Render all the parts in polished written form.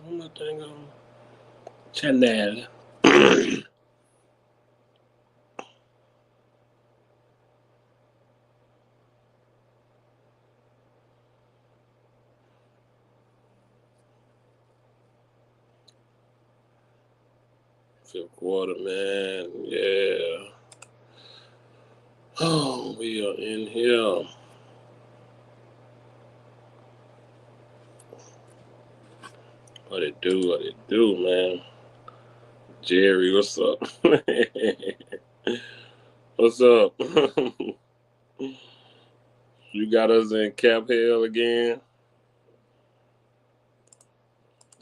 on my thing on channel. Fifth quarter, man. Yeah. Oh, we are in here. What it do? What it do, man? Jerry, what's up? What's up? You got us in Cap Hill again?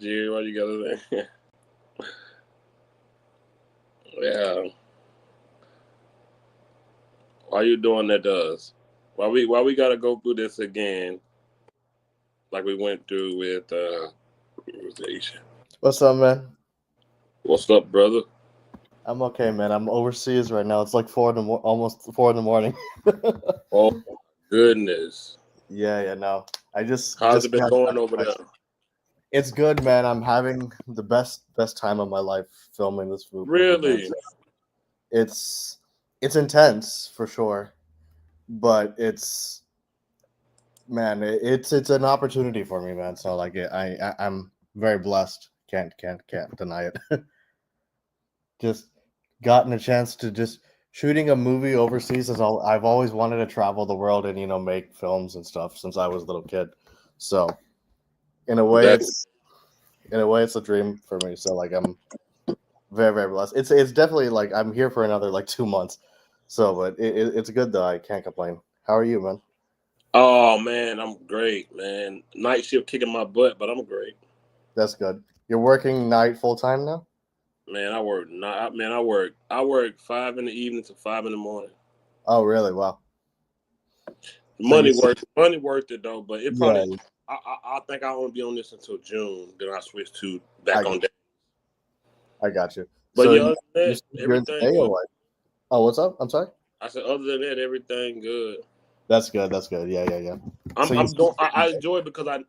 Jerry, why you got us in? Yeah. Why you doing that to us? Why we gotta go through this again like we went through with What's up, man? What's up, brother? I'm okay, man. I'm overseas right now. It's like almost 4 in the morning. Oh my goodness. Yeah, no. How's it been going over there? It's good, man. I'm having the best time of my life filming this movie. Really? It's intense for sure, but it's an opportunity for me, man. So like I'm very blessed. Can't deny it. Just gotten a chance to just shooting a movie overseas is all. I've always wanted to travel the world and make films and stuff since I was a little kid. So in a way, it's a dream for me. So like I'm very, very blessed. It's definitely like I'm here for another like 2 months. So but it's good though. I can't complain. How are you, man? Oh man, I'm great, man. Night shift kicking my butt, but I'm great. That's good. You're working night full time now? Man, I work 5 in the evening to 5 in the morning. Oh, really? Wow. Money worth it though, but it probably. Yeah. I think I won't be on this until June. Then I switch to back on day. I got you. But so yeah, everything good. Oh, what's up? I'm sorry. I said, other than that, everything good. That's good. Yeah. I enjoy it because I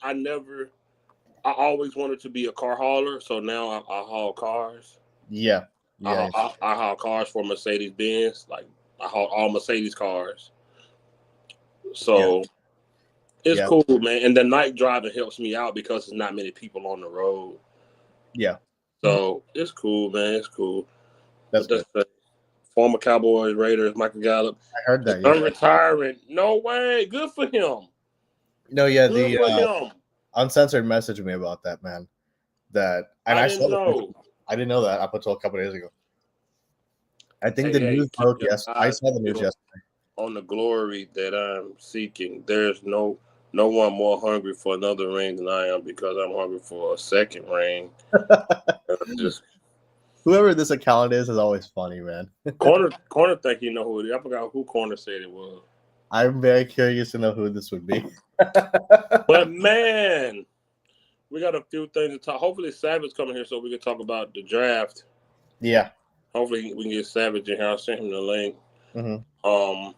always wanted to be a car hauler, so now I haul cars. Yeah. I haul cars for Mercedes Benz. Like I haul all Mercedes cars. So it's cool, man. And the night driving helps me out because there's not many people on the road. Yeah. So it's cool, man. It's cool. That's good. Former Cowboys, Raiders, Michael Gallup. I heard that. I'm retiring. No way. Good for him. No, yeah. Good for him. Uncensored messaged me about that, man. I didn't know. I didn't know that up until a couple of days ago. I think the news broke yesterday. I saw the news yesterday. On the glory that I'm seeking, there's no one more hungry for another ring than I am because I'm hungry for a second ring. Whoever this account is always funny, man. Corner think you know who it is. I forgot who Corner said it was. I'm very curious to know who this would be. But man, we got a few things to talk. Hopefully Savage coming here so we can talk about the draft. Yeah. Hopefully we can get Savage in here. I'll send him the link. Mm-hmm.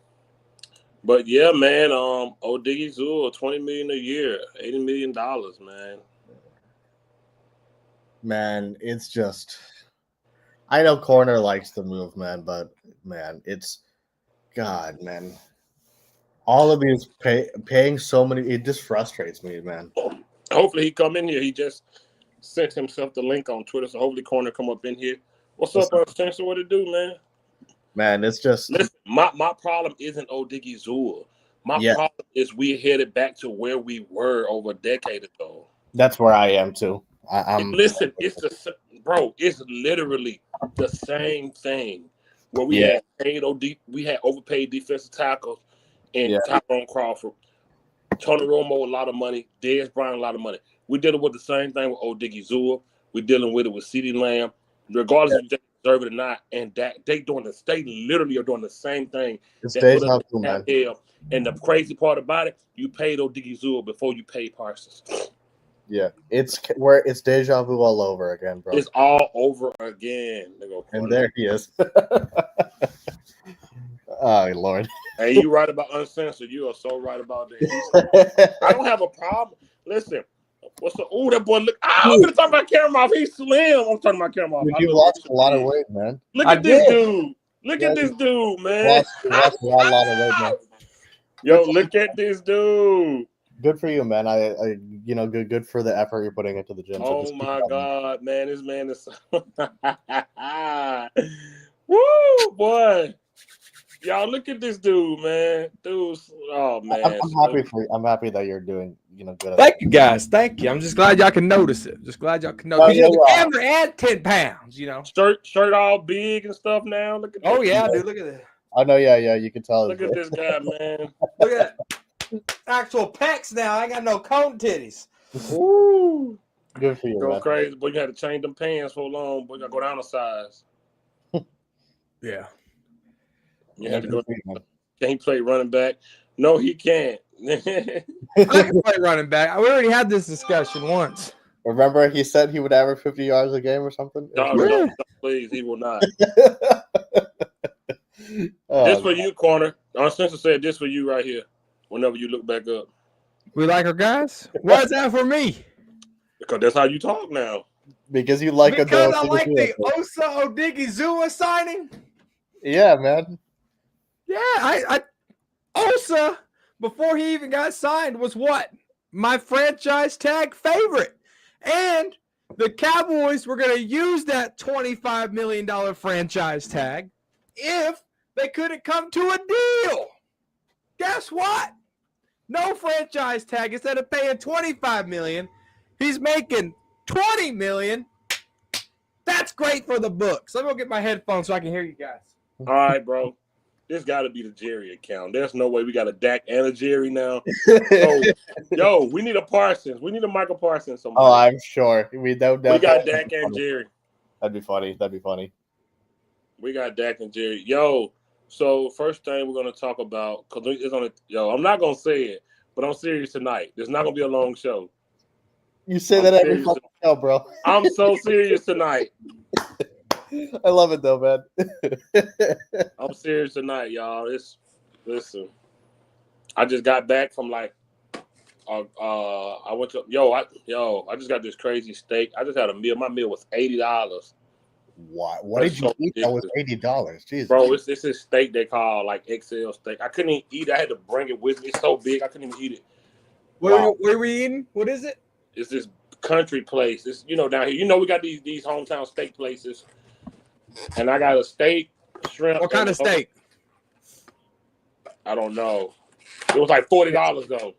But yeah, man, Odighizuwa, $20 million a year, $80 million, man. Man, it's just I know Corner likes the move, man, but man, it's God, man. All of these paying so many, it just frustrates me, man. Hopefully he come in here. He just sent himself the link on Twitter, so hopefully Corner come up in here. What's up, Spencer? What it do, man? Man, it's just listen. My problem isn't Odighizuwa. My problem is we headed back to where we were over a decade ago. That's where I am too. Listen, it's literally the same thing. Where we had overpaid defensive tackles and Tyrone Crawford, Tony Romo a lot of money, Dez Bryant a lot of money. We're dealing with the same thing with Odighizuwa. We're dealing with it with CeeDee Lamb, regardless if they deserve it or not. And that they literally are doing the same thing. It's deja vu, man. And the crazy part about it, you paid Odighizuwa before you paid Parsons. Yeah, it's deja vu all over again, bro. It's all over again. And there he is. Oh, Lord. Hey, you right about uncensored. You are so right about that. I don't have a problem. Listen, What's up? Oh, that boy look. I'm gonna turn my camera off. He's slim. I'm turning my camera off. You lost a lot of weight, man. Look at this dude. Look at this dude, man. You lost a lot of weight, man. Yo, look at this dude. Good for you, man. I good for the effort you're putting into the gym. So oh my God, man, this man is. Woo, boy. Y'all look at this dude, man. Dude's, oh man. I'm happy for you. I'm happy that you're doing, good. Thank you, guys. Thank you. I'm just glad y'all can notice it. Just glad y'all can notice. You know, the camera add 10 pounds. Shirt all big and stuff now. Look at. Oh yeah, dude. Look at that. I know. Yeah. You can tell. Look at this guy, man. Look at that. Actual pecs now. I ain't got no cone titties. Woo. Good for you. Go man. crazy, boy. You had to change them pants for long, boy. You gotta go down a size. Yeah. You have to go. Can he play running back? No, he can't. I can play running back. We already had this discussion once. Remember, he said he would average 50 yards a game or something. No, please, he will not. This for you, corner. Our Spencer said this for you right here. Whenever you look back up, we like our guys. Why is that for me? Because that's how you talk now. Because you like because I like the Osa Odighizuwa signing. Yeah, man. Yeah, I Osa, before he even got signed, was what? My franchise tag favorite. And the Cowboys were going to use that $25 million franchise tag if they couldn't come to a deal. Guess what? No franchise tag. Instead of paying $25 million, he's making $20 million. That's great for the books. Let me go get my headphones so I can hear you guys. All right, bro. This got to be the Jerry account. There's no way we got a Dak and a Jerry now. Yo, we need a Parsons. We need a Michael Parsons. Somebody. Oh, I'm sure. We got Dak and Jerry. That'd be funny. We got Dak and Jerry. Yo, so first thing we're going to talk about, because it's on I'm not going to say it, but I'm serious tonight. There's not going to be a long show. You say that every fucking show, bro. I'm so serious tonight. I love it though, man. I'm serious tonight, y'all. Listen. I just got back from I went to I just got this crazy steak. I just had a meal. My meal was $80. What did you eat? That was $80. Jesus. Bro, it's this steak they call XL steak. I couldn't even eat it. I had to bring it with me. It's so big I couldn't even eat it. Where were we eating? What is it? It's this country place. It's down here. We got these hometown steak places. And I got a steak, shrimp. What kind of steak? I don't know. It was like $40 though.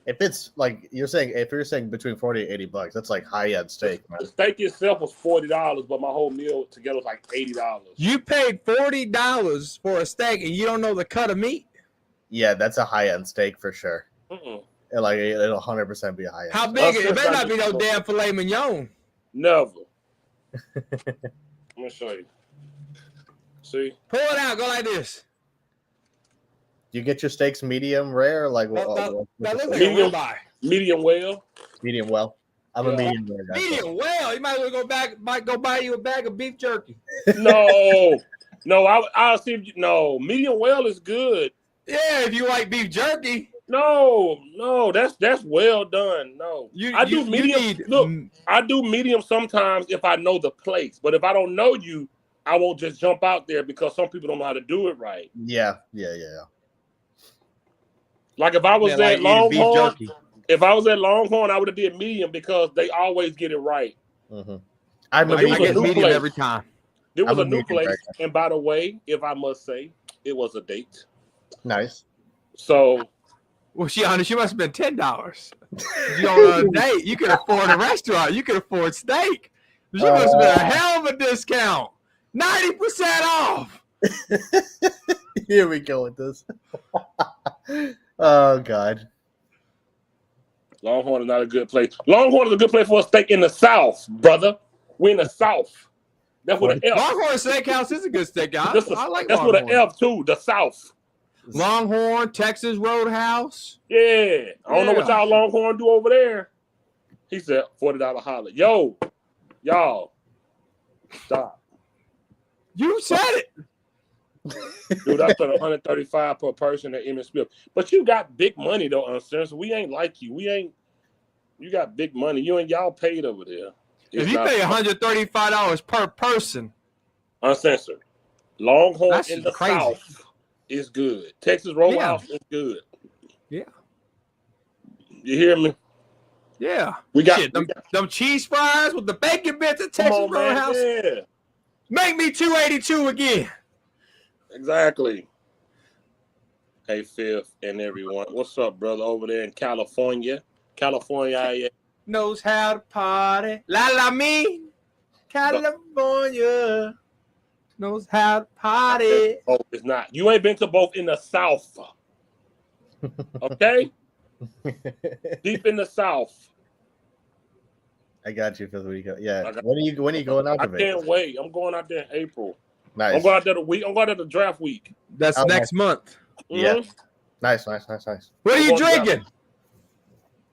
If it's you're saying between $40 and $80, that's like high-end steak, man. The steak itself was $40, but my whole meal together was like $80. You paid $40 for a steak and you don't know the cut of meat? Yeah, that's a high-end steak for sure. Mm-mm. It'll 100% be a high-end. How big? It better not be no damn filet mignon. Never. Let me show you. See? Pull it out. Go like this. You get your steaks medium rare, that looks like medium, a ribeye. Medium well. Medium well. I'm a medium rare guy. Medium well. You might as well go buy you a bag of beef jerky. No, I'll see if no. Medium well is good. Yeah, if you like beef jerky. No, that's well done. No, I do medium. I do medium sometimes if I know the place, but if I don't know you, I won't just jump out there because some people don't know how to do it right. Yeah. Like if I was at Longhorn, I would have did medium because they always get it right. Mm-hmm. I get medium every time. There was a new place, and by the way, if I must say, it was a date. Nice. So, well, she must have been $10. You on a date, you could afford a restaurant, you could afford steak. She must have been a hell of a discount. 90% off. Here we go with this. Oh God. Longhorn is not a good place. Longhorn is a good place for a steak in the South, brother. We're in the South. That's what the F. Longhorn Steakhouse is a good steakhouse. I like that's Longhorn. What the F too. The South. Longhorn, Texas Roadhouse. Yeah. I don't know what y'all Longhorn do over there. He said $40 holler. Yo, y'all, stop. You said it. Dude, I spent $135 per person at Emmett Smith. But you got big money though, Uncensored. We ain't like you. We You got big money. You and y'all paid over there. If you pay $135 per person, uncensored, Longhorn that's in the crazy. South is good. Texas Roadhouse is good. Yeah. You hear me? Yeah. We got them cheese fries with the bacon bits at Texas Roadhouse. Yeah. Make me 282 again. Exactly. Hey, Fifth and everyone. What's up, brother, over there in California? California knows how to party. La me. California knows how to party. Oh, it's not. You ain't been to both in the South. Okay? Deep in the South. I got you for the week. Yeah. When are you going out to Vegas? I can't wait. I'm going out there in April. Nice. I'm going out there the week. I'm going out there the draft week. That's next month. Yeah. Mm-hmm. Nice. What are you drinking?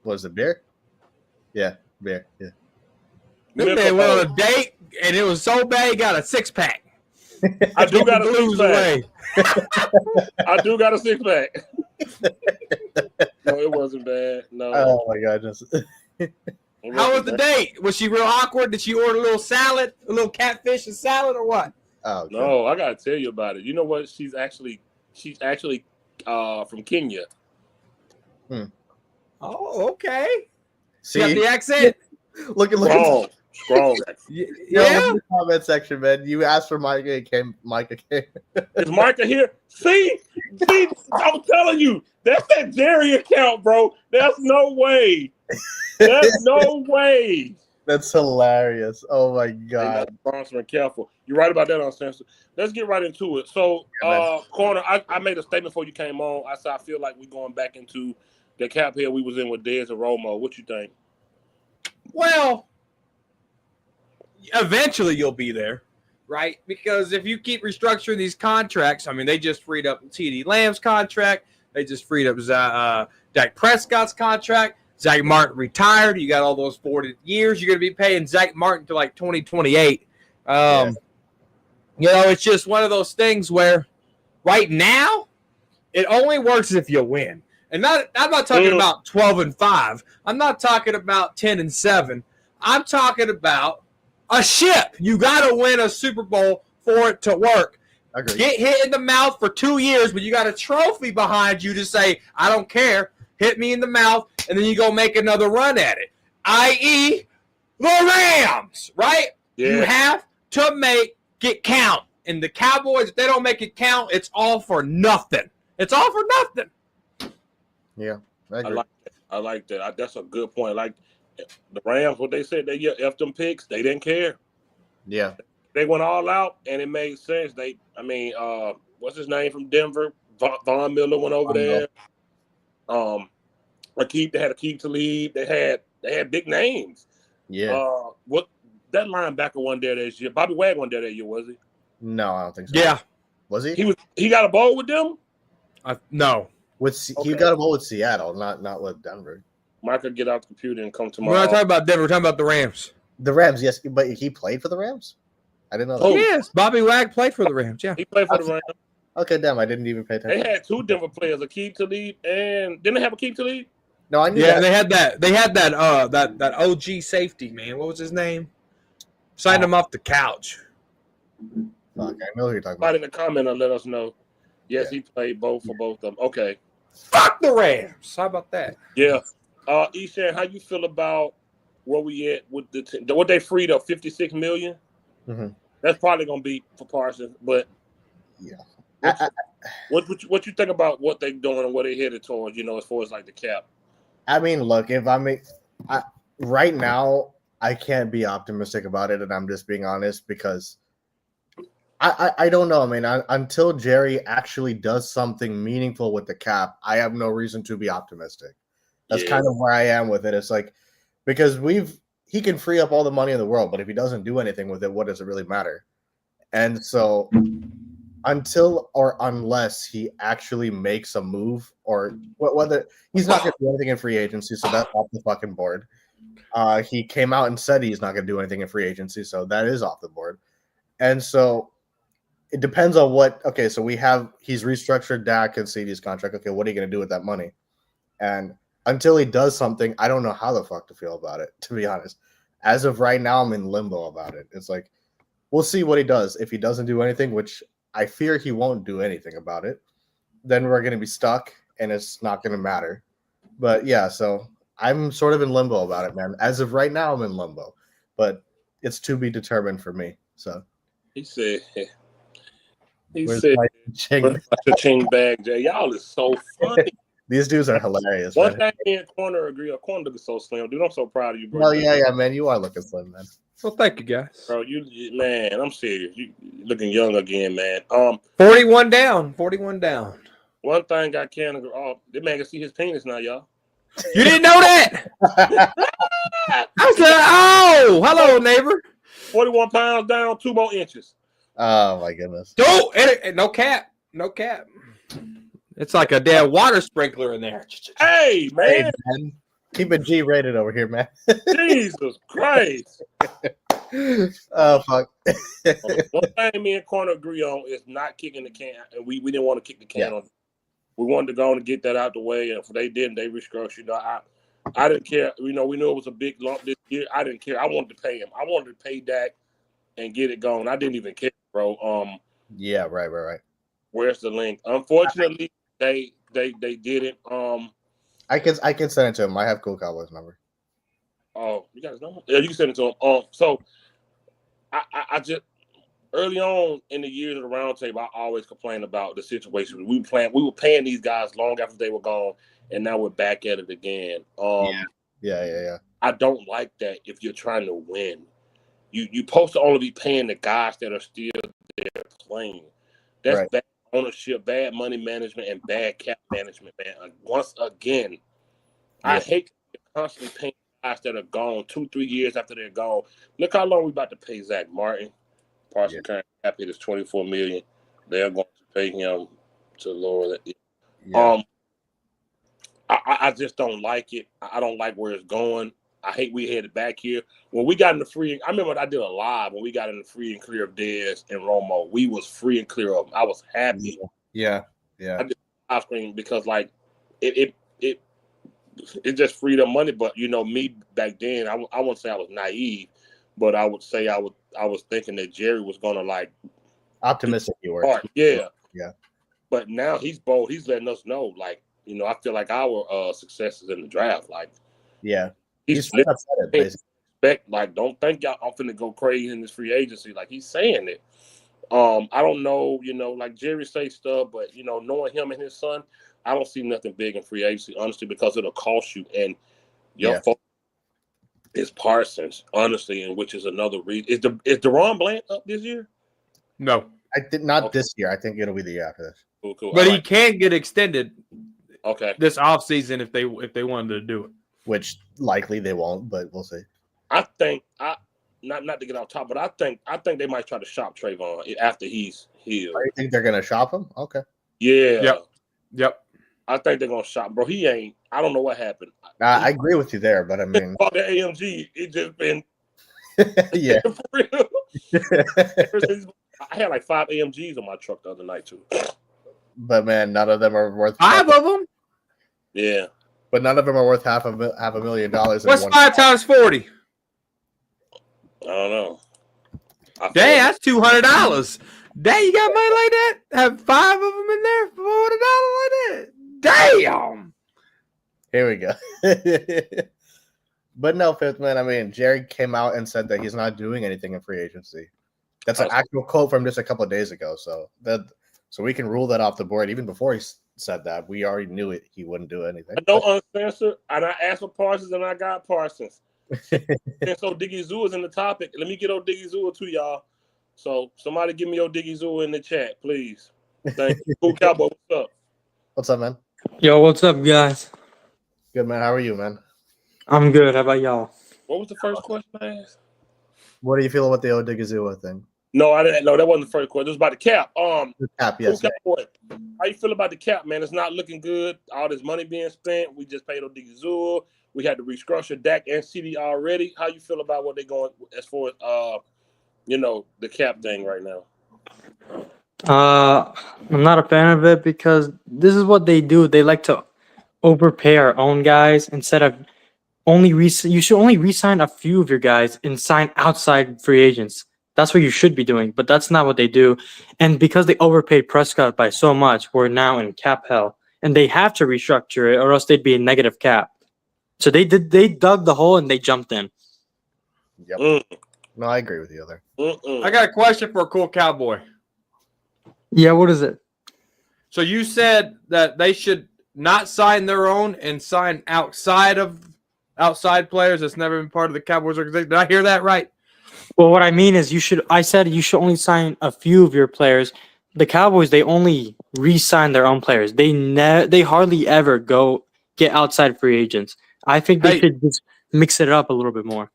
Was it beer? Yeah, beer. Yeah. This man went on a date and it was so bad he got a 6-pack. I do got a 6-pack. I do got a 6-pack. No, it wasn't bad. No. Oh my goodness. How was the date? Was she real awkward? Did she order a little salad, a little catfish and salad, or what? Oh okay. No, I gotta tell you about it. You know what? She's actually from Kenya. Oh, okay. See, got the accent. Look. Strong. Yeah. In the comment section, man. You asked for Micah. Micah came. Is Micah here? See, I'm telling you, that's that Jerry account, bro. There's no way. There's no way. That's hilarious. Oh my god. Sponsoring careful. You're right about that, Uncensored. Let's get right into it. So, Corner, I made a statement before you came on. I said I feel like we're going back into the cap here we was in with Dez and Romo. What you think? Well, eventually you'll be there, right? Because if you keep restructuring these contracts, I mean, they just freed up TD Lamb's contract. They just freed up Dak Prescott's contract. Zach Martin retired. You got all those 40 years. You're going to be paying Zach Martin to like 2028. You know, it's just one of those things where right now it only works if you win. And I'm not talking about 12-5. I'm not talking about 10-7. I'm talking about a ship. You got to win a Super Bowl for it to work. Agreed. Get hit in the mouth for 2 years, but you got a trophy behind you to say, I don't care. Hit me in the mouth, and then you go make another run at it, i.e. the Rams, right? Yeah. You have to make it count. And the Cowboys, if they don't make it count, it's all for nothing. It's all for nothing. Yeah, I like that. That's a good point. Like the Rams, what they said, they F them picks, they didn't care. Yeah. They went all out, and it made sense. What's his name from Denver? Von Miller went over there. They had Akeem Talib. They had big names. Yeah. What that linebacker one there this year? Bobby Wagner one there that year, was he? No, I don't think so. Yeah. Was he? He got a bowl with them? No. He got a bowl with Seattle, not with Denver. Michael, get out the computer and come tomorrow. We're not talking about Denver. We're talking about the Rams. The Rams, yes, but he played for the Rams. I didn't know. Oh, yes, Bobby Wag played for the Rams. Yeah, he played for the Rams. Okay, damn, I didn't even pay attention. They had two Denver players, Akeem Talib, and didn't they have Akeem Talib? No, I knew. Yeah, that. They had that OG safety, man. What was his name? Signed him off the couch. Fuck, I know who you're talking about. Somebody in the comment and let us know. Yes, he played both for both of them. Okay. Fuck the Rams. How about that? Yeah. Eshan, how you feel about where we at with what they freed up, $56 million? Mm-hmm. That's probably gonna be for Parsons, but yeah. What you think about what they're doing and what they headed towards? As far as like the cap. I mean, look, right now I can't be optimistic about it, and I'm just being honest because I don't know. I mean, until Jerry actually does something meaningful with the cap, I have no reason to be optimistic. That's kind of where I am with it. It's like because he can free up all the money in the world, but if he doesn't do anything with it, what does it really matter? And so until or unless he actually makes a move, or whether he's not going to do anything in free agency, so that's off the fucking board. He came out and said he's not going to do anything in free agency, so that is off the board. And so it depends on what. Okay, so he's restructured Dak and CD's contract. Okay, what are you going to do with that money? And until he does something, I don't know how the fuck to feel about it, to be honest. As of right now, I'm in limbo about it. It's like, we'll see what he does. If he doesn't do anything, which I fear he won't do anything about it, then we're going to be stuck and it's not going to matter. But yeah, so I'm sort of in limbo about it, man. As of right now, I'm in limbo, but it's to be determined for me. So he said, where's my ching? Ching bag, Jay. Y'all is so funny. These dudes are hilarious. One Man. thing me and Corner agree. Corner looking so slim, dude. I'm so proud of you, bro. Well, yeah, man. You are looking slim, man. Well, thank you, guys. Bro, man, I'm serious. You looking young again, man. 41 down. 41 down. One thing I can agree. Oh, this man can see his penis now, y'all. You didn't know that? I said, oh, hello, neighbor. 41 pounds down, 2 more inches. Oh my goodness. No cap. No cap. It's like a damn water sprinkler in there. Hey, man. Hey, man. Keep it G-rated over here, man. Jesus Christ. Oh, fuck. One thing me and Corner agree on is not kicking the can. And we didn't want to kick the can on. We wanted to go on and get that out the way. And if they didn't, they restructured. You know, I didn't care. You know, we knew it was a big lump this year. I didn't care. I wanted to pay him. I wanted to pay Dak and get it going. I didn't even care, bro. Yeah, right. Where's the link? Unfortunately, they didn't. I can send it to him. I have Cool Cowboys number. Oh, you guys know? Yeah, you can send it to him. So I just early on in the years of the roundtable, I always complained about the situation. We were paying these guys long after they were gone, and now we're back at it again. Yeah. I don't like that. If you're trying to win, you supposed to only be paying the guys that are still there playing. That's right. Bad ownership, bad money management, and bad cap management, man. Once again, I hate constantly paying guys that are gone 2-3 years after they're gone. Look how long we about to pay Zach Martin. Parson current cap hit is $24 million. They're going to pay him to lower that. Yeah. I just don't like it. I don't like where it's going. I hate we headed back here. When we got in the free, I remember I did a live when we got in the free and clear of Dez and Romo. We was free and clear of them. I was happy. Yeah. I did live stream because like it just freed up money. But you know, me back then, I wouldn't say I was naive, but I would say I was thinking that Jerry was gonna like optimistic. You were. Yeah. But now he's bold. He's letting us know, like, you know, I feel like our successes in the draft, like, he's expect, like, don't think y'all I'm finna go crazy in this free agency. Like, he's saying it. I don't know, you know, like Jerry say stuff, but you know, knowing him and his son, I don't see nothing big in free agency, honestly, because it'll cost you. And your focus is Parsons, honestly, and which is another reason. Is Deron Bland up this year? No. I did not this year. I think it'll be the year after this. Cool. But he can get extended. Okay. This offseason if they wanted to do it. Which likely they won't, but we'll see. I think not to get off top, but I think they might try to shop Trayvon after he's healed. You think they're gonna shop him? Okay. Yeah. Yep. I think they're gonna shop, bro. He ain't. I don't know what happened. I agree with you there, but I mean, the AMG, it just been. Yeah. For real. I had like 5 AMGs on my truck the other night too. But man, none of them are worth 5 of them. Yeah. But none of them are worth half a $1 million. What's 5 times 40? I don't know. Dang, that's $200. Dang, you got money like that? Have 5 of them in there for $400 like that? Damn. Here we go. But no, Fifth Man. I mean, Jerry came out and said that he's not doing anything in free agency. That's an actual quote from just a couple of days ago. So we can rule that off the board. Even before he said that, we already knew it. He wouldn't do anything. I don't uncensor, and I asked for Parsons, and I got Parsons. And so Odighizuwa is in the topic. Let me get Odighizuwa to y'all. So somebody give me Odighizuwa in the chat, please. Thank you. Cool Cowboy, what's up? What's up, man? Yo, what's up, guys? Good, man. How are you, man? I'm good. How about y'all? What was the first question I asked? What do you feel about the Odighizuwa thing? No, I didn't. No, that wasn't the first question. It was about the cap. The cap, yes. Cowboy, how you feel about the cap, man? It's not looking good. All this money being spent. We just paid Odighizuwa. We had to restructure Dak and CD already. How you feel about what they're going as far as the cap thing right now? I'm not a fan of it because this is what they do. They like to overpay our own guys instead of you should only re-sign a few of your guys and sign outside free agents. That's what you should be doing, but that's not what they do. And because they overpaid Prescott by so much, we're now in cap hell. And they have to restructure it or else they'd be in negative cap. So they dug the hole and they jumped in. Yep. No, I agree with you there. I got a question for a cool cowboy. Yeah, what is it? So you said that they should not sign their own and sign outside players that's never been part of the Cowboys organization. Did I hear that right? Well, what I mean is I said you should only sign a few of your players. The Cowboys, they only re-sign their own players. They hardly ever go get outside free agents. I think they should just mix it up a little bit more.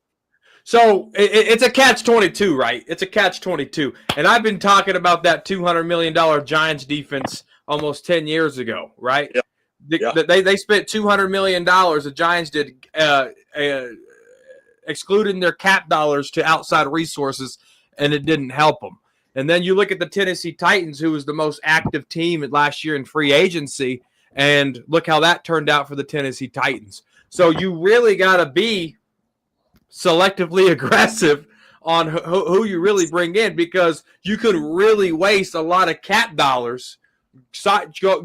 So it's a catch-22, right? It's a catch-22. And I've been talking about that $200 million Giants defense almost 10 years ago, right? Yeah. They spent $200 million, the Giants did, excluding their cap dollars to outside resources, and it didn't help them. And then you look at the Tennessee Titans, who was the most active team last year in free agency, and look how that turned out for the Tennessee Titans. So you really got to be selectively aggressive on who you really bring in, because you could really waste a lot of cap dollars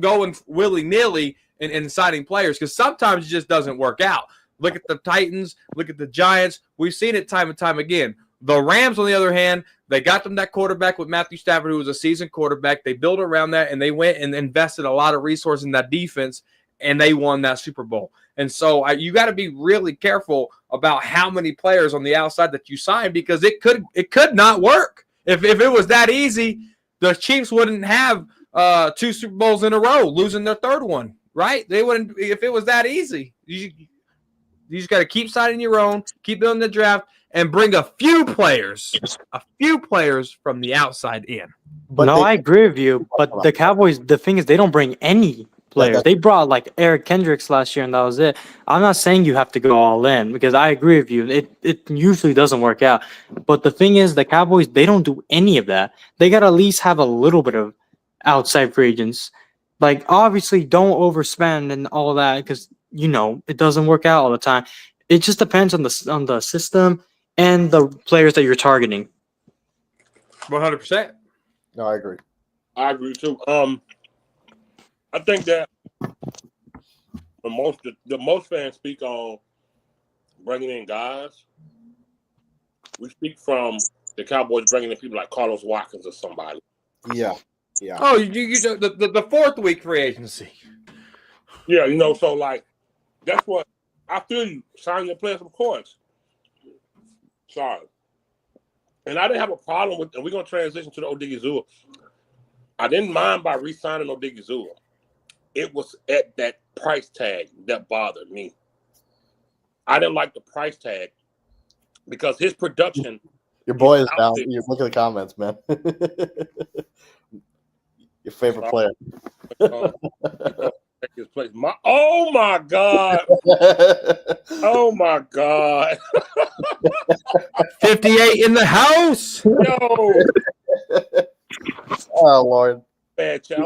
going willy-nilly and signing players, because sometimes it just doesn't work out. Look at the Titans, look at the Giants. We've seen it time and time again. The Rams, on the other hand, they got them that quarterback with Matthew Stafford, who was a seasoned quarterback. They built around that, and they went and invested a lot of resources in that defense, and they won that Super Bowl. And so you got to be really careful about how many players on the outside that you sign, because it could not work. If it was that easy, the Chiefs wouldn't have 2 Super Bowls in a row, losing their third one, right? They wouldn't, if it was that easy. You just got to keep signing your own, keep building the draft, and bring a few players from the outside in. But I agree with you. But the Cowboys, the thing is, they don't bring any players. They brought like Eric Kendricks last year, and that was it. I'm not saying you have to go all in, because I agree with you. It usually doesn't work out. But the thing is, the Cowboys, they don't do any of that. They got to at least have a little bit of outside free agents. Like, obviously, don't overspend and all that, because it doesn't work out all the time. It just depends on the system and the players that you're targeting. 100%. No, I agree. I agree too. I think that the most fans speak on bringing in guys. We speak from the Cowboys bringing in people like Carlos Watkins or somebody. Yeah. Oh, the fourth week free agency. Yeah, so like that's what I feel. You sign your players, of course. Sorry, and I didn't have a problem with. And we're gonna transition to the Odighizuwa. I didn't mind by re-signing Odighizuwa. It was at that price tag that bothered me. I didn't like the price tag because his production. Your boy is down. You look at the comments, man. Your favorite player. His place. Oh my God. Oh my God. 58 in the house. Yo. Oh Lord. Bad chat.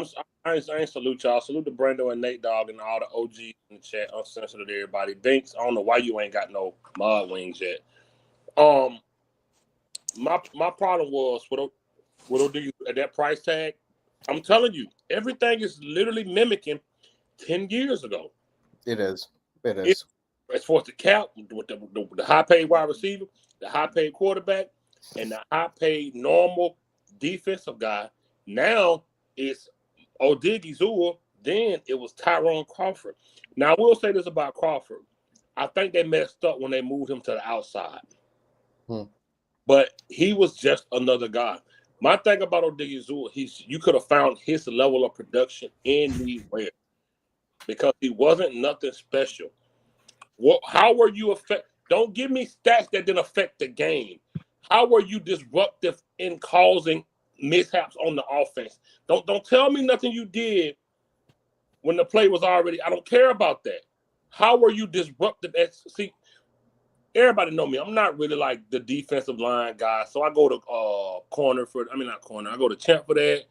I ain't salute y'all. Salute to Brando and Nate Dogg and all the OGs in the chat. Uncensored to everybody. Binks, I don't know why you ain't got no mod wings yet. My problem was with Odighizuwa at that price tag. I'm telling you, everything is literally mimicking 10 years ago. It is. As far as the cap, with the high-paid wide receiver, the high-paid quarterback, and the high-paid normal defensive guy. Now it's Odighizuwa. Then it was Tyrone Crawford. Now, I will say this about Crawford. I think they messed up when they moved him to the outside. But he was just another guy. My thing about Odighizuwa, you could have found his level of production anywhere because he wasn't nothing special. How were you affect? Don't give me stats that didn't affect the game. How were you disruptive in causing mishaps on the offense? Don't tell me nothing you did when the play was already. I don't care about that. How were you disruptive? See, everybody know me. I'm not really like the defensive line guy, so I go to corner for. I mean, not corner. I go to champ for that,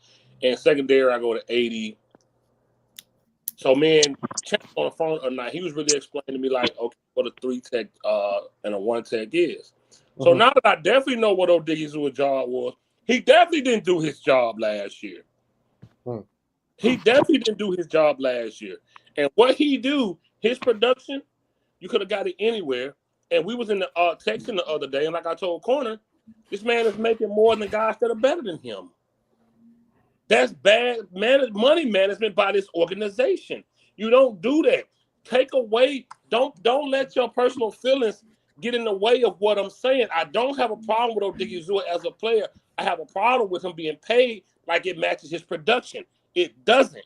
and secondary I go to 80. So man, Champ on the phone or not, he was really explaining to me like, okay, what a 3-tech and a 1-tech is. So now that I definitely know what Odighizuwa's job was, he definitely didn't do his job last year. He definitely didn't do his job last year. And what he do, his production, you could have got it anywhere. And we was in the texting the other day, and like I told Corner, this man is making more than guys that are better than him. That's bad money management by this organization. You don't do that. Take away, don't let your personal feelings get in the way of what I'm saying. I don't have a problem with Odighizuwa as a player. I have a problem with him being paid like it matches his production. It doesn't.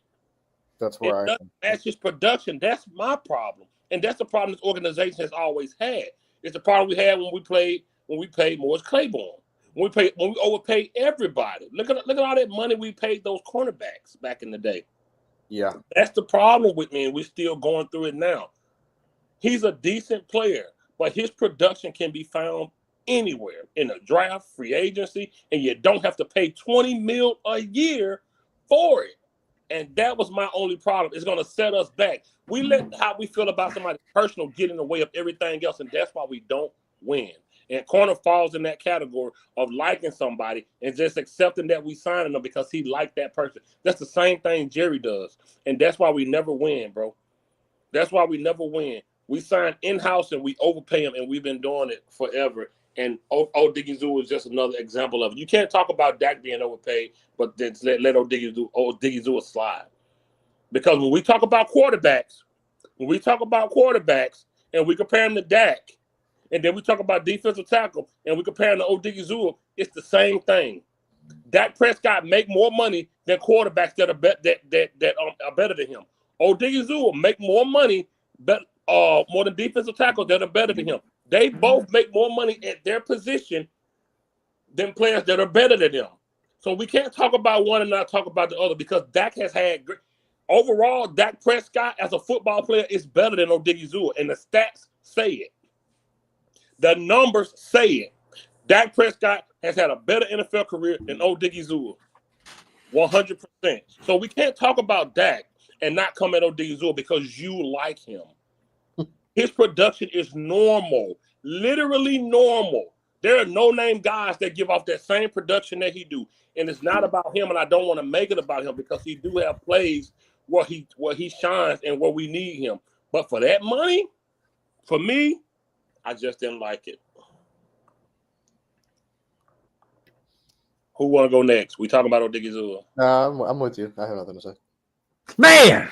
That's where it doesn't match his production. That's my problem. And that's the problem this organization has always had. It's the problem we had when we paid Morris Claiborne. When we overpaid everybody. Look at all that money we paid those cornerbacks back in the day. Yeah. That's the problem with me, and we're still going through it now. He's a decent player, but his production can be found anywhere in a draft, free agency, and you don't have to pay $20 million a year for it. And that was my only problem. It's going to set us back. We let how we feel about somebody personal get in the way of everything else, and that's why we don't win. And Corner falls in that category of liking somebody and just accepting that we signing them because he liked that person. That's the same thing Jerry does. And that's why we never win, bro. That's why we never win. We sign in-house and we overpay them, and we've been doing it forever. And Odighizuwa is just another example of it. You can't talk about Dak being overpaid, but then let Odighizuwa slide. Because when we talk about quarterbacks, and we compare them to Dak, and then we talk about defensive tackle, and we compare them to Odighizuwa, it's the same thing. Dak Prescott make more money than quarterbacks that are better than him. Odighizuwa make more money, more than defensive tackles that are better than him. They both make more money at their position than players that are better than them. So we can't talk about one and not talk about the other because Dak has had overall, Dak Prescott as a football player is better than Odighizuwa, and the stats say it. The numbers say it. Dak Prescott has had a better NFL career than Odighizuwa. 100%. So we can't talk about Dak and not come at Odighizuwa because you like him. His production is normal, literally normal. There are no-name guys that give off that same production that he do. And it's not about him, and I don't want to make it about him because he do have plays where he shines and where we need him. But for that money, for me, I just didn't like it. Who want to go next? We talking about Odighizuwa. No, I'm with you. I have nothing to say. Man,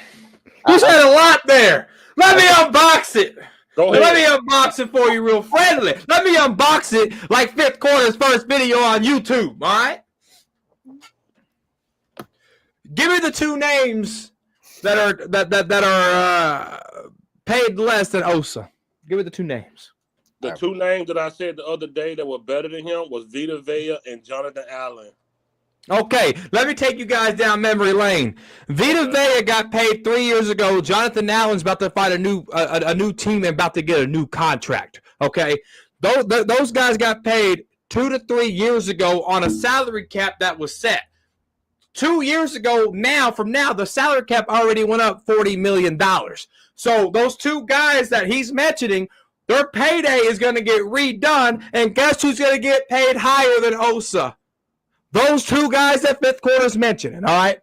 you said a lot there. Let me unbox it. Go ahead. Let me unbox it for you real friendly. Let me unbox it like Fifth Quarter's first video on YouTube, all right? Give me the two names that are paid less than Osa. Give me the two names. The two names that I said the other day that were better than him was Vita Vea and Jonathan Allen. Okay, let me take you guys down memory lane. Vita Vea got paid 3 years ago. Jonathan Allen's about to find a new team and about to get a new contract. Okay, those guys got paid 2 to 3 years ago on a salary cap that was set. 2 years ago from now, the salary cap already went up $40 million. So those two guys that he's mentioning, their payday is going to get redone, and guess who's going to get paid higher than Osa? Those two guys that Fifth Quarter's mentioning, all right?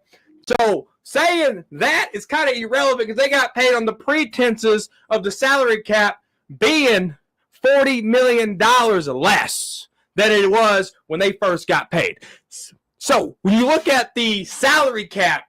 So saying that is kind of irrelevant because they got paid on the pretenses of the salary cap being $40 million less than it was when they first got paid. So when you look at the salary cap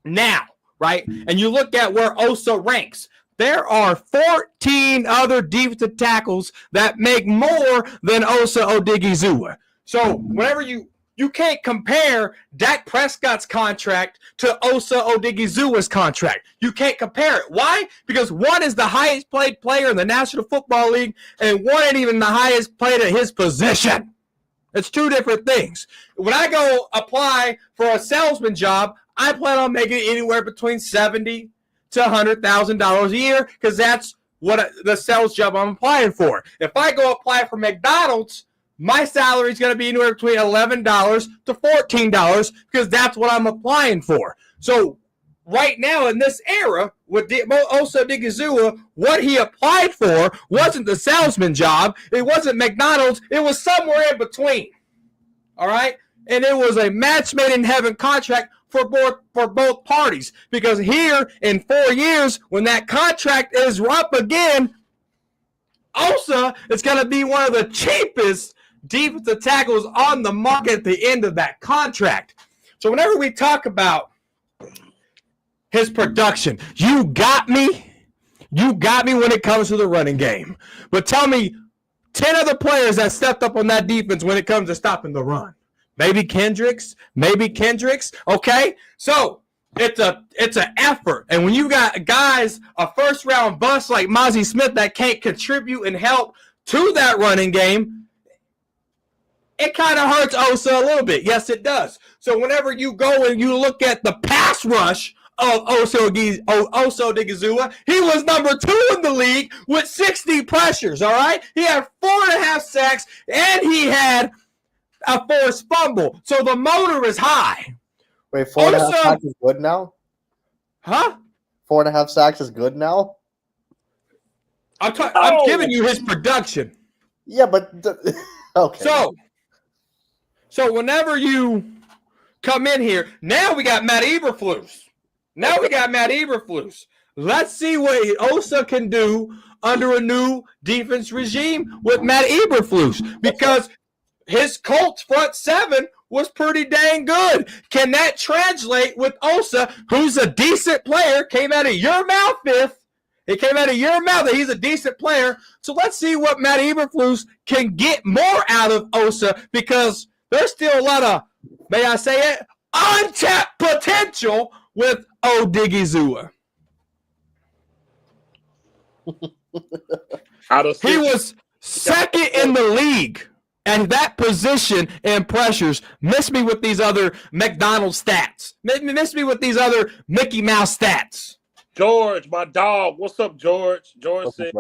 now, right, and you look at where Osa ranks, there are 14 other defensive tackles that make more than Osa Odighizuwa. So whenever you can't compare Dak Prescott's contract to Osa Odighizuwa's contract. You can't compare it. Why? Because one is the highest paid player in the National Football League, and one ain't even the highest paid at his position. It's two different things. When I go apply for a salesman job, I plan on making it anywhere between $70,000 to $100,000 a year because that's what the sales job I'm applying for. If I go apply for McDonald's, my salary is going to be anywhere between $11 to $14 because that's what I'm applying for. So right now in this era with Osa Odighizuwa, what he applied for wasn't the salesman job. It wasn't McDonald's. It was somewhere in between. All right? And it was a match made in heaven contract for both parties. Because here in 4 years, when that contract is up again, Osa is going to be one of the cheapest defensive tackles on the market at the end of that contract. So whenever we talk about his production, you got me. You got me when it comes to the running game. But tell me 10 other players that stepped up on that defense when it comes to stopping the run. Maybe Kendricks. Okay? So it's an effort. And when you got guys, a first-round bust like Mozzie Smith that can't contribute and help to that running game, it kind of hurts Osa a little bit. Yes, it does. So whenever you go and you look at the pass rush of Osa Odighizuwa, he was number 2 in the league with 60 pressures, all right? He had 4.5 sacks, and he had a forced fumble. So the motor is high. Wait, 4.5 sacks is good now? Huh? 4.5 sacks is good now? I'm giving you his production. Yeah, but okay. So whenever you come in here, now we got Matt Eberflus. Let's see what Osa can do under a new defense regime with Matt Eberflus, because his Colts front seven was pretty dang good. Can that translate with Osa, who's a decent player? Came out of your mouth, Biff. It came out of your mouth that he's a decent player. So let's see what Matt Eberflus can get more out of Osa, because there's still a lot of, may I say it, untapped potential with Odighizuwa. He was second in the league at that position in pressures. Miss me with these other McDonald's stats. Miss me with these other Mickey Mouse stats. George, my dog. What's up, George? George said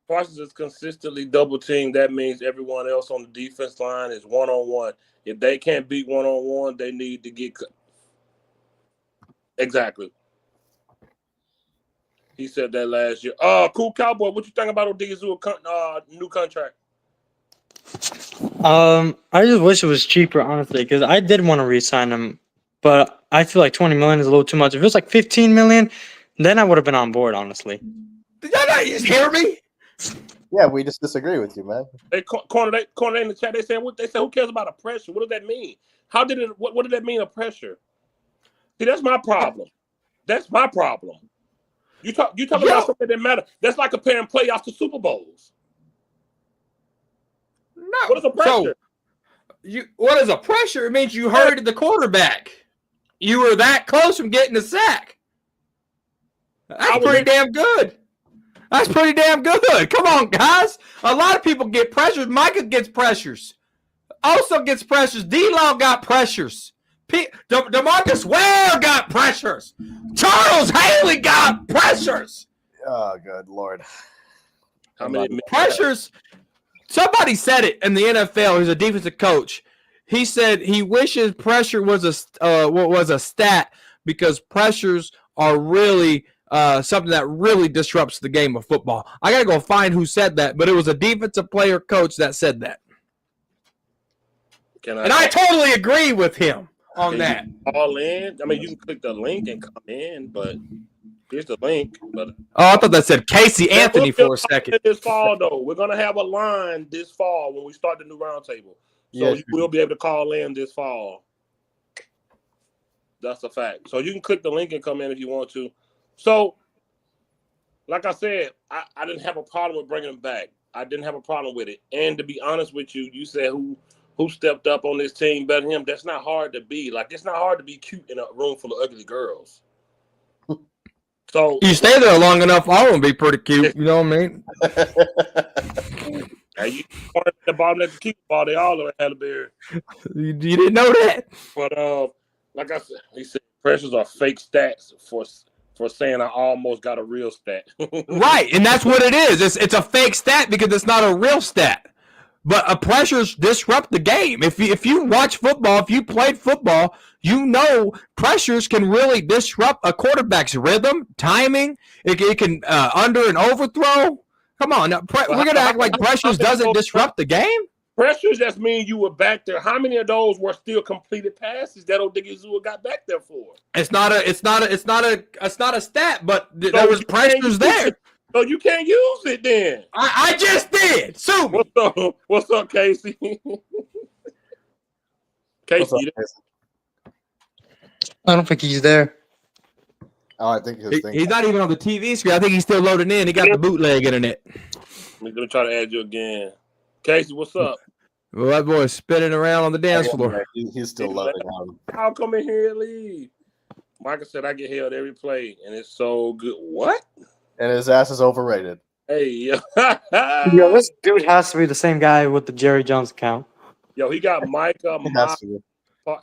Parsons is consistently double teamed. That means everyone else on the defense line is one-on-one. If they can't beat one-on-one, they need to get cut. Exactly. He said that last year. Cool Cowboy, what you think about Odighizuwa new contract? I just wish it was cheaper, honestly, because I did want to re-sign him, but I feel like 20 million is a little too much. If it was like 15 million, then I would have been on board, honestly. Did y'all not just hear me? Yeah, we just disagree with you, man. They cornered in the chat. They said who cares about a pressure? What does that mean? What did that mean, a pressure? See, that's my problem. You talk about something that matters. That's like comparing playoffs to Super Bowls. No. What is a pressure? What is a pressure? It means you hurried the quarterback. You were that close from getting a sack. That's pretty damn good. Come on, guys. A lot of people get pressures. Micah gets pressures. Also gets pressures. D-Law got pressures. DeMarcus Ware got pressures. Charles Haley got pressures. Oh, good Lord. How many pressures? Somebody said it in the NFL. He's a defensive coach. He said he wishes pressure was a stat, because pressures are really something that really disrupts the game of football. I got to go find who said that, but it was a defensive player coach that said that. I totally agree with him on that. All in. I mean, you can click the link and come in, but here's the link. But I thought that said Casey Anthony for a second. This fall, though, we're gonna have a line this fall when we start the new roundtable. So you will be able to call in this fall. That's a fact. So you can click the link and come in if you want to. So, like I said, I didn't have a problem with bringing him back. I didn't have a problem with it. And to be honest with you, you said who stepped up on this team better than him. That's not hard to be. Like, it's not hard to be cute in a room full of ugly girls. So you stay there long enough, I want to be pretty cute. You know what I mean? Now you at the bottom of the cute ball, they all had a beard. You didn't know that? But like I said, he said pressures are fake stats for saying I almost got a real stat. Right, and that's what it is. It's a fake stat because it's not a real stat. But pressures disrupt the game. If you watch football, if you played football, you know pressures can really disrupt a quarterback's rhythm, timing. It can under and overthrow. Come on, now, we're gonna act like pressures doesn't disrupt the game. Pressures just mean you were back there. How many of those were still completed passes that Odighizuwa got back there for? It's not a stat, but there was pressures there. So you can't use it then. I just did. Sue me. What's up, Casey? Casey, I don't think he's there. Oh, I think he's not even on the TV screen. I think he's still loading in. He got the bootleg internet. I'm gonna try to add you again. Casey, what's up? Well, that boy's spinning around on the dance floor. He's still loading. I'll come in here and leave. Michael said I get held every play, and it's so good. What? And his ass is overrated. Hey, Yo, this dude has to be the same guy with the Jerry Jones account. Yo, he got Micah.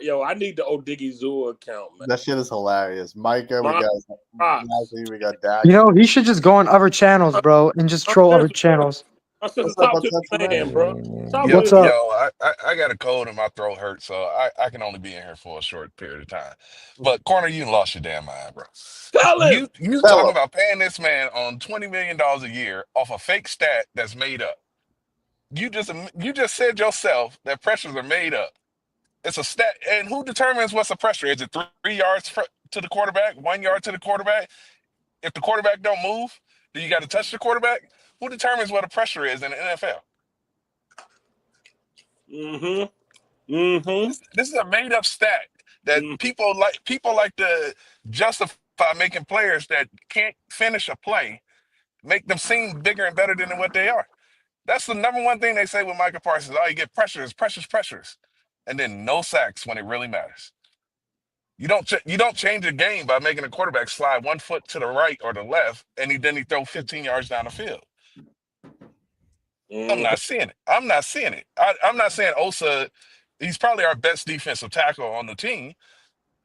Yo, I need the Odighizuwa account, man. That shit is hilarious. Micah, we got Dak. You know, he should just go on other channels, bro, and just troll other channels. Talk to the man, bro. What's up? Yo, I got a cold and my throat hurts, so I can only be in here for a short period of time. But Corner, you lost your damn mind, bro. You talking about paying this man on $20 million a year off a fake stat that's made up. You just said yourself that pressures are made up. It's a stat, and who determines what's a pressure? Is it 3 yards to the quarterback, 1 yard to the quarterback? If the quarterback don't move, do you got to touch the quarterback? Who determines what a pressure is in the NFL? This is a made-up stat that people like to justify making players that can't finish a play, make them seem bigger and better than what they are. That's the number one thing they say with Micah Parsons. Oh, you get pressures, and then no sacks when it really matters. You don't change the game by making a quarterback slide 1 foot to the right or the left, and then he throw 15 yards down the field. I'm not seeing it. I'm not saying Osa, he's probably our best defensive tackle on the team.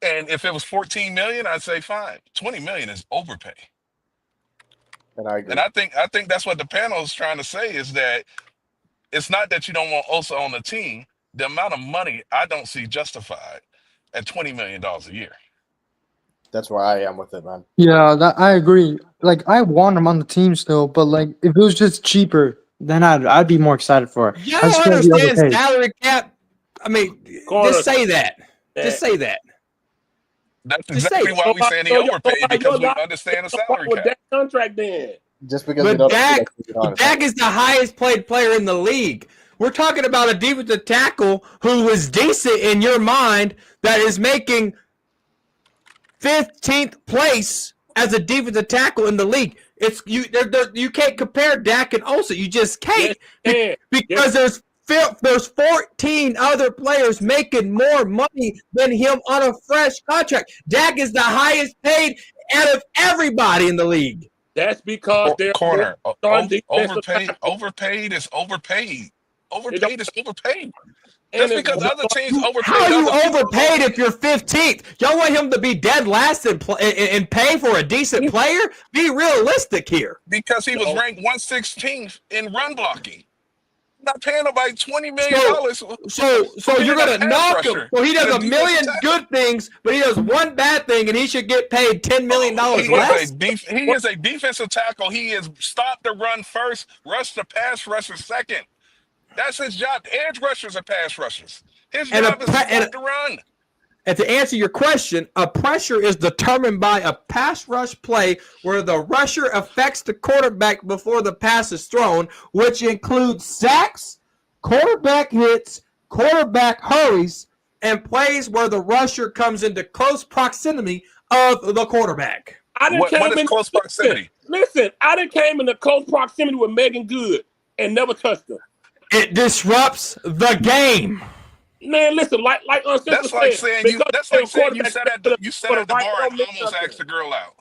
And if it was $14 million, I'd say fine. $20 million is overpay. And I agree. And I think that's what the panel is trying to say, is that it's not that you don't want Osa on the team. The amount of money I don't see justified at $20 million a year. That's where I am with it, man. Yeah, I agree. Like, I want him on the team still, but like, if it was just cheaper, then I'd be more excited for it. Yeah, I don't understand salary cap. I mean, just say that. Just say that. That's exactly why we saying he overpaid, because we understand the salary cap. That contract then. Just because Dak is the highest paid player in the league. We're talking about a defensive tackle who was decent in your mind that is making 15th place as a defensive tackle in the league. It's you can't compare Dak and Osa. You just can't, because there's 14 other players making more money than him on a fresh contract. Dak is the highest paid out of everybody in the league. That's because they're Corner. Overpaid is overpaid. Overpaid is overpaid. Just because other teams overpaid. How are you overpaid if you're 15th? Y'all want him to be dead last and pay for a decent player? Be realistic here. Because he was ranked 116th in run blocking. Not paying nobody $20 million. So you're gonna knock him. So he does a million good things, but he does one bad thing, and he should get paid $10 million less. He is a defensive tackle. He is stop the run first, rush the pass rusher second. That's his job. Edge rushers are pass rushers. His job is to stop the run. And to answer your question, a pressure is determined by a pass rush play where the rusher affects the quarterback before the pass is thrown, which includes sacks, quarterback hits, quarterback hurries, and plays where the rusher comes into close proximity of the quarterback. What is close proximity? Listen, I done came into close proximity with Megan Good and never touched her. It disrupts the game. Man, listen, like that's like saying you sat at the bar and almost asked the girl out.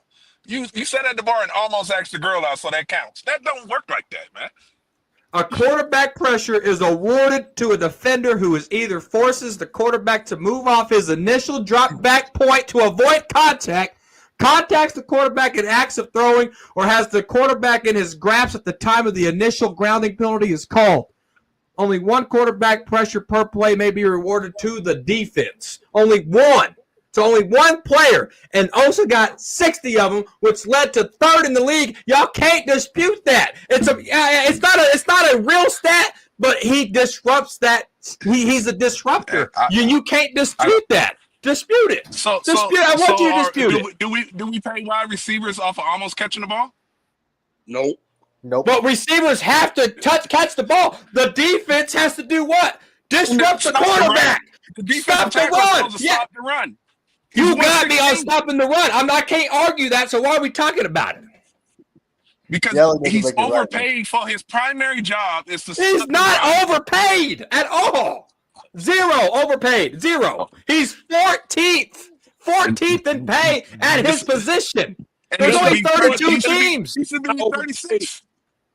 You sat at the bar and almost asked the girl out, so that counts. That don't work like that, man. A quarterback pressure is awarded to a defender who is either forces the quarterback to move off his initial drop back point to avoid contact, contacts the quarterback in acts of throwing, or has the quarterback in his grasp at the time of the initial grounding penalty is called. only one quarterback pressure per play may be rewarded to the defense. Only one. So only one player. And Osa got 60 of them, which led to third in the league. Y'all can't dispute that. It's not a real stat, but he disrupts that. He's a disruptor. You can't dispute that. Dispute it. I want you to dispute it. Do we pay wide receivers off of almost catching the ball? Nope. But receivers have to catch the ball. The defense has to do what? Disrupt the quarterback. Stop the run. Stop the run. You got me on stopping the run. I can't argue that. So why are we talking about it? Because he's overpaid for his primary job is to. He's not overpaid at all. Zero overpaid. Zero. He's 14th in pay at his position. There's only 32 teams. He should be 36.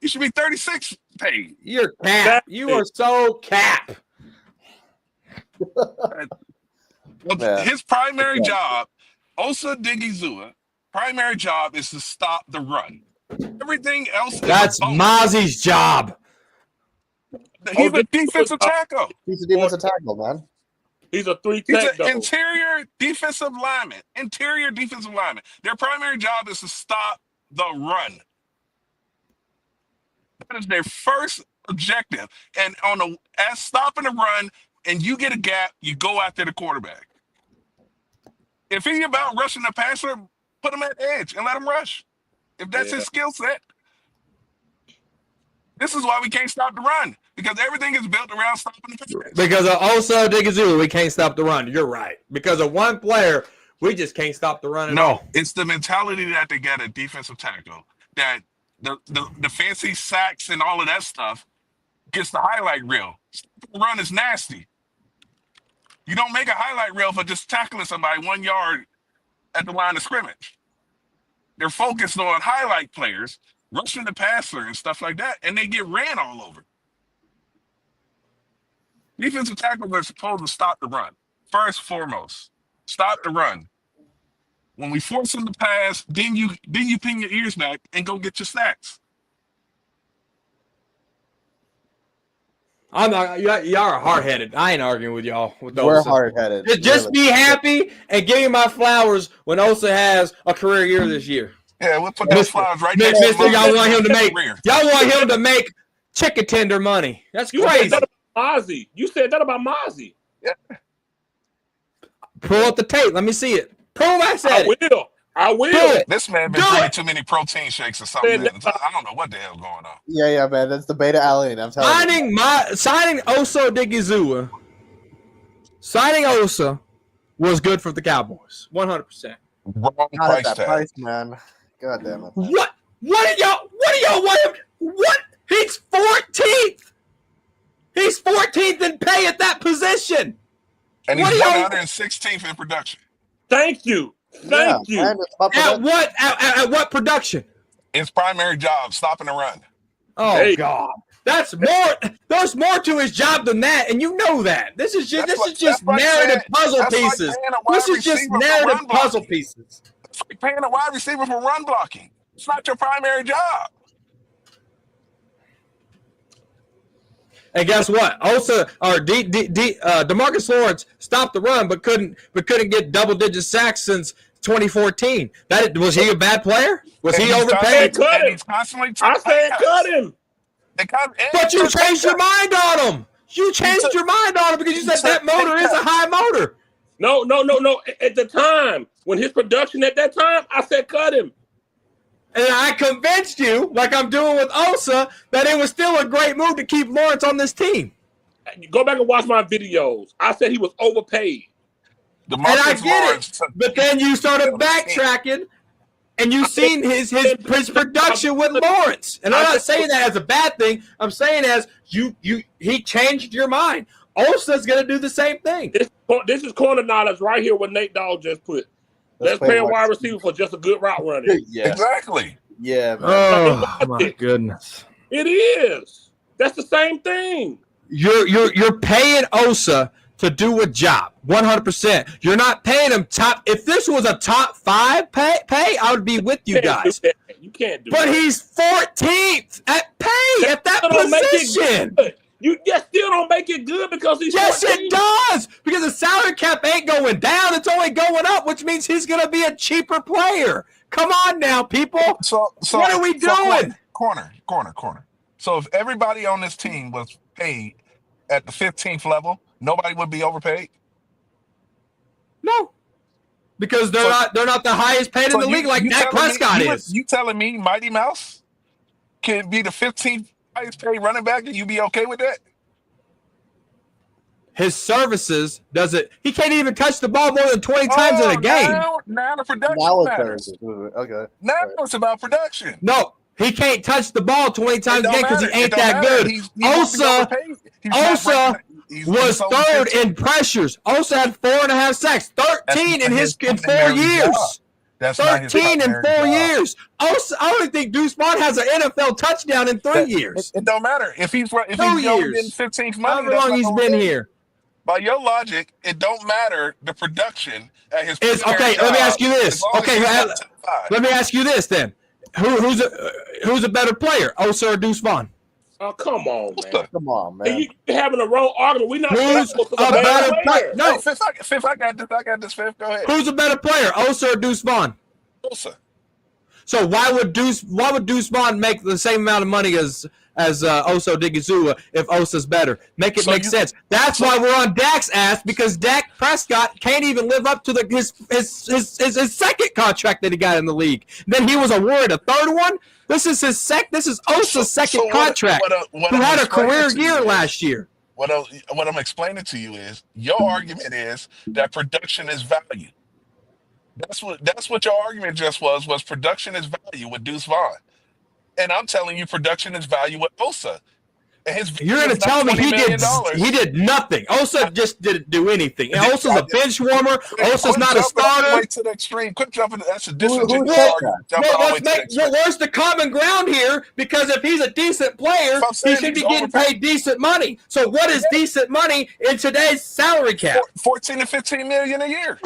He should be 36 paid. You're cap. You are so cap. His primary job, Osa Odighizuwa, primary job is to stop the run. Everything else that's Mozzie's job. He's a defensive tackle. He's a defensive tackle, man. He's a 3 He's tech. an interior defensive lineman. Interior defensive lineman. Their primary job is to stop the run. That is their first objective. And as stopping the run, and you get a gap, you go after the quarterback. If he's about rushing the passer, put him at edge and let him rush. If that's his skill set. This is why we can't stop the run. Because everything is built around stopping the pass. Because of Osa Odighizuwa, we can't stop the run. You're right. Because of one player, we just can't stop the run at all. It's the mentality that they get at defensive tackle. That the fancy sacks and all of that stuff gets the highlight reel. The run is nasty. You don't make a highlight reel for just tackling somebody 1 yard at the line of scrimmage. They're focused on highlight players, rushing the passer and stuff like that, and they get ran all over. Defensive tackles are supposed to stop the run. First and foremost, stop the run. When we force them to pass, then you pin your ears back and go get your sacks. I'm not. Y'all are hard-headed. I ain't arguing with y'all. We're hard-headed. Just be happy and give me my flowers when Osa has a career year this year. Yeah, we'll put those flowers right there. Mister, y'all want him to make chicken tender money. That's crazy. Mozzie. You said that about Mozzie. Yeah. Pull up the tape. Let me see it. Prove I said it. I will. This man been drinking too many protein shakes or something. I don't know what the hell's going on. Yeah, man. That's the beta alanine. I'm telling you. Signing Osa Odighizuwa. Signing Osa was good for the Cowboys. 100%. Wrong Not price at that tag. price, man. God damn it. What do y'all want him? What? He's 14th. He's 14th in pay at that position. And he's 116th in production. Thank you. Thank you. At what production? His primary job, stopping the run. Oh God. That's more. There's more to his job than that, and you know that. This is just narrative puzzle pieces. This is just narrative puzzle pieces. It's like paying a wide receiver for run blocking. It's not your primary job. And guess what? Osa or DeMarcus Lawrence stopped the run, but couldn't get double-digit sacks since 2014. Was he a bad player? Was he overpaid? He's constantly I said cut him. But you changed your mind on him. You changed your mind on him because you said that motor is a high motor. No. At the time, when his production at that time, I said cut him. And I convinced you, like I'm doing with Osa, that it was still a great move to keep Lawrence on this team. Go back and watch my videos. I said he was overpaid. And I get it. But then you started backtracking, and you seen his production with Lawrence. And I'm not saying that as a bad thing. I'm saying as he changed your mind. Osa's going to do the same thing. This is corner knowledge right here what Nate Dogg just put. Let's pay a wide receiver for just a good route running. Yeah. Exactly. Yeah, man. Oh my goodness. It is. That's the same thing. You're paying Osa to do a job. 100%. You're not paying him top. If this was a top 5 pay, I would be with you guys. You can't do but that. He's 14th at pay at that position. That still don't make it good because he's Yes, 14. it does. Because the salary cap ain't going down; it's only going up, which means he's going to be a cheaper player. Come on now, people. So what are we doing? Corner. So if everybody on this team was paid at the 15th level, nobody would be overpaid. No, because they're not the highest paid in the league like Dak Prescott is. You telling me Mighty Mouse can be the 15th highest paid running back, and you be okay with that? His services doesn't. He can't even touch the ball more than 20 times in a game. Now the production matters. Okay. Now it's about production. No, he can't touch the ball 20 times a game because he ain't that good. Osa was third in pressures. Osa had 4.5 sacks. 13 in 4 years. That's 13 in 4 years. Osa, I only think Deuce Vaughn has an NFL touchdown in 3 years. It don't matter if he's 2 years. getting 15th money. However long he's been here. By your logic, it don't matter the production at his. Okay, let me ask you this. Okay, let me ask you this then. Who's a better player, Osa or Deuce Vaughn? Oh, come on, man. Come on, man. And you having a wrong argument. We're not Who's a better player? No, Fifth, I got this. Fifth, go ahead. Who's a better player, Osa or Deuce Vaughn? Osa. So why would Deuce Vaughn make the same amount of money as Osa Odighizuwa if Osa's better? Make sense. That's why we're on Dak's ass, because Dak Prescott can't even live up to his second contract that he got in the league. Then he was awarded a third one. This is Osa's second contract. Who had a career year last year. What I'm explaining to you is your argument is that production is value. That's what your argument just was production is value with Deuce Vaughn. And I'm telling you production is value with Osa. And you're going to tell me he did nothing. Osa just didn't do anything. And Osa's a bench warmer. Osa's not a starter. To the extreme. Quit jumping. That's a disingenuous argument. Where's the common ground here? Because if he's a decent player, he should be getting paid decent money. So what is decent money in today's salary cap? 14 to 15 million a year.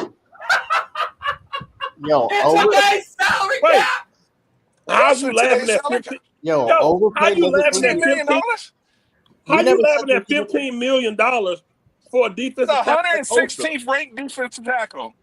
Yo, today's salary cap. How you laughing at 15? Overpaid. How you laughing at 15? How you laughing at $15 million for a defensive tackle? 116th ranked defensive tackle.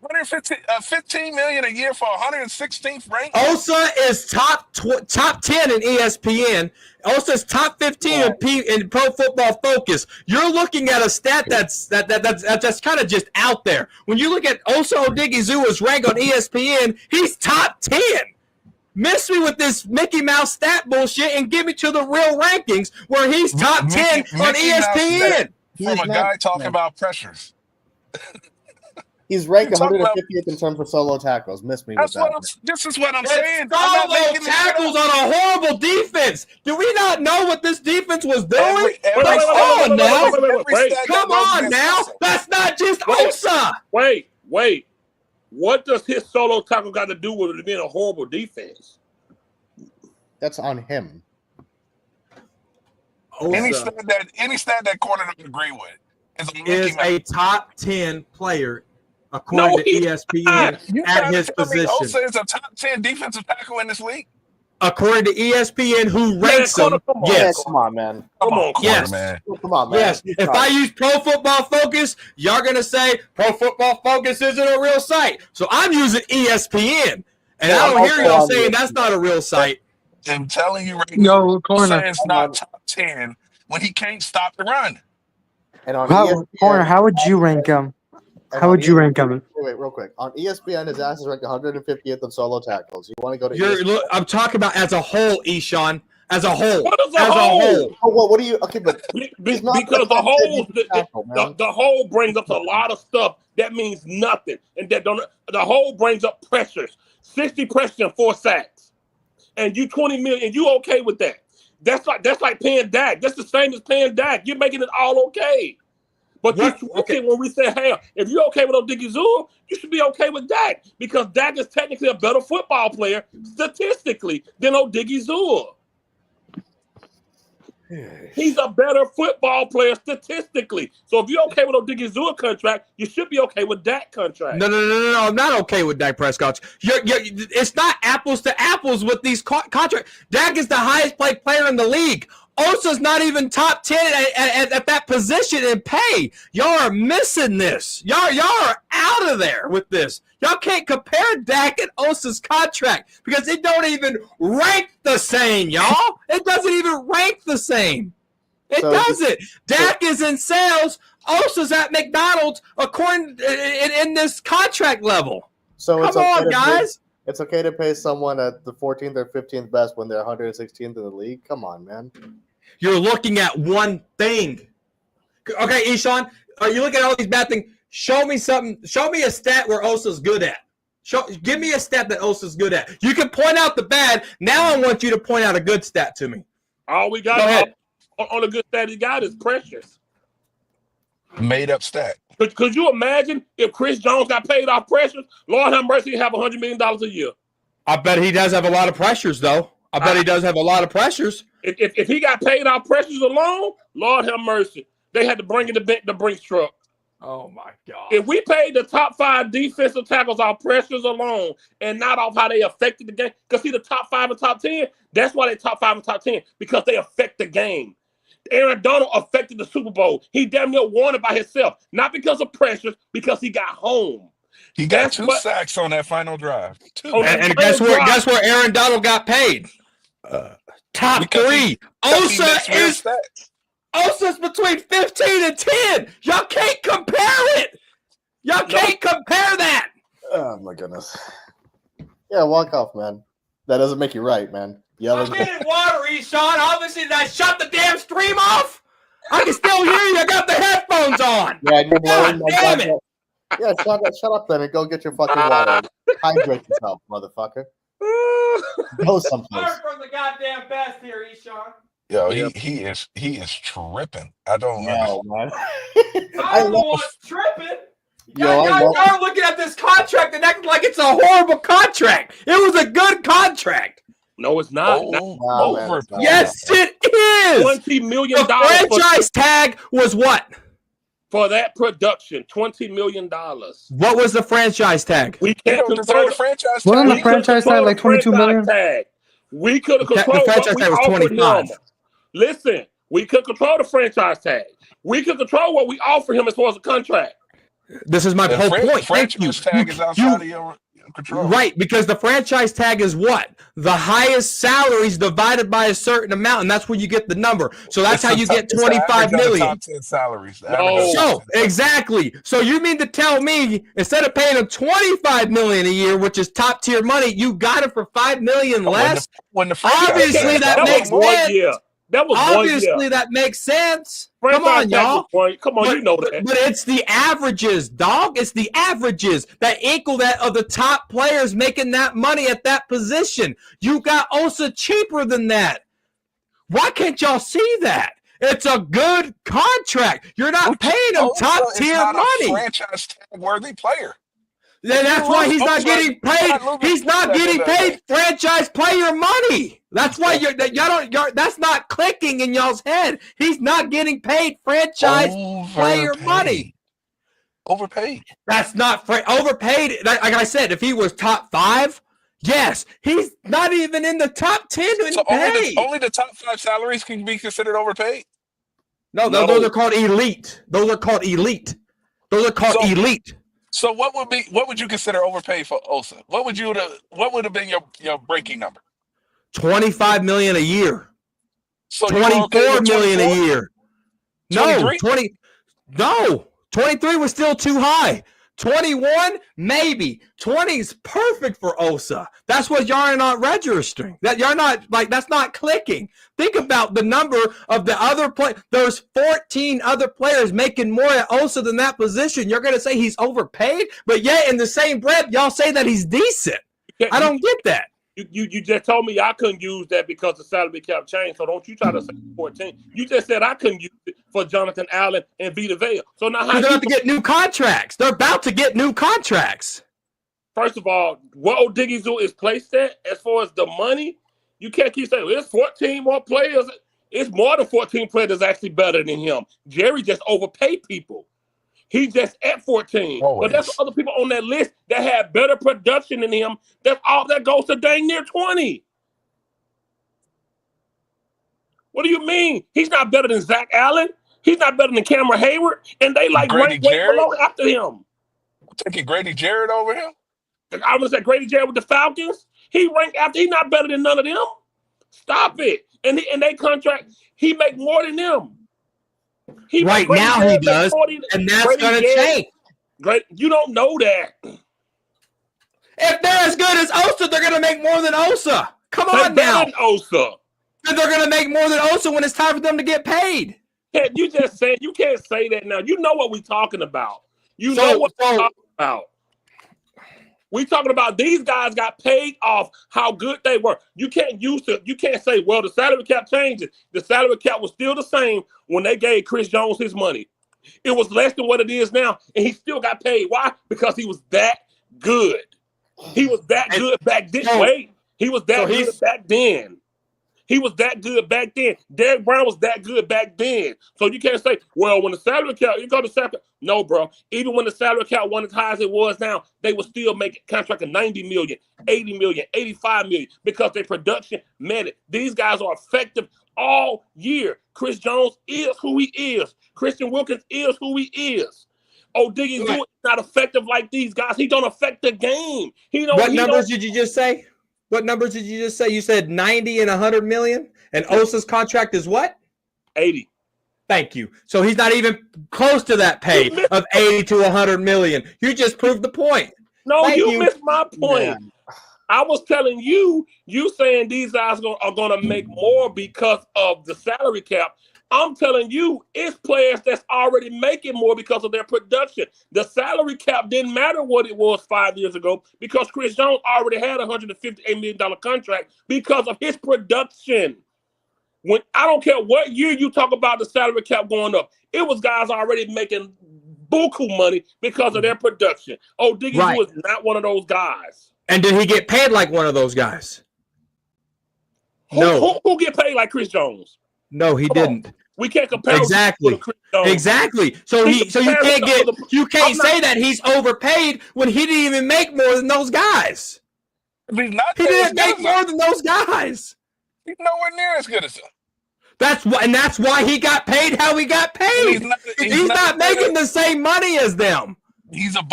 $15 million a year for 116th ranked. Osa is top 10 in ESPN. Osa's top 15 in Pro Football Focus. You're looking at a stat that's kind of just out there. When you look at Osa Odighizuwa's rank on ESPN, he's top 10. Miss me with this Mickey Mouse stat bullshit and give me to the real rankings where he's top 10 on ESPN. From a guy talking about pressures. He's ranked 150th in terms of solo tackles. Miss me with that. This is what I'm saying. Solo tackles on a horrible defense. Do we not know what this defense was doing? Come on now. That's not just Osa. Wait. What does his solo tackle got to do with it being a horrible defense? That's on him. Any stat that corner doesn't agree with is a top 10 player according to ESPN at his position. Osa is a top 10 defensive tackle in this league. According to ESPN, who ranks him? Yes. Come on, man. Come on, man. Come on, man. Yes. If I use Pro Football Focus, y'all gonna say Pro Football Focus isn't a real site. So I'm using ESPN, and I don't hear y'all saying that's not a real site. I'm telling you right now, it's not top 10 when he can't stop the run. And on Corner, how would you rank him? How would you rank him? Wait, real quick. On ESPN, his ass is ranked 150th in solo tackles. You want to go to ESPN? I'm talking about as a whole, Eshaun. As a whole. What is a whole? Oh, well, what do you? Okay, but because the whole brings up a lot of stuff that means nothing, and the whole brings up pressures. 60 pressures and 4 sacks, and you 20 million. And you okay with that? That's like paying Dak. That's the same as paying Dak. You're making it all okay. But when we say, hey, if you're okay with Odighizuwa, you should be okay with Dak, because Dak is technically a better football player statistically than Odighizuwa. He's a better football player statistically. So if you're okay with Odighizuwa contract, you should be okay with that contract. No. I'm not okay with Dak Prescott. It's not apples to apples with these contracts. Dak is the highest paid player in the league. Osa's not even top 10 at that position in pay. Y'all are missing this. Y'all are out of there with this. Y'all can't compare Dak and Osa's contract because it don't even rank the same, y'all. It doesn't even rank the same. It doesn't. Dak is in sales. Osa's at McDonald's according in this contract level. So come on, guys. It's okay to pay someone at the 14th or 15th best when they're 116th in the league. Come on, man. You're looking at one thing. Okay, Eshawn, are you looking at all these bad things? Show me something. Show me a stat where Osa's good at. Give me a stat that Osa's good at. You can point out the bad. Now I want you to point out a good stat to me. All we got on a good stat he got is Precious. Made up stat. Could you imagine if Chris Jones got paid off Precious? Lord have mercy, he'd have $100 million a year. I bet he does have a lot of pressures, though. I bet he does have a lot of pressures. If he got paid off Precious alone, Lord have mercy, they had to bring in the Brinks truck. Oh, my God. If we paid the top 5 defensive tackles off Precious alone and not off how they affected the game, because see, the top 5 and top 10, that's why they top 5 and top 10, because they affect the game. Aaron Donald affected the Super Bowl. He damn near won it by himself, not because of Precious, because he got home. He got 2 sacks on that final drive. 2. And guess where Aaron Donald got paid? Top 3. Osa's between 15 and 10. Y'all can't compare it. Y'all can't compare that. Oh, my goodness. Yeah, walk off, man. That doesn't make you right, man. I'm getting water, Eshawn. Obviously, did I shut the damn stream off? I can still hear you. I got the headphones on. Yeah, God damn it. Yeah, shut up then and go get your fucking water. Hydrate yourself, motherfucker. Go someplace. Learn from the goddamn best here, Eshawn. Yo, he is tripping. I don't know, man. I'm the one tripping. Y'all are looking at this contract and acting like it's a horrible contract. It was a good contract. No, it's not. Yes, it is. $20 million. The franchise tag was what? For that production, $20 million. What was the franchise tag? We can't control the franchise tag. Wasn't the franchise tag like 22 million? We could have controlled the franchise tag was 25. Listen, we could control the franchise tag. We could control what we offer him as far as a contract. This is my whole point. Franchise tag is outside of your control. Right, because the franchise tag is what? The highest salaries divided by a certain amount, and that's where you get the number. So that's how you get 25 million. Top 10 salaries. So exactly. So you mean to tell me instead of paying him 25 million a year, which is top tier money, you got it for 5 million less? Obviously that makes sense. That was obviously that makes sense. Come on, y'all. Come on, you know that. But it's the averages, dog. It's the averages that equal that of the top players making that money at that position. You got Osa cheaper than that. Why can't y'all see that? It's a good contract. You're not paying him top tier money. A franchise tag worthy player. Then that's why he's not getting paid. He's not getting paid franchise player money. That's why that's not clicking in y'all's head. He's not getting paid franchise player money. Overpaid. That's not overpaid. Like I said, if he was top 5, yes, he's not even in the top 10 in pay. Only the top 5 salaries can be considered overpaid. No, those are called elite. Those are called elite. Elite. So what would you consider overpaid for Osa? What would have been your breaking number? 25 million a year. So 24 million a year. 23? No, 23 was still too high. 21, maybe. 20 is perfect for Osa. That's what y'all are not registering. That y'all not that's not clicking. Think about the number of the other There's 14 other players making more at Osa than that position. You're gonna say he's overpaid, but yet in the same breath, y'all say that he's decent. I don't get that. You just told me I couldn't use that because the salary cap changed. So don't you try to say 14. You just said I couldn't use it for Jonathan Allen and Vita Vea. So now how they're about to get new contracts. They're about to get new contracts. First of all, what Odighizuwa is placed at as far as the money, you can't keep saying there's 14 more players. It's more than 14 players that's actually better than him. Jerry just overpaid people. He's just at 14. Always. But there's other people on that list that have better production than him. That's all that goes to dang near 20. What do you mean? He's not better than Zach Allen. He's not better than Cameron Hayward. And they like Grady rank way Jarrett? below after him. Taking Grady Jarrett over him? I was at Grady Jarrett with the Falcons. He ranked after. He's not better than none of them. Stop it. And they contract, he make more than them. Right now he does, and that's going to change. Great, you don't know that. If they're as good as Osa, they're going to make more than Osa. Come on now. Osa. And they're going to make more than Osa when it's time for them to get paid. You just said you can't say that now. You know what we're talking about. You know what we're talking about. We talking about these guys got paid off how good they were. You can't say, well, the salary cap changes. The salary cap was still the same when they gave Chris Jones his money. It was less than what it is now, and he still got paid. Why? Because he was that good. He was that good back this way. He was that good back then. He was that good back then. Derek Brown was that good back then. So you can't say, well, when the salary cap, you go to salary cap. No, bro. Even when the salary cap wasn't as high as it was now, they would still make a contract of $90 million, $80 million, $85 million because their production mattered. These guys are effective all year. Chris Jones is who he is. Christian Wilkins is who he is. Odighizuwa is not effective like these guys. He don't affect the game. What numbers did you just say? What numbers did you just say? You said 90 and 100 million, and Osa's contract is what? 80. Thank you. So he's not even close to that pay of 80 to 100 million. You just proved the point. No, you missed my point. Man. I was telling you saying these guys are going to make more because of the salary cap. I'm telling you, it's players that's already making more because of their production. The salary cap didn't matter what it was 5 years ago because Chris Jones already had a $158 million contract because of his production. When I don't care what year you talk about the salary cap going up, it was guys already making buku money because of their production. Odighizuwa is not one of those guys. And did he get paid like one of those guys? Who get paid like Chris Jones? No, he didn't. We can't compare exactly. Exactly. So you can't say that he's overpaid when he didn't even make more than those guys. He didn't make more than those guys. He's nowhere near as good as him. That's why he got paid how he got paid. He's not making the same money as them. He's not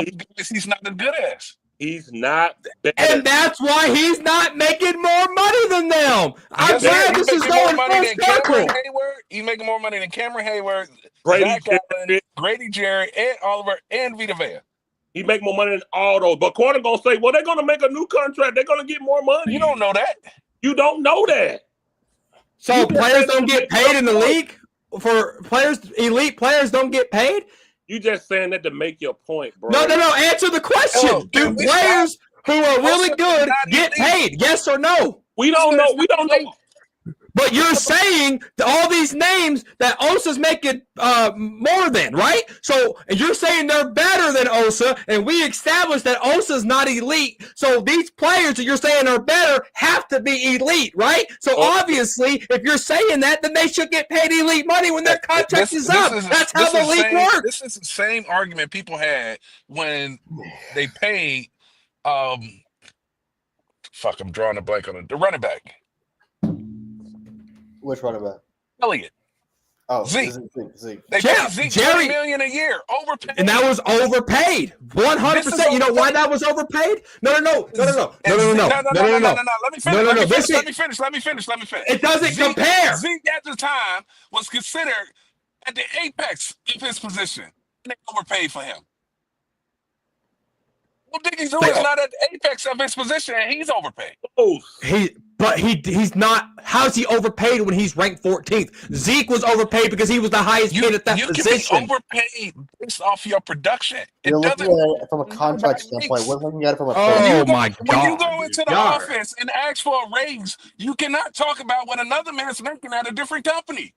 as good as. He's not. And that's why he's not making more money than them. I'm glad this is going full circle. He's making more money than Cameron Hayward, Zach Allen, Grady Jarrett, and Oliver, and Vita Vea. He make more money than all those. But Corner going to say, well, they're going to make a new contract. They're going to get more money. You don't know that. You don't know that. So players don't get paid in the league? For players, elite players don't get paid? You just saying that to make your point, bro. No. Answer the question. Do players who are really good get paid? Yes or no? We don't know. We don't know. But you're saying all these names that Osa's making more than, right? So you're saying they're better than Osa, and we established that Osa's not elite. So these players that you're saying are better have to be elite, right? So obviously, if you're saying that, then they should get paid elite money when their contract is up. That's how the league works. This is the same argument people had when they paid. I'm drawing a blank on it. The running back. Which running back? Elliott. Oh, Zeke. They Jerry, paid Zeke $20 million a year. Overpaid. And that was overpaid. 100%. You know why that was overpaid? No. Let me finish. It doesn't compare. Zeke at the time was considered at the apex of his position. And they overpaid for him. Well, Odighizuwa is not at the apex of his position, and he's overpaid. He's not. How's he overpaid when he's ranked 14th? Zeke was overpaid because he was the highest paid at that position. You can be overpaid based off your production. You're looking at it from a contract standpoint. We're looking at it from a my God. When you go into the office and ask for a raise, you cannot talk about what another man's making at a different company.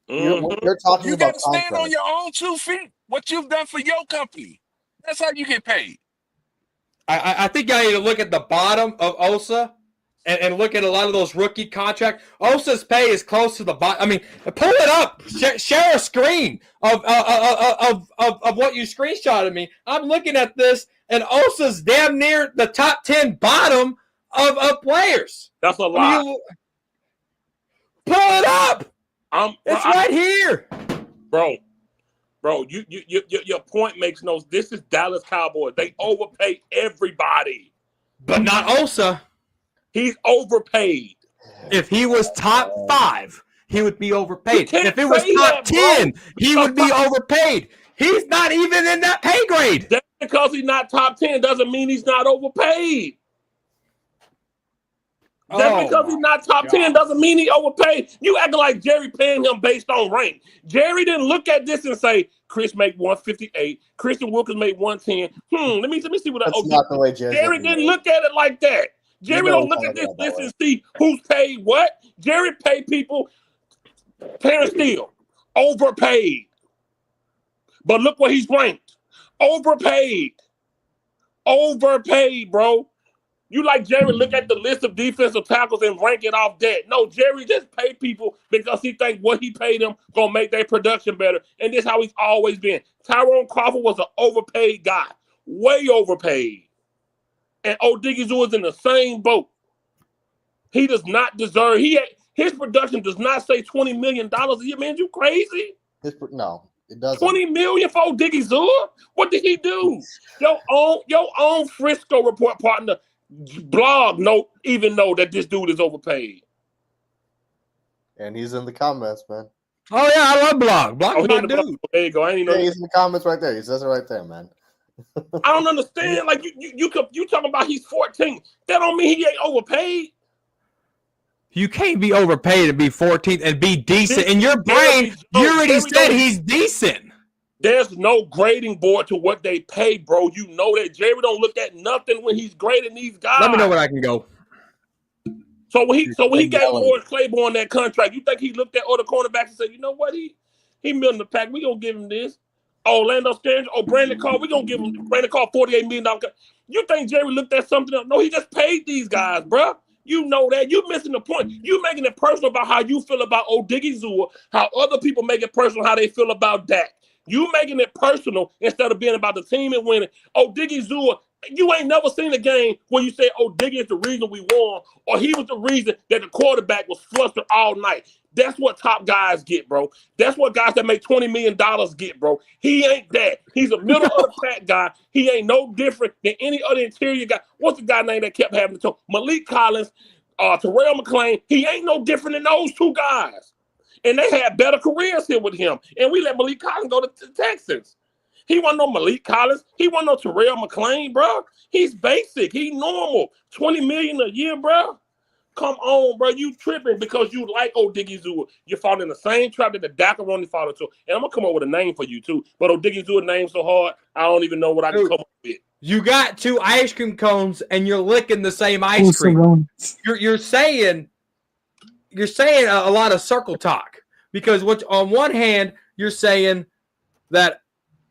You're talking about got to stand on your own 2 feet. What you've done for your company. That's how you get paid. I think I need to look at the bottom of Osa and look at a lot of those rookie contracts. Osa's pay is close to the bottom. I mean, pull it up. Share a screen of what you screenshotted me. I'm looking at this, and Osa's damn near the top 10 bottom of players. That's a lot. Pull it up. It's right here, bro. Your point makes no. This is Dallas Cowboys. They overpay everybody, but not Osa. He's overpaid. If he was top 5, he would be overpaid. If it was top 10, he would be overpaid. He's not even in that pay grade. Just because he's not top 10 doesn't mean he's not overpaid. Just because he's not top 10 doesn't mean he overpaid. You acting like Jerry paying him based on rank. Jerry didn't look at this and say, Chris make 158, Christian Wilkins made 110. Let me see what that's not the way Jerry didn't look at it like that. Jerry don't look at this and see who's paid what. Jerry paid people, Terrence Steele, overpaid. But look where he's ranked. Overpaid. Overpaid, bro. You like Jerry look at the list of defensive tackles and rank it off that. No, Jerry just paid people because he thinks what he paid them gonna make their production better. And this is how he's always been. Tyrone Crawford was an overpaid guy. Way overpaid. And Odighizuwa is in the same boat. He does not deserve. His production does not say $20 million a year. Man, you crazy? No, it doesn't. $20 million for Odighizuwa? What did he do? Your own Frisco report partner blog even know that this dude is overpaid. And he's in the comments, man. Oh yeah, I love blog. Blog's my dude. There you go. I ain't know. Yeah, he's in the comments right there. He says it right there, man. I don't understand. Like you talking about he's 14. That don't mean he ain't overpaid. You can't be overpaid and be 14th and be decent. In your brain, you already said he's decent. There's no grading board to what they pay, bro. You know that Jerry don't look at nothing when he's grading these guys. Let me know where I can go. So when he gave Morris Claiborne that contract, you think he looked at other cornerbacks and said, you know what, he milling the pack. We gonna give him this. Orlando Stange, Brandon Carr, we gonna give him Brandon Carr $48 million. You think Jerry looked at something else? No, he just paid these guys, bro. You know that. You missing the point. You making it personal about how you feel about Odighizuwa, how other people make it personal how they feel about Dak. You making it personal instead of being about the team and winning. Odighizuwa, you ain't never seen a game where you say Odighizuwa is the reason we won, or he was the reason that the quarterback was flustered all night. That's what top guys get, bro. That's what guys that make $20 million get, bro. He ain't that. He's a middle of the pack guy. He ain't no different than any other interior guy. What's the guy name that kept having to talk? Malik Collins, Terrell McClain. He ain't no different than those two guys. And they had better careers here with him. And we let Malik Collins go to the Texans. He wasn't no Malik Collins. He wasn't no Terrell McClain, bro. He's basic. He normal. $20 million a year, bro. Come on, bro. You tripping because you like Odighizuwa. You fall in the same trap that the Dakaroni fall into. And I'm going to come up with a name for you, too. But Odighizuwa name so hard, I don't even know what I can come up with. You got 2 ice cream cones, and you're licking the same ice cream. You're saying a lot of circle talk because on one hand you're saying that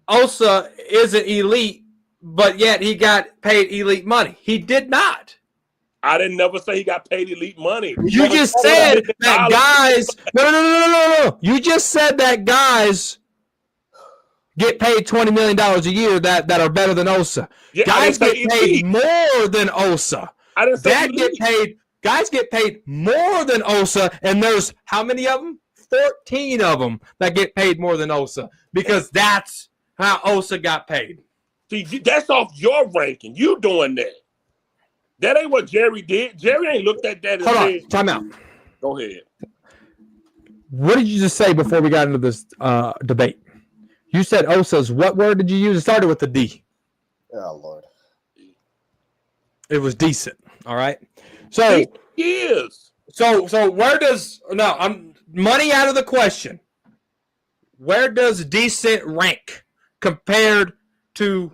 Osa isn't elite, but yet he got paid elite money. He did not. I didn't never say he got paid elite money. You just said that guys. No. You just said that guys get paid $20 million a year that are better than Osa. Yeah, guys get paid more than Osa. I didn't say Guys get paid more than Osa, and there's how many of them? 14 of them that get paid more than Osa because that's how Osa got paid. See, that's off your ranking. You doing that. That ain't what Jerry did. Jerry ain't looked at that. Hold on, time out. Go ahead. What did you just say before we got into this debate? You said Osa's. What word did you use? It started with the D. Oh, Lord. It was decent. All right. So where does I'm money out of the question. Where does decent rank compared to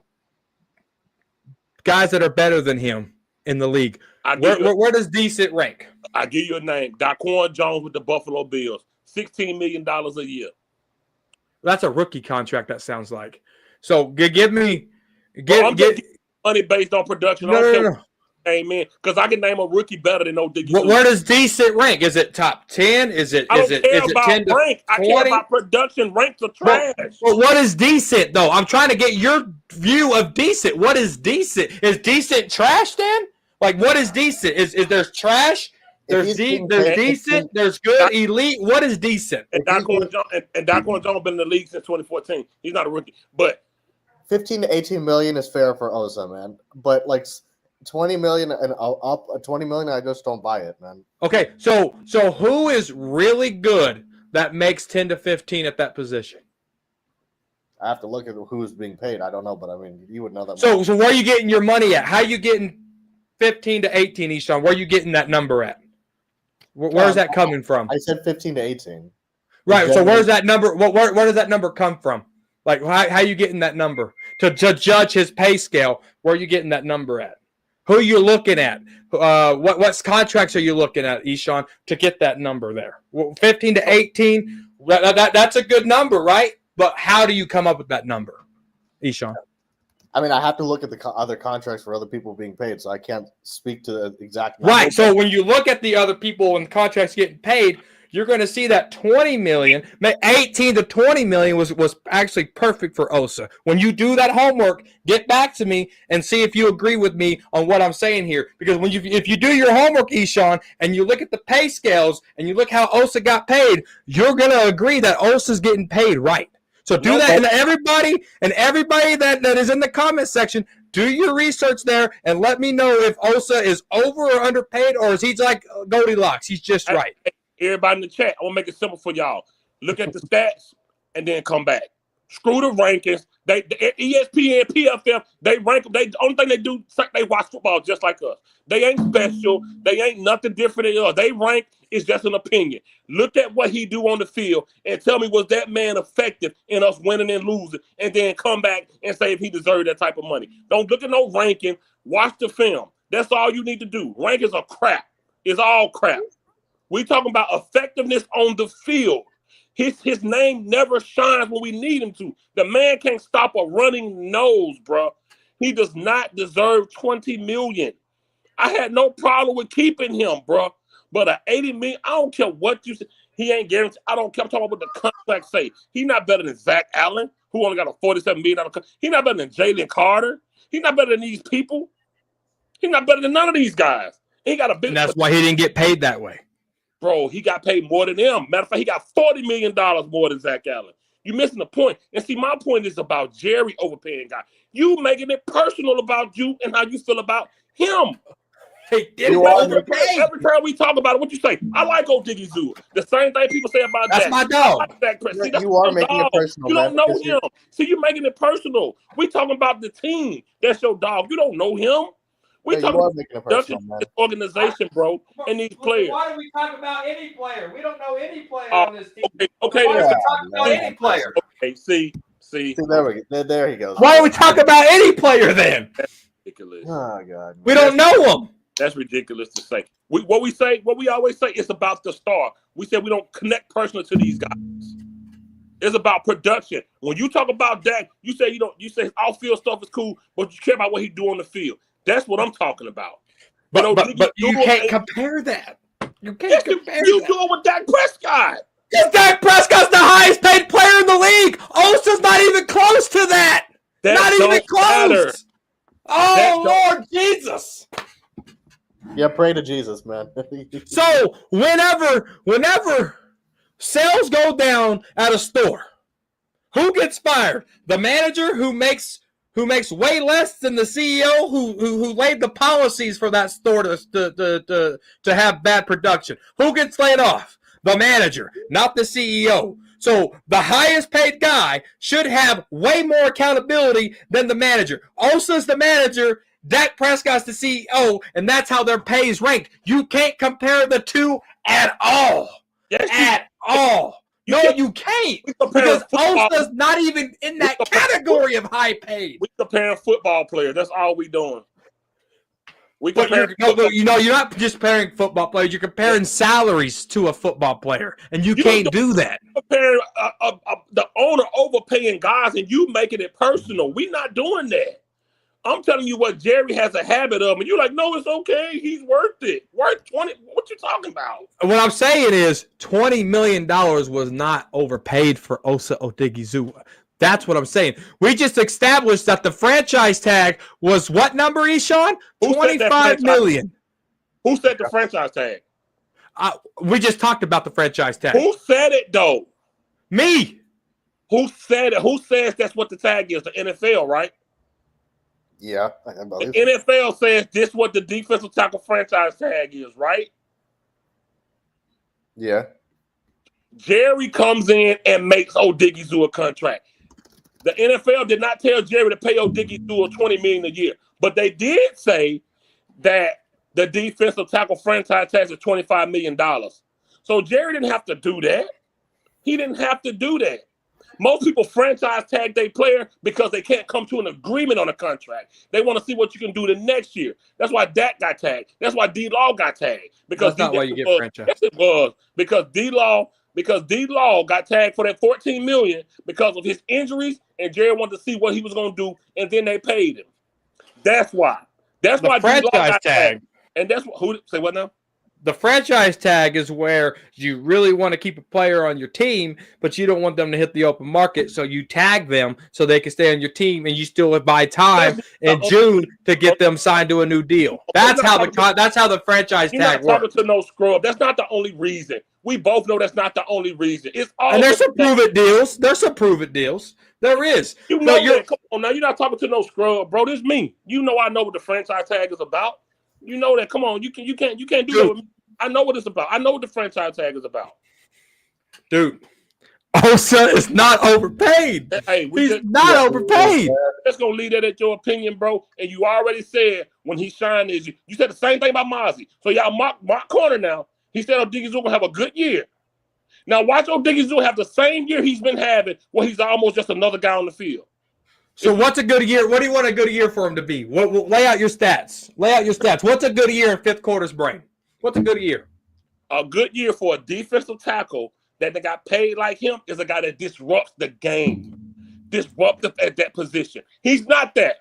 guys that are better than him in the league? Where does decent rank? I give you a name. Daquan Jones with the Buffalo Bills. $16 million a year. That's a rookie contract, that sounds like. So give me money based on production. No. Amen. Because I can name a rookie better than Odighizuwa. Where does decent rank? Is it top 10? Is it? I don't care is it about 10 to rank. 20? I care about production. Ranks are trash. Well, what is decent though? I'm trying to get your view of decent. What is decent? Is decent trash then? Like, what is decent? Is there's trash? There's decent. There's good. Elite. What is decent? And Daquan Jones been in the league since 2014. He's not a rookie, but 15 to 18 million is fair for Osa, man. But like 20 million and up 20 million, I just don't buy it, man. Okay, so who is really good that makes 10 to 15 at that position? I have to look at who's being paid. I don't know, but I mean, you would know that. So where are you getting your money at? How are you getting 15 to 18, Eshawn? Where are you getting that number at? Where's that coming from? I said 15 to 18. Right. So where's that number? Where does that number come from? Like, how are you getting that number to judge his pay scale? Where are you getting that number at? Who are you looking at? What contracts are you looking at, Eshawn, to get that number there? 15 to 18. That's a good number, right? But how do you come up with that number, Eshawn? I mean, I have to look at the other contracts for other people being paid, so I can't speak to the exact number. Right. So when you look at the other people and contracts getting paid, you're going to see that 20 million, 18 to 20 million was actually perfect for Osa. When you do that homework, get back to me and see if you agree with me on what I'm saying here. Because if you do your homework, Eshawn, and you look at the pay scales and you look how Osa got paid, you're going to agree that Osa's getting paid right. So do that, and everybody that is in the comment section, do your research there and let me know if Osa is over or underpaid, or is he like Goldilocks? He's just right. Everybody in the chat, I want to make it simple for y'all. Look at the stats and then come back. Screw the rankings. The ESPN, PFF, they rank them. The only thing they do, they watch football just like us. They ain't special. They ain't nothing different than us. They rank is just an opinion. Look at what he do on the field and tell me, was that man effective in us winning and losing? And then come back and say if he deserved that type of money. Don't look at no ranking. Watch the film. That's all you need to do. Rankings are crap. It's all crap. We talking about effectiveness on the field. His name never shines when we need him to. The man can't stop a running nose, bro. He does not deserve $20 million. I had no problem with keeping him, bro. But a $80 million, I don't care what you say. He ain't guaranteed. I don't care. I'm talking about what the contract say. He's not better than Zach Allen, who only got a $47 million contract. He's not better than Jalen Carter. He's not better than these people. He's not better than none of these guys. He got a big. And that's why he didn't get paid that way. Bro, he got paid more than them. Matter of fact, he got $40 million more than Zach Allen. You're missing the point. And see, my point is about Jerry overpaying guy. You making it personal about you and how you feel about him. Hey, every time we talk about it, what you say? I like Odighizuwa. The same thing people say about that's Dak. my dog. See, that's you are making it personal. You don't know him. See, you're making it personal. We talking about the team. That's your dog. You don't know him. We talking about this organization, bro, and these players. Why do we talk about any player? We don't know any player on this team. Okay. Why do we talk about any player? Okay, see. There he goes. Why do we talk about any player then? That's ridiculous. Oh God. We don't know him. That's ridiculous to say. What we always say, it's about the star. We say we don't connect personally to these guys. It's about production. When you talk about Dak, you say off-field stuff is cool, but you care about what he do on the field. That's what I'm talking about. But you can't compare that. You can't compare that. You do it with Dak Prescott. Because Dak Prescott's the highest paid player in the league. Osa's not even close to that. Not even close. Matter. Oh, Lord Jesus. Yeah, pray to Jesus, man. So whenever sales go down at a store, who gets fired? The manager who makes way less than the CEO who laid the policies for that store to have bad production. Who gets laid off? The manager, not the CEO. So the highest paid guy should have way more accountability than the manager. Osa's the manager, Dak Prescott's the CEO, and that's how their pay is ranked. You can't compare the two at all. Yes, at all. You can't. Because Osa's not even in that category of high paid. We comparing football players. That's all we doing. You're not just comparing football players. You're comparing salaries to a football player, and you can't do that. Comparing the owner overpaying guys, and you making it personal. We're not doing that. I'm telling you what Jerry has a habit of, and you're like, no, it's okay. He's worth it. Worth 20. What you talking about? What I'm saying is $20 million was not overpaid for Osa Odighizuwa. That's what I'm saying. We just established that the franchise tag was what number, Eshawn? $25 million. Who said the franchise tag? We just talked about the franchise tag. Who said it, though? Me. Who said it? Who says that's what the tag is? The NFL, right? Yeah. The NFL says this is what the defensive tackle franchise tag is, right? Yeah. Jerry comes in and makes Odighizuwa a contract. The NFL did not tell Jerry to pay Odighizuwa $20 million a year, but they did say that the defensive tackle franchise tag is $25 million. So Jerry didn't have to do that. He didn't have to do that. Most people franchise tag their player because they can't come to an agreement on a contract. They want to see what you can do the next year. That's why Dak got tagged. That's why D-Law got tagged. Because that's not why you get franchise. Yes, it was. Because D-Law got tagged for that $14 million because of his injuries, and Jerry wanted to see what he was going to do, and then they paid him. That's why. That's why D-Law got tagged. And that's who say what now? The franchise tag is where you really want to keep a player on your team, but you don't want them to hit the open market, so you tag them so they can stay on your team, and you still buy time in June to get them signed to a new deal. That's how the franchise tag works. You're not talking to no scrub. That's not the only reason. We both know that's not the only reason. It's all. And there's some prove-it deals. There's some prove-it deals. There is. You know that. Come on now. You're not talking to no scrub, bro. This is me. You know I know what the franchise tag is about. You know that. Come on. You can't do that with me. I know what it's about. I know what the franchise tag is about. Dude, Osa is not overpaid. Hey, he's not overpaid. Let's go leave that at your opinion, bro. And you already said when he signed is you said the same thing about Mozzie. So y'all Mark Corner now. He said Odighizuwa will have a good year. Now watch Odighizuwa have the same year he's been having where he's almost just another guy on the field. So what's a good year? What do you want a good year for him to be? Lay out your stats. What's a good year in fifth quarter's brain? What's a good year? A good year for a defensive tackle that they got paid like him is a guy that disrupts the game. Disruptive at that position. He's not that.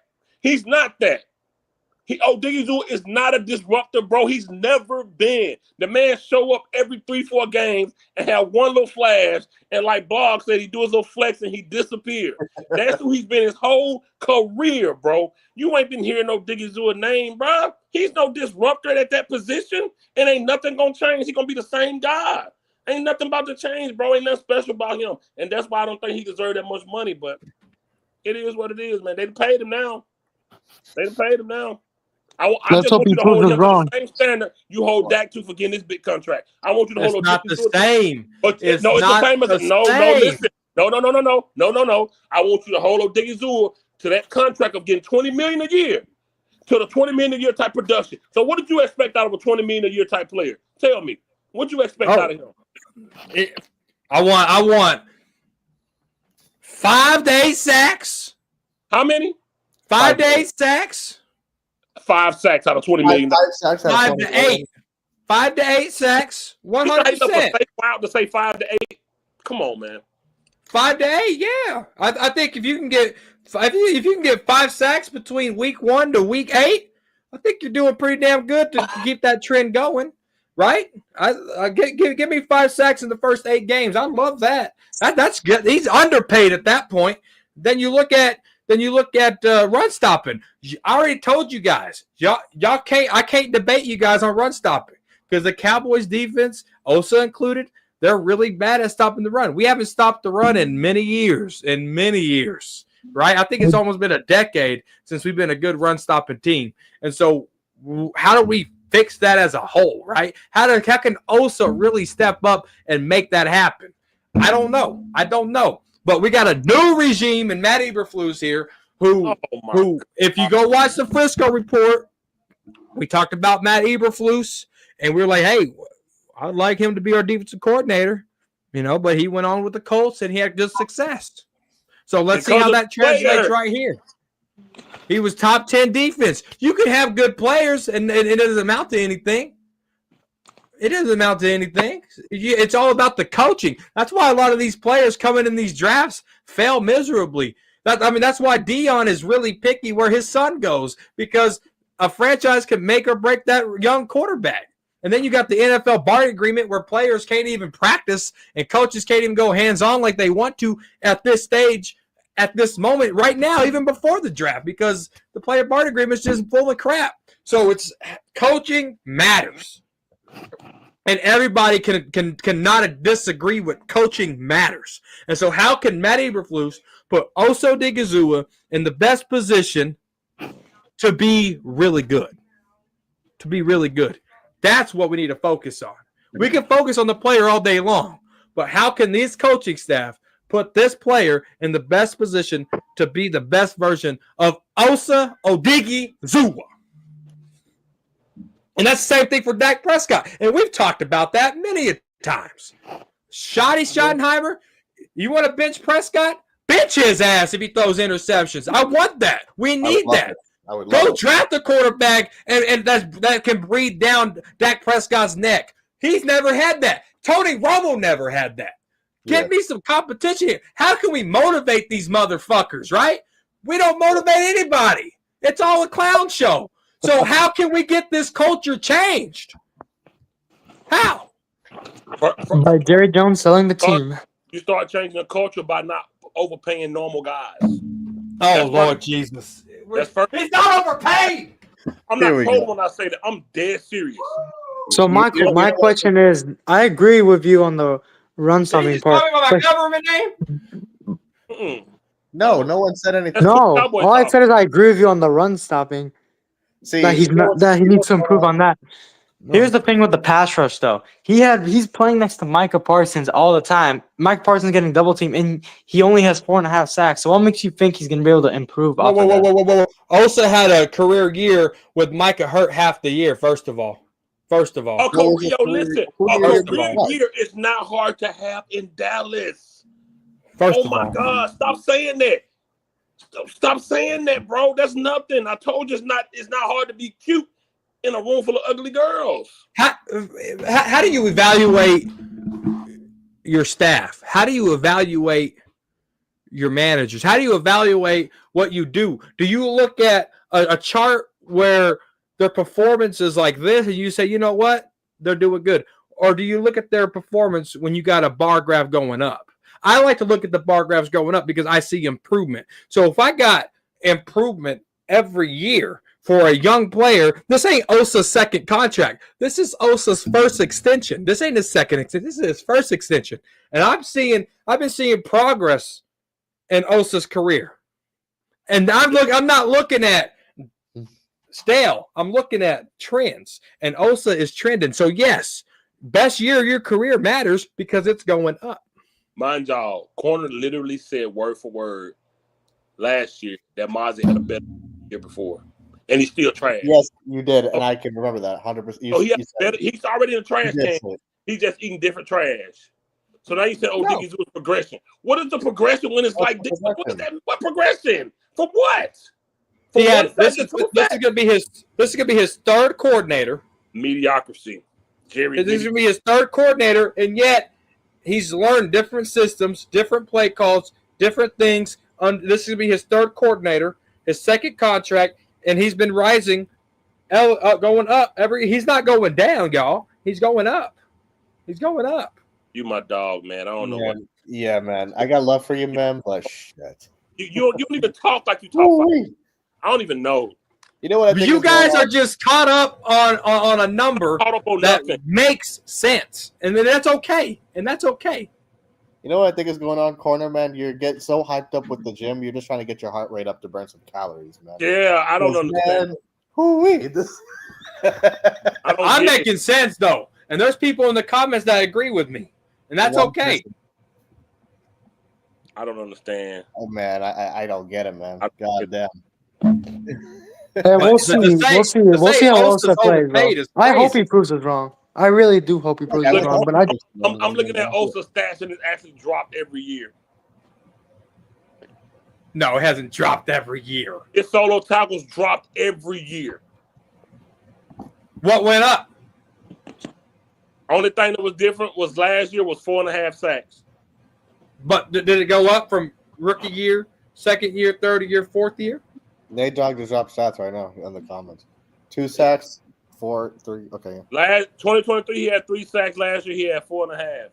Odighizuwa is not a disruptor, bro. He's never been. The man show up every 3-4 games and have one little flash, and like Blog said, he do his little flex and he disappeared. That's who he's been his whole career, bro. You ain't been hearing no Odighizuwa name, bro. He's no disruptor at that position, and ain't nothing gonna change. He's gonna be the same guy. Ain't nothing about to change, bro. Ain't nothing special about him, and that's why I don't think he deserved that much money. But it is what it is, man. They paid him now. Let's hope he proves us wrong. The same standard you hold Dak to for getting this big contract. I want you to hold. It's not the same. It's the same as listen. No. I want you to hold Odighizuwa to that contract of getting $20 million a year, to the $20 million a year type production. So what did you expect out of a $20 million a year type player? Tell me, what you expect out of him? I want 5 to 8 sacks. How many? 5 to 8 sacks. 5 sacks out of $20 million. 5 to 8. 5 to 8 sacks. 100%. To say 5 to 8. Come on, man. 5 to 8. Yeah, I think if you can get 5 sacks between week 1 to week 8, I think you're doing pretty damn good to keep that trend going, right? Give me 5 sacks in the first 8 games. I love that. That's good. He's underpaid at that point. Then you look at run stopping. I already told you guys, y'all can't. I can't debate you guys on run stopping because the Cowboys defense, Osa included, they're really bad at stopping the run. We haven't stopped the run in many years, right? I think it's almost been a decade since we've been a good run stopping team. And so, how do we fix that as a whole, right? How can Osa really step up and make that happen? I don't know. But we got a new regime in Matt Eberflus here who if you go watch the Frisco report, we talked about Matt Eberflus, and we were like, hey, I'd like him to be our defensive coordinator, but he went on with the Colts and he had good success. So let's see how that translates right here. He was top 10 defense. You can have good players and it doesn't amount to anything. It's all about the coaching. That's why a lot of these players coming in these drafts fail miserably. That's why Dion is really picky where his son goes, because a franchise can make or break that young quarterback. And then you got the NFL bargaining agreement where players can't even practice and coaches can't even go hands-on like they want to at this stage, at this moment, right now, even before the draft, because the player bargaining agreement is just full of crap. So it's coaching matters. And everybody cannot disagree with coaching matters. And so how can Matt Eberflus put Osa Odighizuwa in the best position to be really good? To be really good. That's what we need to focus on. We can focus on the player all day long, but how can these coaching staff put this player in the best position to be the best version of Osa Odighizuwa? And that's the same thing for Dak Prescott. And we've talked about that many times. Schottenheimer, you want to bench Prescott? Bench his ass if he throws interceptions. I want that. We need that. Go draft a quarterback and that can breathe down Dak Prescott's neck. He's never had that. Tony Romo never had that. Get me some competition here. How can we motivate these motherfuckers, right? We don't motivate anybody. It's all a clown show. So how can we get this culture changed? How? By Jerry Jones selling the team. You start changing the culture by not overpaying normal guys. Oh, Lord Jesus. He's not overpaid. I'm not trolling when I say that. I'm dead serious. So my question is, I agree with you on the run stopping part. Talking about my government name? No one said anything. No, all I said is I agree with you on the run stopping. See, that he needs to improve on that. Here's the thing with the pass rush, though. He's playing next to Micah Parsons all the time. Micah Parsons getting double teamed, and he only has 4.5 sacks. So what makes you think he's going to be able to improve? Whoa. Osa had a career year with Micah hurt half the year, first of all. Listen. A career year is not hard to have in Dallas. Oh, my God. Stop saying that. Stop saying that, bro. That's nothing. I told you it's not hard to be cute in a room full of ugly girls. How do you evaluate your staff? How do you evaluate your managers? How do you evaluate what you do? Do you look at a chart where their performance is like this and you say, you know what? They're doing good. Or do you look at their performance when you got a bar graph going up? I like to look at the bar graphs going up because I see improvement. So if I got improvement every year for a young player, this ain't Osa's second contract. This is Osa's first extension. This ain't his second extension. This is his first extension. And I've been seeing progress in Osa's career. And I'm not looking at stale. I'm looking at trends. And Osa is trending. So yes, best year of your career matters because it's going up. Mind y'all, Corner literally said word for word last year that Mozzie had a better year before. And he's still trash. Yes, you did. And I can remember that 100%. He's already in the trash can. He's just eating different trash. So now you said, Odighizuwa is progression. What is the progression when it's like this? What is that? What progression? For what? This is gonna be his third coordinator. Mediocrity. This is gonna be his third coordinator, and yet he's learned different systems, different play calls, different things. This is going to be his third coordinator, his second contract, and he's been rising, going up. He's not going down, y'all. He's going up. He's going up. You my dog, man. I don't know what. Yeah, man. I got love for you, man, but shit. You don't even talk like you talk. I don't even know. You know what I think? You guys are just caught up on a number that makes sense, and then that's okay. And that's okay. You know what I think is going on, Corner, man? You're getting so hyped up with the gym. You're just trying to get your heart rate up to burn some calories, man. Yeah, I don't understand. I'm making sense, though. And there's people in the comments that agree with me. And that's okay. I don't understand. Oh, man, I don't get it, man. God damn. We'll see. We'll see how Osa plays, bro. I hope he proves us wrong. I really do hope he proves us wrong. But I'm looking at Osa's stats, and it's actually dropped every year. No, it hasn't dropped every year. His solo tackles dropped every year. What went up? Only thing that was different was last year was 4.5 sacks. But did it go up from rookie year second year, third year, fourth year? Nate Dogg just dropped stats right now in the comments. 2 sacks, 4, 3. Okay. Last 2023, he had 3 sacks. Last year, he had 4.5.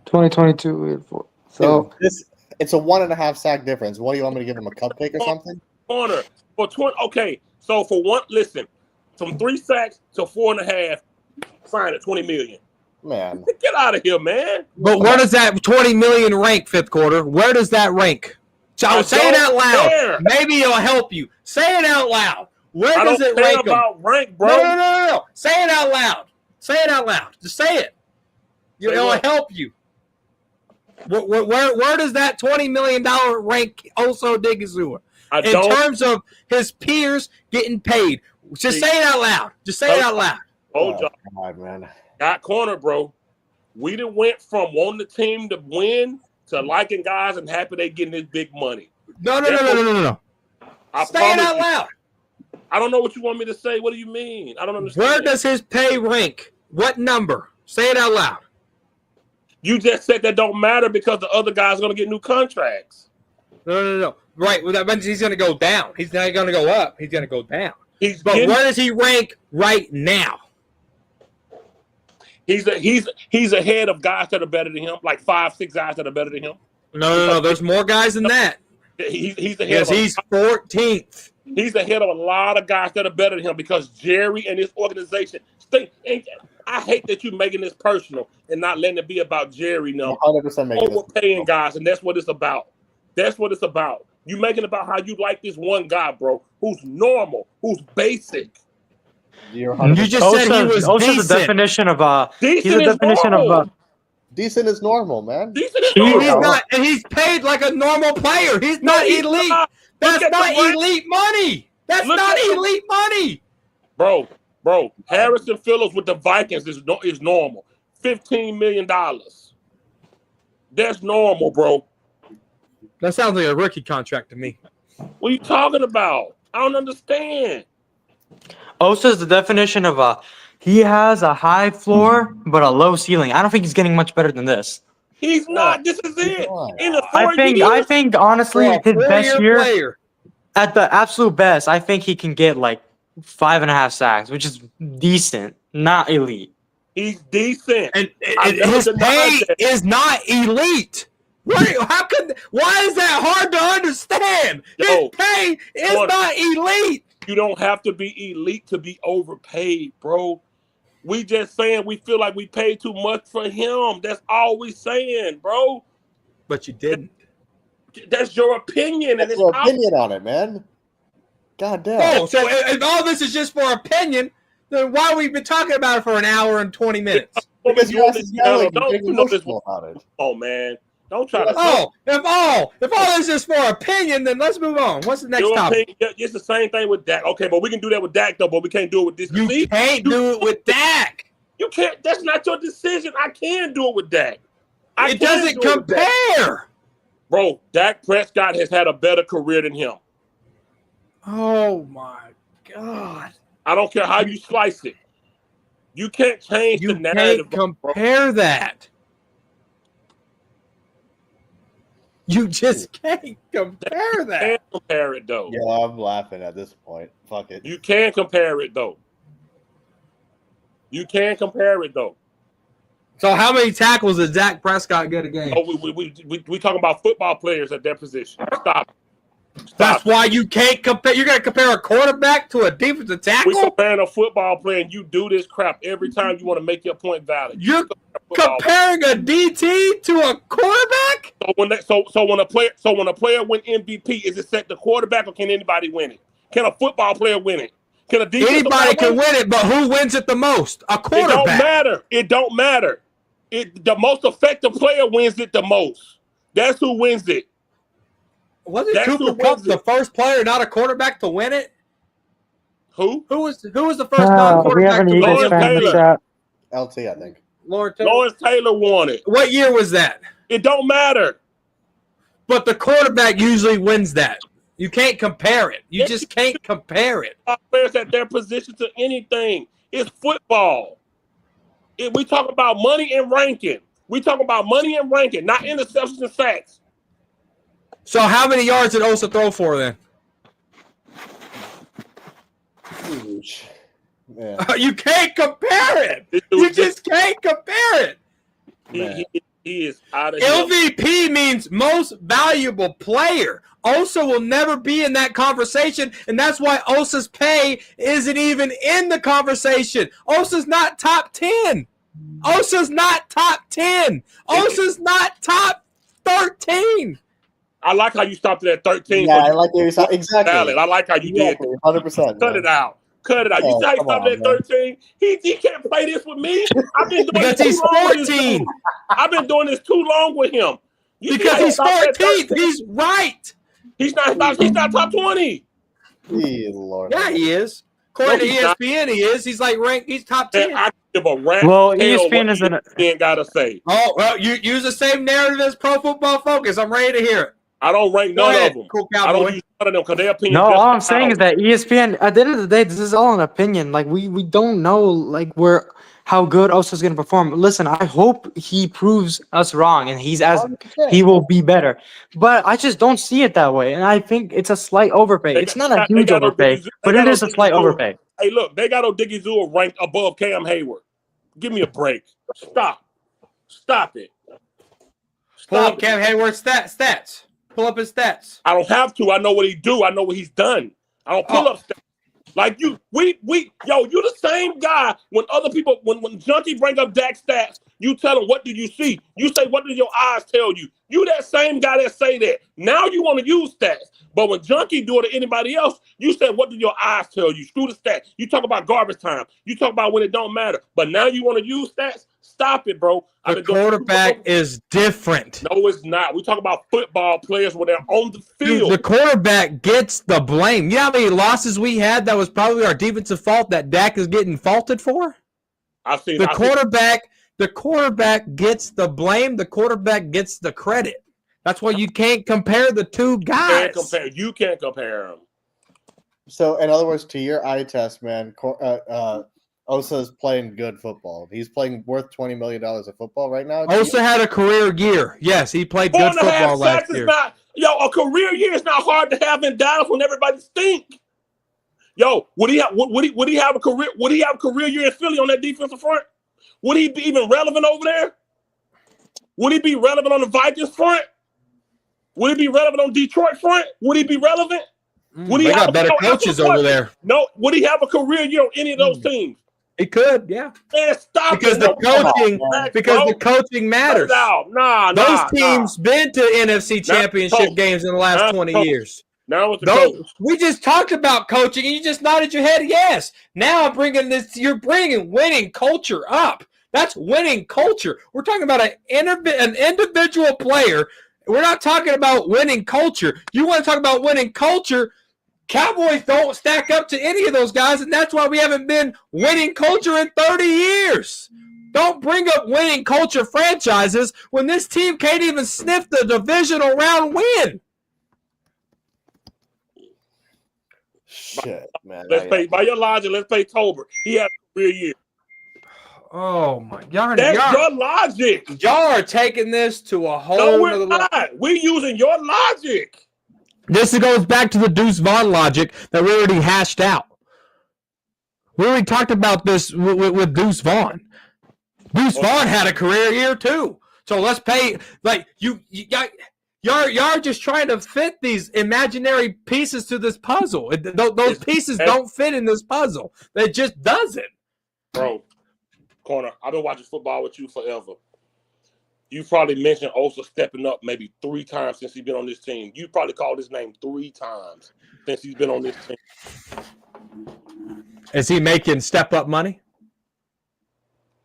2022 we had 4. So Dude, it's a 1.5 sack difference. What do you want me to give him, a cupcake or something? Corner for 20. Okay, so for one, listen, from 3 sacks to 4.5, sign at $20 million. Man, Get out of here, man. But where does that $20 million rank, fifth quarter? Where does that rank? So say it out loud. Care. Maybe it'll help you. Say it out loud. Where I does don't it care rank about rank, bro. No. Say it out loud. Say it out loud. Just say it. It'll help you. Where does that $20 million rank Osa Odighizuwa? In terms of his peers getting paid. Just say it out loud. Just say it out loud. Oh, God, man. Got corner, bro. We done went from wanting the team to win to liking guys and happy they getting this big money. No. Say it out loud. I don't know what you want me to say. What do you mean? I don't understand. Where does his pay rank? What number? Say it out loud. You just said that don't matter because the other guy's going to get new contracts. No. Right. Well, that means he's going to go down. He's not going to go up. He's going to go down. But where does he rank right now? He's ahead of guys that are better than him, like 5, 6 guys that are better than him. No. There's more guys than that. He's ahead. Yes, he's 14th. He's ahead of a lot of guys that are better than him because Jerry and his organization think. I hate that you're making this personal and not letting it be about Jerry now. 100% overpaying guys, and that's what it's about. That's what it's about. You making it about how you like this one guy, bro, who's normal, who's basic. You just said he was Osa's the definition of decent. He's the definition of decent is normal, man. Decent is normal. He's not, and he's paid like a normal player. He's not elite. That's not elite money. That's not elite money. Bro, Harrison Phillips with the Vikings is normal. $15 million. That's normal, bro. That sounds like a rookie contract to me. What are you talking about? I don't understand. Osa's the definition of he has a high floor but a low ceiling. I don't think he's getting much better than this. He's not. This is it. In the I think honestly his best year player. At the absolute best, I think he can get like 5.5 sacks, which is decent, not elite. He's decent. And his pay is not elite. Why is that hard to understand? His pay is not elite. You don't have to be elite to be overpaid, bro. We just saying we feel like we paid too much for him. That's all we saying, bro. But you didn't. That's your opinion. That's your opinion on it, man. God damn. Oh, so if all this is just for opinion, then why we been talking about it for an hour and 20 minutes? Because you know this about it. Oh man, don't try to. If all this is for opinion, then let's move on. What's the next topic? It's the same thing with Dak. Okay, but we can do that with Dak though. But we can't do it with this. You can't do it with Dak. You can't. That's not your decision. I can do it with Dak. It doesn't compare. Bro, Dak Prescott has had a better career than him. Oh my God. I don't care how you slice it. You can't change the narrative. You can't compare that. You just can't compare that. You can't compare it, though. Yeah, I'm laughing at this point. Fuck it. You can compare it, though. You can compare it, though. So how many tackles does Dak Prescott get a game? Oh, we talking about football players at their position. Stop. That's why you can't compare. You're going to compare a quarterback to a defensive tackle? We're comparing a football player, and you do this crap every time you want to make your point valid. You're comparing a DT to a quarterback? So when a player win MVP, is it set the quarterback or can anybody win it? Can a football player win it? Can a defensive Anybody can win it, but who wins it the most? A quarterback. It don't matter. The most effective player wins it the most. That's who wins it. Wasn't Cooper Kupp the first player, not a quarterback, to win it? Who? Who was the first non-quarterback to win it? LT, I think. Lawrence Taylor won it. What year was that? It don't matter. But the quarterback usually wins that. You can't compare it. You just can't compare it. Players at their position to anything. It's football. We talk about money and ranking. We talk about money and ranking, not interceptions and sacks. So how many yards did Osa throw for then? Huge. Man. You can't compare it. You just can't compare it. He is out of here. LVP means most valuable player. Osa will never be in that conversation, and that's why Osa's pay isn't even in the conversation. Osa's not top 10. Osa's not top 10. Osa's not top 13. I like how you stopped it at 13. Yeah, I like you. Exactly. Valid. I like how you did. 100%. Cut it out. Cut it out. You see how he stopped at 13? He can't play this with me. I've been doing Because this he's 14. I've been doing this too long with him. Because he's 14. He's right. He's not top 20. Lord. Yeah, he is. According to ESPN, he is. He's like ranked. He's top 10. I give a rat. Well, ESPN isn't. ESPN gotta say. Oh, well, you use the same narrative as Pro Football Focus. I'm ready to hear it. I don't rank none of them. Cool I don't use none of them because their opinion. No, all I'm saying is that ESPN. At the end of the day, this is all an opinion. Like we don't know like how good Osa's gonna perform. Listen, I hope he proves us wrong and he will be better. But I just don't see it that way, and I think it's a slight overpay. It's not a huge overpay, but it is a slight overpay. Hey, look, they got Odighizuwa ranked above Cam Hayward. Give me a break. Stop it. Pull up Cam Hayward's stats. Pull up his stats. I don't have to. I know what he do. I know what he's done. I don't pull up stats. Like you, you the same guy when other people, when Junkie bring up Dak stats, you tell him, what did you see? You say, what did your eyes tell you? You that same guy that say that. Now you want to use stats. But when Junkie do it to anybody else, you said, what did your eyes tell you? Screw the stats. You talk about garbage time. You talk about when it don't matter. But now you want to use stats? Stop it, bro. The quarterback is different. No, it's not. We talk about football players when they're on the field. Dude, the quarterback gets the blame. You know how many losses we had that was probably our defensive fault that Dak is getting faulted for? The quarterback gets the blame. The quarterback gets the credit. That's why you can't compare the two guys. You can't compare them. So, in other words, to your eye test, man, Osa's playing good football. He's playing worth $20 million of football right now. Osa had a career year. Yes, he played good football last year. A career year is not hard to have in Dallas when everybody stink. Would he have a career? Would he have a career year in Philly on that defensive front? Would he be even relevant over there? Would he be relevant on the Vikings front? Would he be relevant on Detroit front? Would he be relevant? Would he have better coaches over there? No. Would he have a career year on any of those teams? He could, yeah. Man, stop because the coaching matters. Those teams been to NFC Championship games in the last 20 years. Now with the coach. We just talked about coaching, and you just nodded your head yes. Now I'm bringing this. You're bringing winning culture up. That's winning culture. We're talking about an individual player. We're not talking about winning culture. You want to talk about winning culture? Cowboys don't stack up to any of those guys, and that's why we haven't been winning culture in 30 years. Don't bring up winning culture franchises when this team can't even sniff the divisional round win. Shit, man. By your logic, let's pay Tolbert. He had a career year. Oh, my God. That's your logic. Y'all are taking this to a whole No, we're not. We're using your logic. This goes back to the Deuce Vaughn logic that we already hashed out. We already talked about this with Deuce Vaughn. Deuce Vaughn had a career year too. So let's pay like you're just trying to fit these imaginary pieces to this puzzle. Those pieces don't fit in this puzzle. It just doesn't. Bro, Corner, I've been watching football with you forever. You probably mentioned Osa stepping up maybe 3 times since he's been on this team. You probably called his name 3 times since he's been on this team. Is he making step-up money?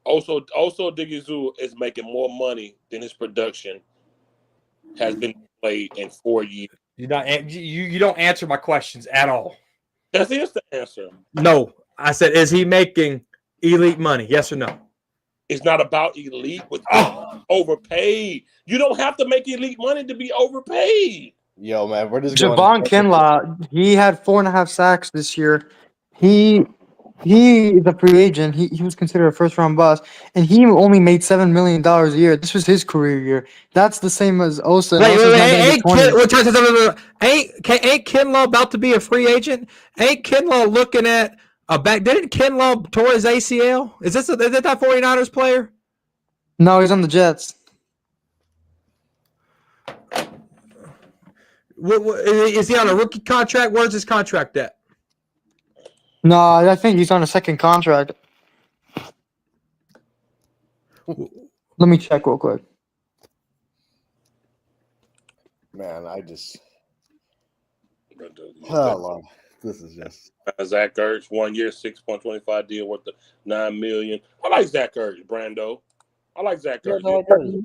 Osa Odighizuwa is making more money than his production has been played in 4 years. You don't answer my questions at all. That's the answer. No. I said, is he making elite money? Yes or no? It's not about elite with overpaid. You don't have to make elite money to be overpaid. Yo, man, we're just Javon Kinlaw, he had 4.5 sacks this year. He he is a free agent. He was considered a first round bust, and he only made $7 million a year. This was his career year. That's the same as Osa. And Osa's not going to get 20. Ain't Kinlaw about to be a free agent? Ain't Kinlaw looking at a back? Didn't Kinlaw tore his ACL? Is that 49ers player? No, he's on the Jets. Is he on a rookie contract? Where's his contract at? No, I think he's on a second contract. Let me check real quick. Man, oh Lord, this is just Zach Ertz, 1 year, 6.25 deal worth of $9 million. I like Zach Ertz, Brando. I like Zach Ertz. He's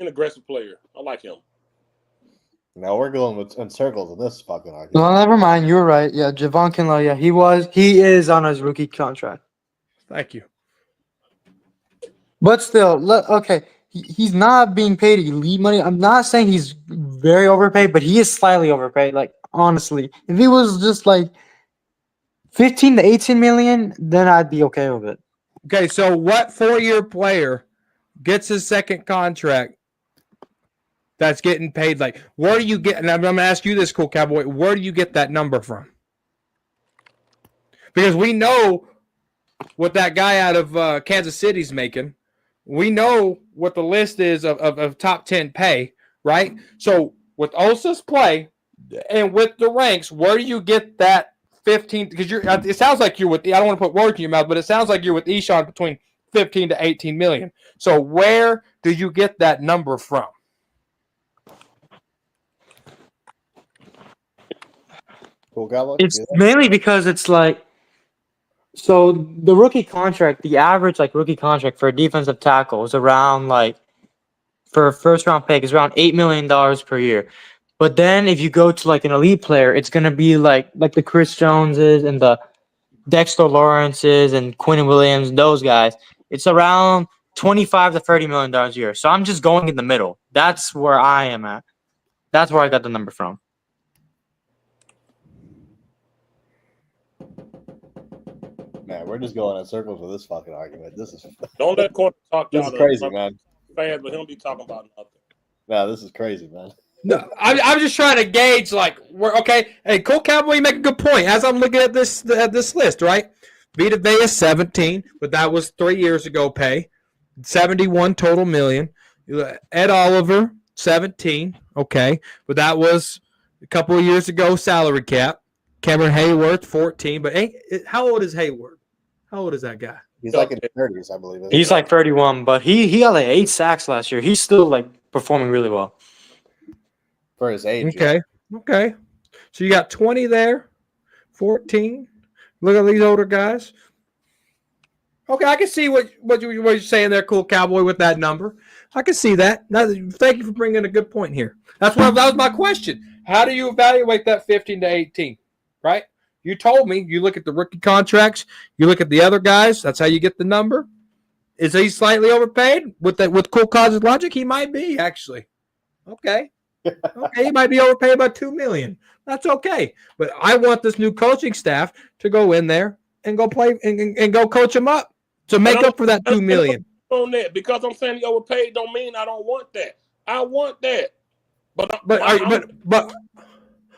an aggressive player. I like him. Now we're going in circles in this fucking argument. No, never mind. You were right. Yeah, Javon Kinlaw. Yeah, he is on his rookie contract. Thank you. But still, okay, he's not being paid elite money. I'm not saying he's very overpaid, but he is slightly overpaid. Like, honestly, if he was just like 15 to 18 million, then I'd be okay with it. Okay, so what 4-year player gets his second contract that's getting paid? Like, where do you get? And I'm going to ask you this, Cool Cowboy. Where do you get that number from? Because we know what that guy out of Kansas City's making. We know what the list is of top 10 pay, right? So with Osa's play and with the ranks, where do you get that 15? Because it sounds like you're with. I don't want to put words in your mouth, but it sounds like you're with Eshawn between 15 to 18 million. So where do you get that number from? Cool Cowboy? It's mainly because it's like, so the rookie contract, the average like rookie contract for a defensive tackle is around like, for a first round pick is around $8 million per year. But then if you go to like an elite player, it's gonna be like the Chris Joneses and the Dexter Lawrences and Quinn Williams, those guys. It's around 25 to $30 million a year. So I'm just going in the middle. That's where I am at. That's where I got the number from. Man, we're just going in circles with this fucking argument. This is Don't let Corner talk this y'all is crazy, man. fans, but he'll be talking about nothing. No, this is crazy, man. No, I'm just trying to gauge like where. Okay, hey, Cool Cowboy, you make a good point. As I'm looking at this list, right? Vita Vea 17, but that was 3 years ago. Pay 71 total million. Ed Oliver 17, okay, but that was a couple of years ago. Salary cap. Cameron Hayworth 14, but how old is Hayward? How old is that guy? He's like in his 30s, I believe. He's like 31, but he got like 8 sacks last year. He's still like performing really well for his age. Okay, okay. So you got 20 there, 14. Look at these older guys. Okay, I can see what you're saying there, Cool Cowboy, with that number. I can see that. Thank you for bringing a good point here. That was my question. How do you evaluate that 15 to 18? Right? You told me you look at the rookie contracts, you look at the other guys. That's how you get the number. Is he slightly overpaid with Cool Cause's logic? He might be actually. Okay, he might be overpaid by $2 million. That's okay. But I want this new coaching staff to go in there and go play and go coach him up to make up for that $2 million. On that, because I'm saying he overpaid, don't mean I don't want that. I want that. But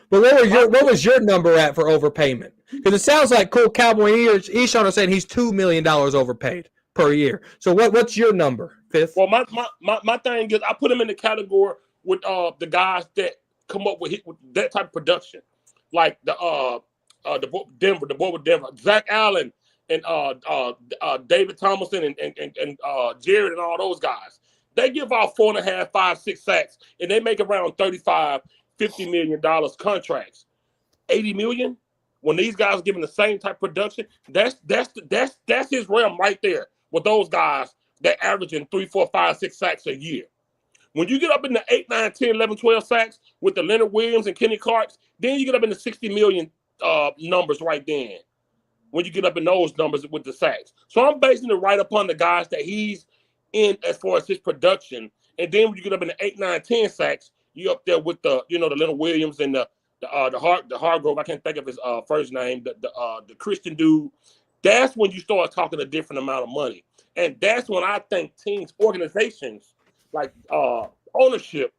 what was your number at for overpayment? Because it sounds like Cool Cowboy and Eshawn are saying he's $2 million overpaid per year. So what's your number, Fifth? Well, my thing is I put him in the category with the guys that come up with that type of production, like the boy with Denver, Zach Allen and David Thomason and Jared and all those guys. They give out 4.5, 5, 6 sacks, and they make around $35, $50 million contracts. 80 million. When these guys are giving the same type of production, that's his realm right there with those guys that averaging 3, 4, 5, 6 sacks a year. When you get up in the 8, 9, 10, 11, 12 sacks with the Leonard Williams and Kenny Clarks, then you get up in the 60 million numbers right then. When you get up in those numbers with the sacks. So I'm basing it right upon the guys that he's in as far as his production. And then when you get up in the 8, 9, 10 sacks, you're up there with the Leonard Williams and the Hargrove. I can't think of his first name. The Christian dude That's when you start talking a different amount of money. And that's when I think teams, organizations, like ownership,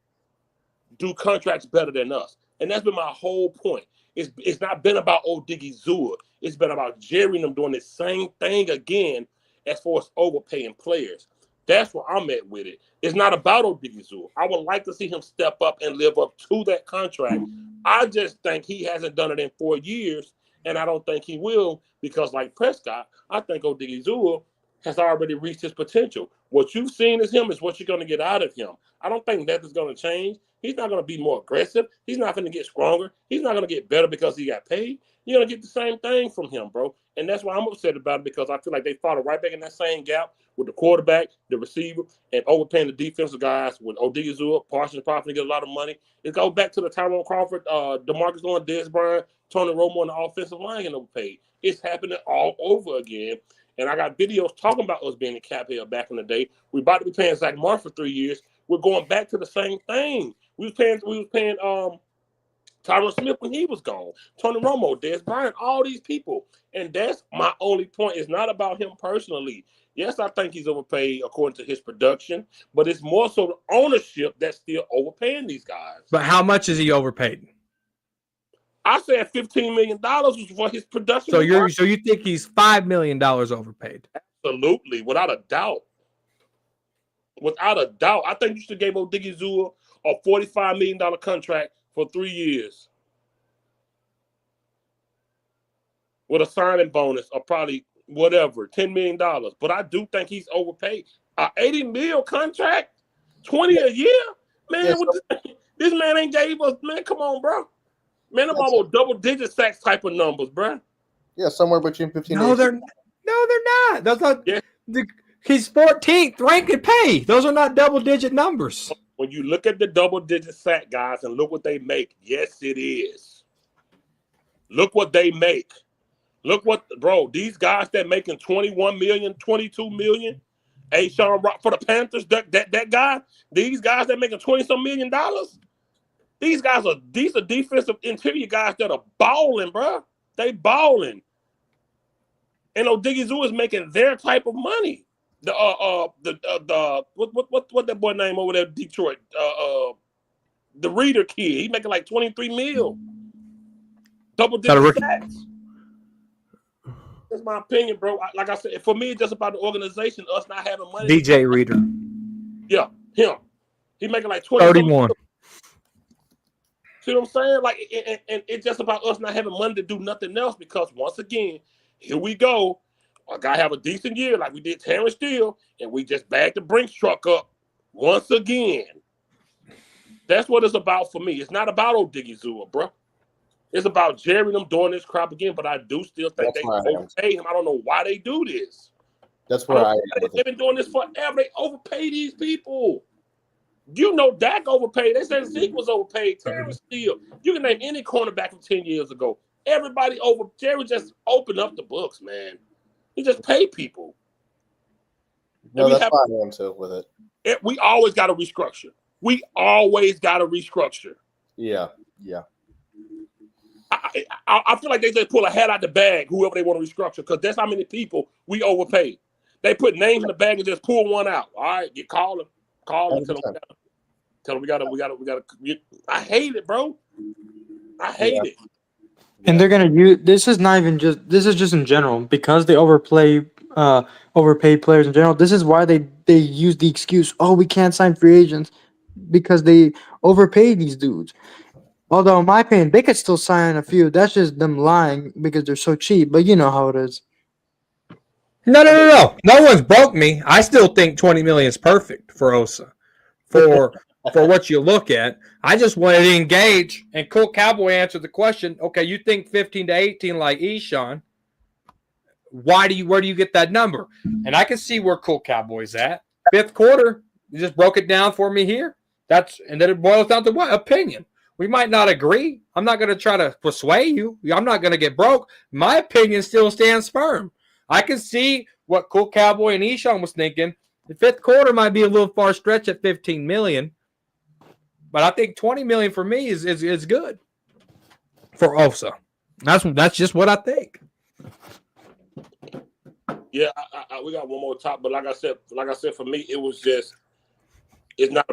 do contracts better than us. And that's been my whole point. It's not been about Odighizuwa. It's been about Jerry and them doing the same thing again as far as overpaying players. That's where I'm at with it. It's not about Odighizuwa. I would like to see him step up and live up to that contract. I just think he hasn't done it in 4 years, and I don't think he will because, like Prescott, I think Odighizuwa has already reached his potential. What you've seen is him is what you're going to get out of him. I don't think that is going to change. He's not going to be more aggressive. He's not going to get stronger. He's not going to get better because he got paid. You're going to get the same thing from him, bro. And that's why I'm upset about it, because I feel like they fought right back in that same gap with the quarterback, the receiver, and overpaying the defensive guys with Odighizuwa, Parsons probably get a lot of money. It goes back to the Tyrone Crawford, DeMarcus Lawrence, Dez Bryant, Tony Romo, and the offensive line getting overpaid. It's happening all over again. And I got videos talking about us being in cap hell back in the day. We're about to be paying Zach Martin for 3 years. We're going back to the same thing. We was paying Tyron Smith when he was gone, Tony Romo, Dez Bryant, all these people. And that's my only point. It's not about him personally. Yes, I think he's overpaid according to his production, but it's more so the ownership that's still overpaying these guys. But how much is he overpaid? I said $15 million was for his production. So you think he's $5 million overpaid? Absolutely, without a doubt. Without a doubt. I think you should have gave Odighizuwa a $45 million contract for 3 years with a signing bonus of probably whatever, $10 million. But I do think he's overpaid. An $80 million contract, 20 a year? Man, this man ain't gave us, man, come on, bro. Man, I'm almost double-digit sacks type of numbers, bro. Yeah, somewhere between 15 No, they're not. That's not. Yeah. He's 14th ranked in pay. Those are not double-digit numbers. When you look at the double-digit sack guys and look what they make, yes, it is. Look what they make. Look what, bro, these guys that making 21 million, 22 million, Sean Rock for the Panthers, that guy, these guys that making 20-some million dollars, these are defensive interior guys that are balling, bro. They balling. And Odighizuwa is making their type of money. What that boy name over there, Detroit? The Reader kid. He making like 23 mil. Double-digit sacks. That's my opinion, bro. Like I said, for me, it's just about the organization, us not having money. DJ Reader. Yeah, him. He making like 31. See what I'm saying? Like, and it's just about us not having money to do nothing else, because once again, here we go. I gotta have a decent year like we did Terrence Steele, and we just bagged the Brinks truck up once again. That's what it's about for me. It's not about Odighizuwa, bro. It's about Jerry and them doing this crap again, but I do still think they overpay him. I don't know why they do this. That's where they've been doing this forever. They overpay these people. You know, Dak overpaid. They said Zeke was overpaid. Terrence Steele. You can name any cornerback from 10 years ago. Everybody over. Jerry just opened up the books, man. He just paid people. No, that's fine I am too with it. We always got to restructure. Yeah. I feel like they just pull a hat out the bag, whoever they want to restructure, because that's how many people we overpay. They put names in the bag and just pull one out. All right, you call them. Tell them we gotta. I hate it, bro. I hate it. And they're gonna use this is just in general, because they overpay players in general. This is why they use the excuse, oh, we can't sign free agents, because they overpay these dudes. Although, in my opinion, they could still sign a few. That's just them lying because they're so cheap. But you know how it is. No. No one's broke me. I still think 20 million is perfect for Osa. For what you look at. I just wanted to engage, and Cool Cowboy answered the question. Okay, you think 15 to 18 like Eshawn. Where do you get that number? And I can see where Cool Cowboy's at. Fifth quarter, you just broke it down for me here. And then it boils down to what? Opinion. We might not agree. I'm not going to try to persuade you. I'm not going to get broke. My opinion still stands firm. I can see what Cool Cowboy and Eshawn was thinking. The fifth quarter might be a little far stretch at 15 million. But I think 20 million for me is good for Osa. That's just what I think. Yeah, we got one more top, but like I said, for me, it was just it's not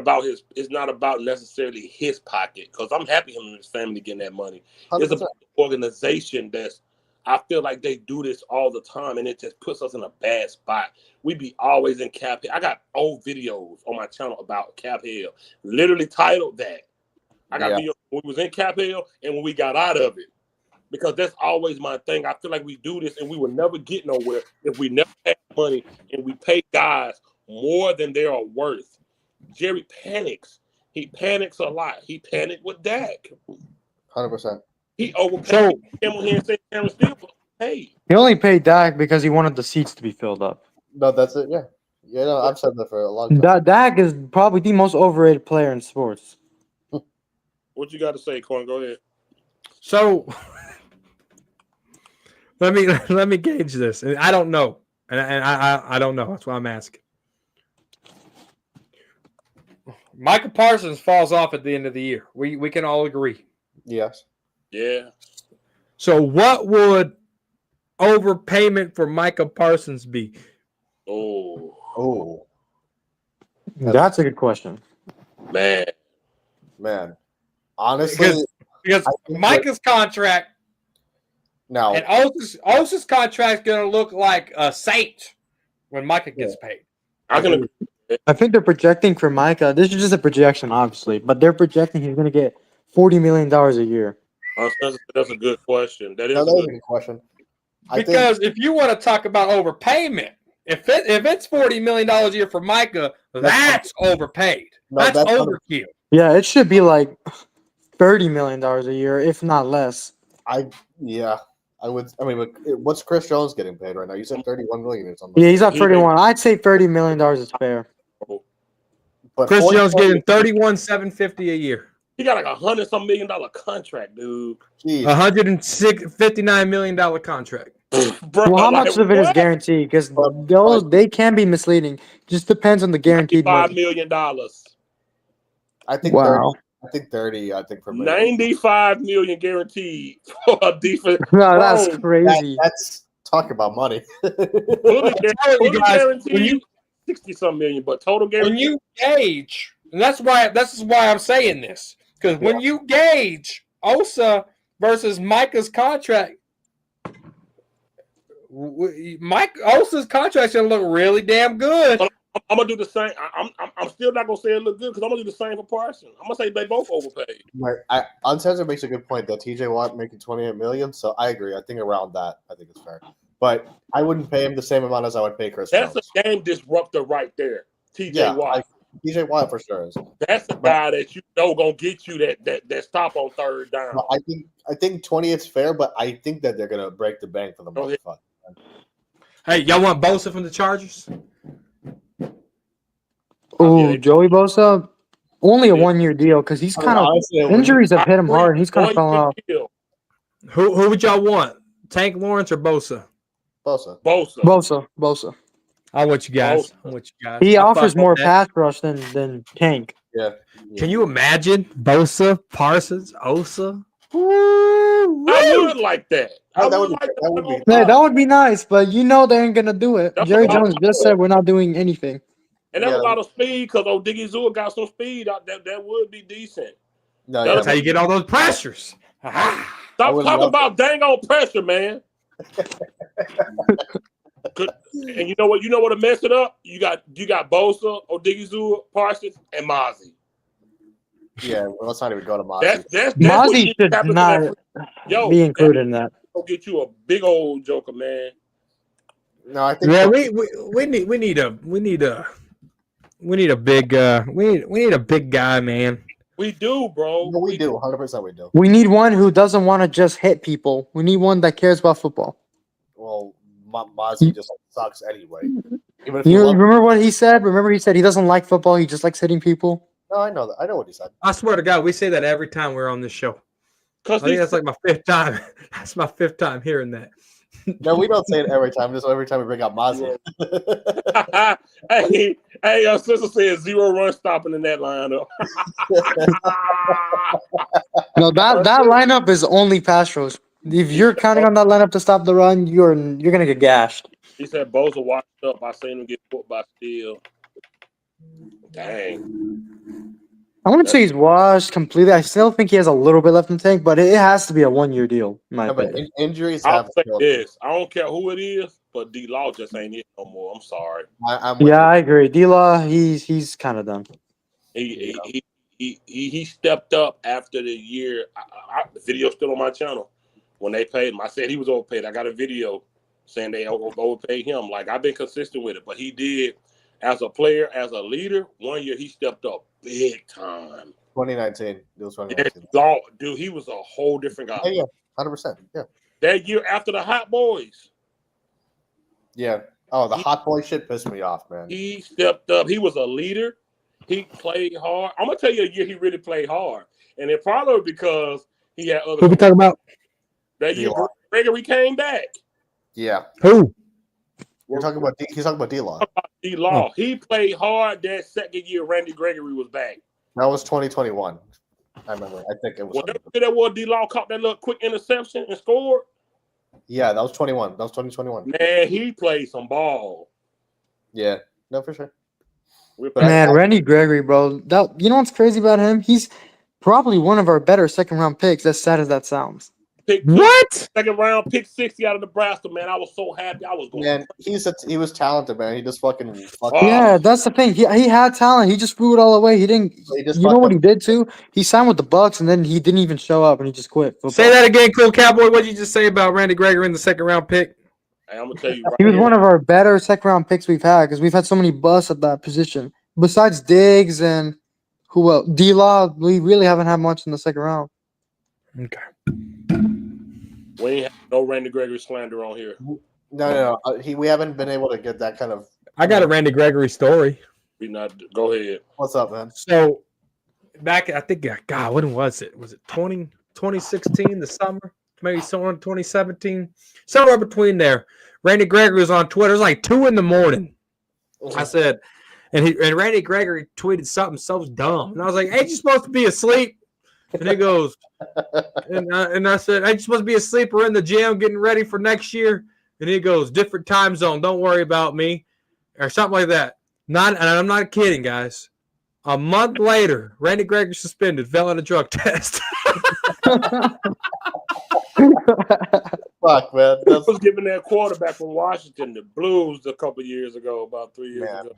about necessarily his pocket because I'm happy him and his family getting that money. 100%. It's about the organization I feel like they do this all the time, and it just puts us in a bad spot. We be always in cap hell. I got old videos on my channel about cap hell, literally titled that. I got videos when we was in cap hell and when we got out of it. Because that's always my thing. I feel like we do this and we will never get nowhere if we never have money and we pay guys more than they are worth. Jerry panics. He panics a lot. He panicked with Dak. 100%. He overpaid. Came on here and said Cameron still paid. He only paid Dak because he wanted the seats to be filled up. No, that's it. Yeah. Yeah, no, I've said that for a long time. Dak is probably the most overrated player in sports. What you got to say, Corn? Go ahead. So let me gauge this. And I don't know. And I don't know. That's why I'm asking. Micah Parsons falls off at the end of the year. We can all agree. Yes. Yeah. So what would overpayment for Micah Parsons be? Oh. That's a good question. Man. Honestly, because Micah's contract now and Osa's contract is going to look like a saint when Micah gets paid. I can agree. I think they're projecting for Micah. This is just a projection, obviously, but they're projecting he's going to get $40 million a year. That's a good question. That is a good question. Because if you want to talk about overpayment, if it's $40 million a year for Micah, that's overpaid. That's overkill. Yeah, it should be like $30 million a year, if not less. I would. I mean, what's Chris Jones getting paid right now? You said $31 million or something. Yeah, he's at 31. I'd say $30 million is fair. But Chris Jones getting $31,750 a year. He got like $100-some million contract, dude. $159 million contract. Bro, well, how much of it is guaranteed? Because they can be misleading. Just depends on the guaranteed $5 million. I think 30. I think for me. $95 million guaranteed for a defense. No, that's crazy. That's talk about money. Fully guaranteed 60-some million, but total guaranteed. When you gauge, and this is why I'm saying this, because when you gauge Osa versus Micah's contract, Osa's contract's gonna look really damn good. I'm gonna do the same. I'm still not gonna say it look good because I'm gonna do the same for Parsons. I'm gonna say they both overpaid. Right. Uncensored makes a good point that TJ Watt making $28 million. So I agree. I think around that, I think it's fair. But I wouldn't pay him the same amount as I would pay Chris Jones. That's a game disruptor right there. TJ Watt. TJ Watt for sure is. That's the guy that you know gonna get you that stop on third down. I think 20 is fair, but I think that they're gonna break the bank for the most part. Hey, y'all want Bosa from the Chargers? Oh, Joey Bosa, only a 1-year deal because he's kind of injuries have hit him hard. He's kind of falling off. Who would y'all want? Tank Lawrence or Bosa? Bosa. I want you guys. He offers more pass rush than Tank. Yeah. Can you imagine Bosa, Parsons, Osa? I would like that. That would be nice, but they ain't gonna do it. Jerry Jones just said we're not doing anything. And that's a lot of speed because Odighizuwa got some speed out there. That would be decent. No, that's how you get all those pressures. Stop talking about dang on pressure, man. And you know what? You know what to mess it up? You got Bosa, Odighizuwa, Parsons, and Mozzie. Yeah, well, let's not even go to Mozzie. Mozzie should not be included in that. Go get you a big old joker, man. No, I think. Yeah, we need a big guy, man. We do, bro. No, we do. 100% we do. We need one who doesn't want to just hit people. We need one that cares about football. Well, Mozzie just sucks anyway. Even if you remember what he said? Remember he said he doesn't like football. He just likes hitting people. No, I know that. I know what he said. I swear to God, we say that every time we're on this show. I think that's like my 5th time. That's my 5th time hearing that. No, we don't say it every time. Just every time we bring up Mozzie. hey, your sister said 0 run stopping in that lineup. No, that lineup is only pass rush. If you're counting on that lineup to stop the run, you're gonna get gashed. He said Bosa washed up. I seen him get put by Steele. Dang. I wouldn't say he's washed completely. I still think he has a little bit left in the tank, but it has to be a 1-year deal, in my But opinion. injuries I'll have say killed this. I don't care who it is, but D Law just ain't it no more. I'm sorry. I'm with Yeah, you. I agree. D-Law, he's kind of done. He stepped up after the year. The video's still on my channel. When they paid him, I said he was overpaid. I got a video saying they overpaid him. Like, I've been consistent with it, but he did as a player, as a leader. 1 year he stepped up big time. 2019. It was 2019. Yeah, dude, he was a whole different guy. Yeah, 100%. Yeah. That year after the Hot Boys. Yeah. Oh, the hot boy shit pissed me off, man. He stepped up. He was a leader. He played hard. I'm gonna tell you a year he really played hard, and it probably because he had other. Who we talking about? That year Gregory came back. Yeah. Who? He's talking about D-Law. D-Law. He played hard that second year Randy Gregory was back. That was 2021. I remember. I think it was. Well, that was D-Law caught that little quick interception and scored. Yeah, that was 21. That was 2021. Man, he played some ball. Yeah. No, for sure. Man, Randy Gregory, bro. You know what's crazy about him? He's probably one of our better second-round picks, as sad as that sounds. What? Second round, pick 60 out of Nebraska, man. I was so happy. I was going. Man, he was talented, man. He just fucking. Yeah, that's the thing. He had talent. He just threw it all away. He didn't. You know what he did too? He signed with the Bucks, and then he didn't even show up, and he just quit football. Say that again, Cool Cowboy. What did you just say about Randy Gregory in the second round pick? Hey, I'm gonna tell you. Right He was here. one of our better second-round picks we've had because we've had so many busts at that position. Besides Diggs and who else? D-Law, we really haven't had much in the second round. Okay. We ain't have no Randy Gregory slander on here. No. We haven't been able to get that kind of. I got a Randy Gregory story. We not. Go ahead. What's up, man? So back, I think, God, when was it? Was it 2016, the summer? Maybe somewhere in 2017? Somewhere between there. Randy Gregory was on Twitter. It was like 2 a.m. I said, and Randy Gregory tweeted something so dumb. And I was like, ain't you supposed to be asleep? And he goes, and I said, ain't you supposed to be asleep or in the gym getting ready for next year? And he goes, different time zone. Don't worry about me. Or something like that. And I'm not kidding, guys. A month later, Randy Gregory suspended, fell in a drug test. Fuck, man. I was giving that quarterback from Washington the Blues a couple years ago, about 3 years ago.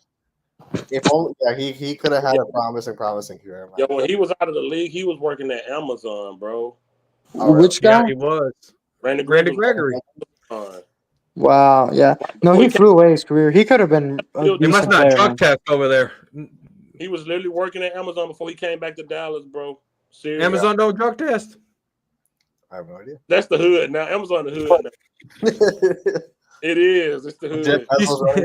If only, he could have had a promising career. Yo, when he was out of the league, he was working at Amazon, bro. Which guy? Yeah, he was. Randy Gregory. Wow, yeah. No, he threw away his career. He could have been a He must decent not player, drug man. test over there. He was literally working at Amazon before he came back to Dallas, bro. Seriously. Amazon don't drug test. I have no idea. That's the hood now. Amazon the hood now. It is. It's the hood.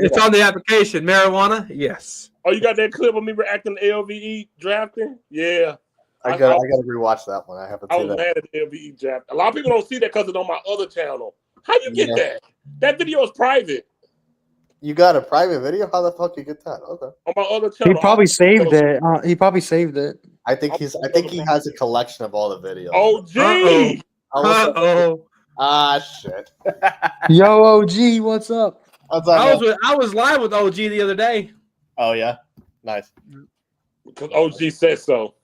It's on the application. Marijuana? Yes. Oh, you got that clip of me reacting to LVE drafting? Yeah. I got to rewatch that one. I haven't I seen was that. mad at the LVE draft. A lot of people don't see that because it's on my other channel. How you get that? That video is private. You got a private video? How the fuck you get that? Okay. On my other channel. He probably saved it. He probably saved it. I think he has a collection of all the videos. Oh, gee. Uh-oh. Ah, shit. Yo, OG, what's up? I was live with OG the other day. Oh, yeah? Nice. Because OG said so.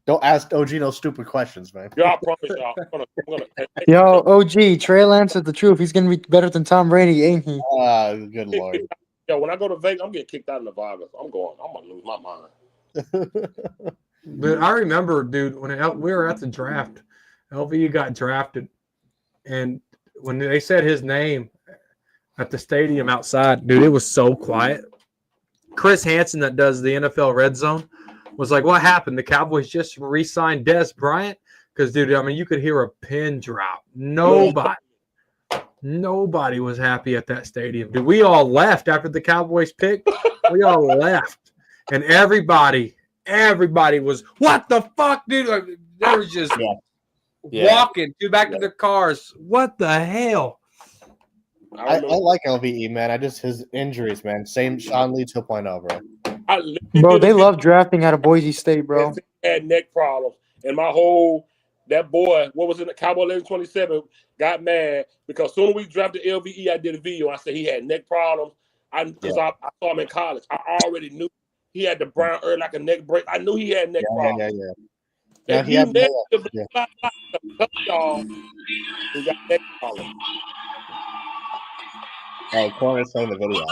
Don't ask OG no stupid questions, man. Yo, I promise y'all. I'm gonna Yo, OG, Trey Lance said the truth. He's going to be better than Tom Brady, ain't he? Ah, good lord. Yo, when I go to Vegas, I'm getting kicked out of Nevada. I'm going to lose my mind. But I remember, dude, when we were at the draft, LVU got drafted. And when they said his name at the stadium outside, dude, it was so quiet. Chris Hansen, that does the NFL Red Zone, was like, what happened? The Cowboys just re-signed Des Bryant? Because, dude, I mean, you could hear a pin drop. Nobody was happy at that stadium. Dude, we all left after the Cowboys picked. We all left. And everybody was, what the fuck, dude? Like, they were just walking back to their cars. What the hell? I like LVE, man. His injuries, man. Same Sean Lee 2.0, bro. Bro, they love drafting out of Boise State, bro. Had neck problems, and my whole that boy, what was in the Cowboy 1127, got mad because soon as we drafted LVE, I did a video. I said he had neck problems. Because I saw him in college. I already knew he had the brown ear like a neck break. I knew he had neck problems. Yeah. If you neck the y'all, we got neck problems. Oh, Corner's playing the video.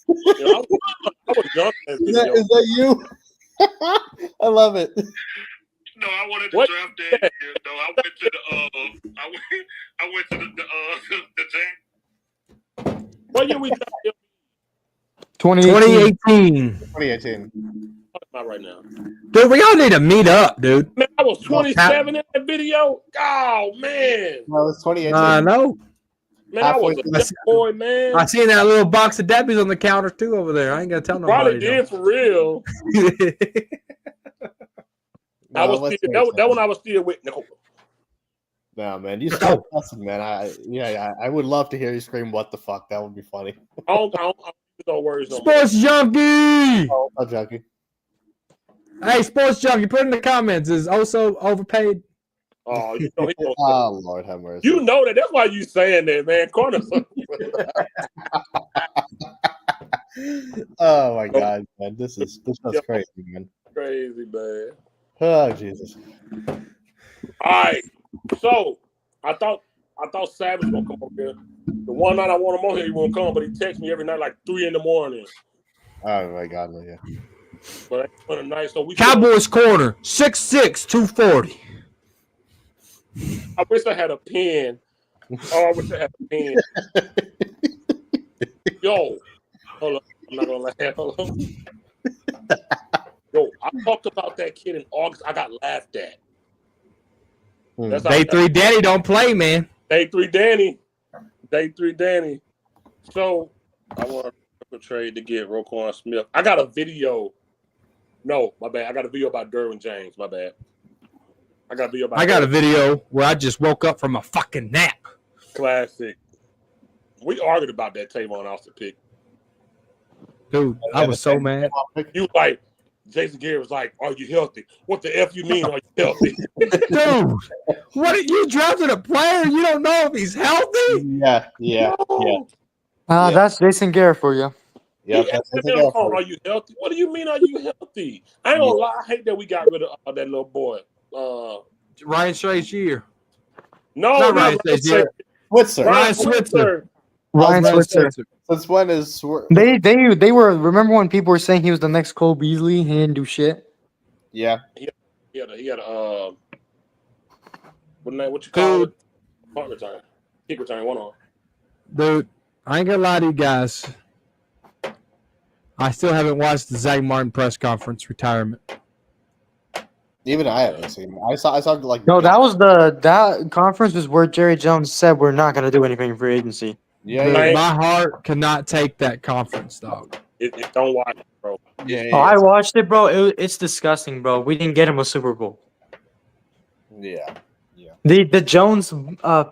You know, I was drunk in that video. Is that you? I love it. No, I wanted to draft that year. No, I went to the I went to the Jack. What year we drafted? 2018. 2018. Not right now. Dude, we all need to meet up, dude. Man, I was 27 in that video. Oh man. No, it's 2018. I know. Man, I was a young boy, man. I seen that little box of Debbie's on the counter too over there. I ain't gonna tell nobody. Probably did for real. I was still, that one I was still with Nicole. No, man, you start cussing, man. I would love to hear you scream, "What the fuck?" That would be funny. I don't no words no Sports Junkie. Oh, junkie. Hey, Sports Junkie, put in the comments. Is Osa overpaid? Oh, you know, Oh, Lord have mercy. you know that. That's why you saying that, man. Corner. Oh my God, man, this is crazy, man. Crazy, man. Oh Jesus. All right. So I thought Savage was gonna come up here. The one night I want him on here, he won't come, but he texts me every night like 3 a.m. Oh my God, yeah. But that's night. So we Cowboys corner 6'6", 240. I wish I had a pen. Oh, I wish I had a pen. Yo, hold on. I'm not gonna laugh. Hold on. Yo, I talked about that kid in August. I got laughed at. That's Day 3 Danny don't play, man. Day 3 Danny. So I want to trade to get Roquan Smith. I got a video. No, my bad. I got a video about Derwin James. My bad. I got a video where I just woke up from a fucking nap. Classic. We argued about that Tavon Austin pick. Dude, I was so mad. You like, Jason Garrett was like, "Are you healthy?" What the F you mean, are you healthy? Dude, what are you drafting a player? You don't know if he's healthy? Yeah. That's Jason Garrett for you. Yeah, are you healthy? What do you mean, are you healthy? I ain't gonna lie, I hate that we got rid of that little boy. Ryan Shazier. No, not Ryan Shazier. Ryan Switzer. Ryan Switzer. Since when is they were? Remember when people were saying he was the next Cole Beasley? He didn't do shit. Yeah. He had a what you call it? Punt return, kick return, one on. Dude, I ain't gonna lie to you guys. I still haven't watched the Zach Martin press conference retirement. Even I haven't seen it. I saw like No, that conference was where Jerry Jones said we're not gonna do anything in free agency. Yeah, dude, my heart cannot take that conference, dog. It don't watch it, bro. Yeah, I watched it, bro. It's disgusting, bro. We didn't get him a Super Bowl. Yeah. The Jones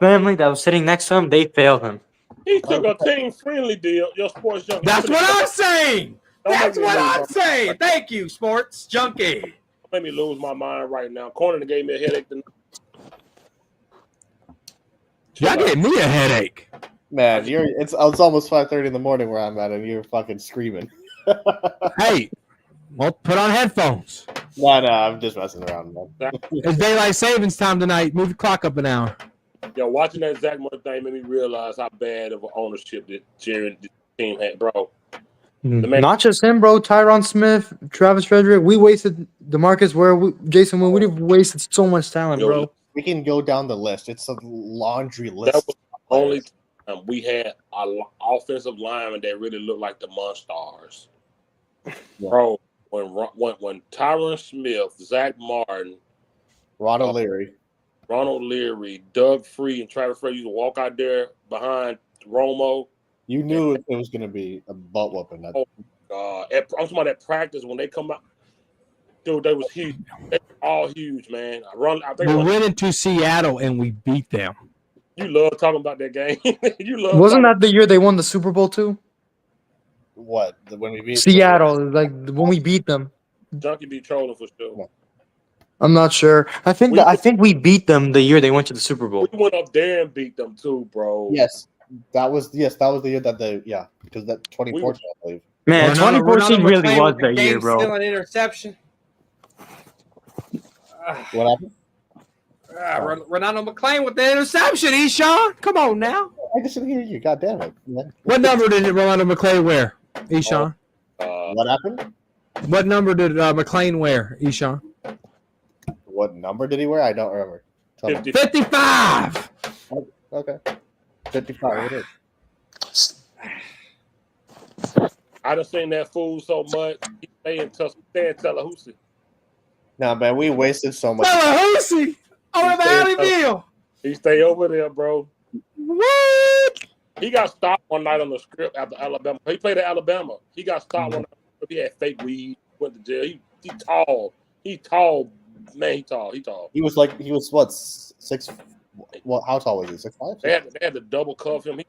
family that was sitting next to him, they failed him. He took a team-friendly deal. Your Sports Junkie. That's what I'm saying. That's what I'm saying. Thank you, Sports Junkie. Let me lose my mind right now. Corner gave me a headache tonight. Y'all gave me a headache. Man, it's almost 5:30 in the morning where I'm at, and you're fucking screaming. Hey, well, put on headphones. No, I'm just messing around, man. It's daylight savings time tonight. Move the clock up an hour. Yo, watching that Zach Martin thing made me realize how bad of an ownership that Jerry and the team had, bro. Not just him, bro. Tyron Smith, Travis Frederick. We wasted DeMarcus Ware, Jason Wynn. We've wasted so much talent, bro. We can go down the list. It's a laundry list. That was the only time we had an offensive lineman that really looked like the Monstars. Yeah. Bro, when Tyron Smith, Zach Martin, Ronald Leary, Doug Free, and Travis Frederick used to walk out there behind Romo. You knew it was going to be a butt whooping. Oh, God. I'm talking about that practice when they come out. Dude, they was huge. They were all huge, man. We went into Seattle and we beat them. You love talking about that game. Wasn't that the year they won the Super Bowl too? What? When we beat Seattle, like when we beat them. Junkie be trolling for sure. I'm not sure. I think we beat them the year they went to the Super Bowl. We went up there and beat them too, bro. Yes, that was the year that because that 2014, I believe. Man, 2014 really McClain was with the that year, bro. Game-stealing interception. What happened? Ronaldo McClain with the interception. Eshawn, come on now. I just didn't hear you. God damn it! Man. What number did Ronaldo McClain wear, Eshawn? What happened? What number did McClain wear, Eshawn? What number did he wear? I don't remember. 55. Okay. 55. It is. I done seen that fool so much. He stay in Tallahassee. Nah, man, we wasted so much. Tallahassee over the Alleyville. He stay over there, bro. What? He got stopped one night on the script after Alabama. He played at Alabama. He got stopped one night. He had fake weed. Went to jail. He tall. He tall. Man, he tall. He was what, 6? What? How tall was he? 6'5"? They had to double cuff him.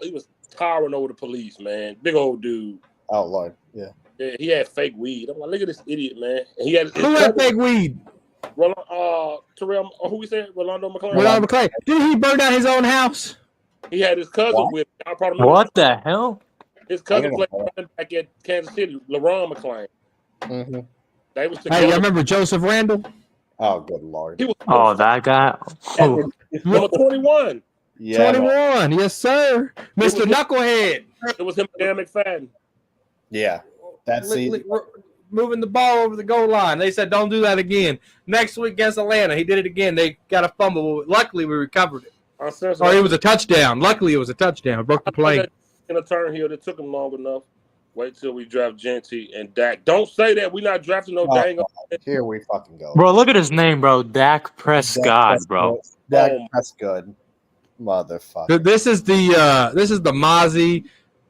He was towering over the police, man. Big old dude. Oh Lord, yeah. Yeah, he had fake weed. I'm like, look at this idiot, man. And he had Who had fake weed? Terrell, who we said? Rolando McClain. Ronaldo McClain. Did he burn down his own house? He had his cousin with him. What the hell? His cousin played running back at Kansas City, LaRon McClain. Mm-hmm. They was together. Hey, you remember Joseph Randall? Oh, good Lord. He was that guy. Oh. Number 21. Yeah, 21, yes, sir. Mr. Knucklehead. It was him and Dan McFadden. Yeah. That's moving the ball over the goal line. They said, don't do that again. Next week against Atlanta, he did it again. They got a fumble. Luckily, we recovered it. Or it was a touchdown. Luckily, it was a touchdown. Broke the play. In a turn here, it took him long enough. Wait till we draft Genty and Dak. Don't say that. We're not drafting no dang. Here we fucking go. Bro, look at his name, bro. Dak Prescott, bro. That's good. Motherfucker. This is the Mozzie,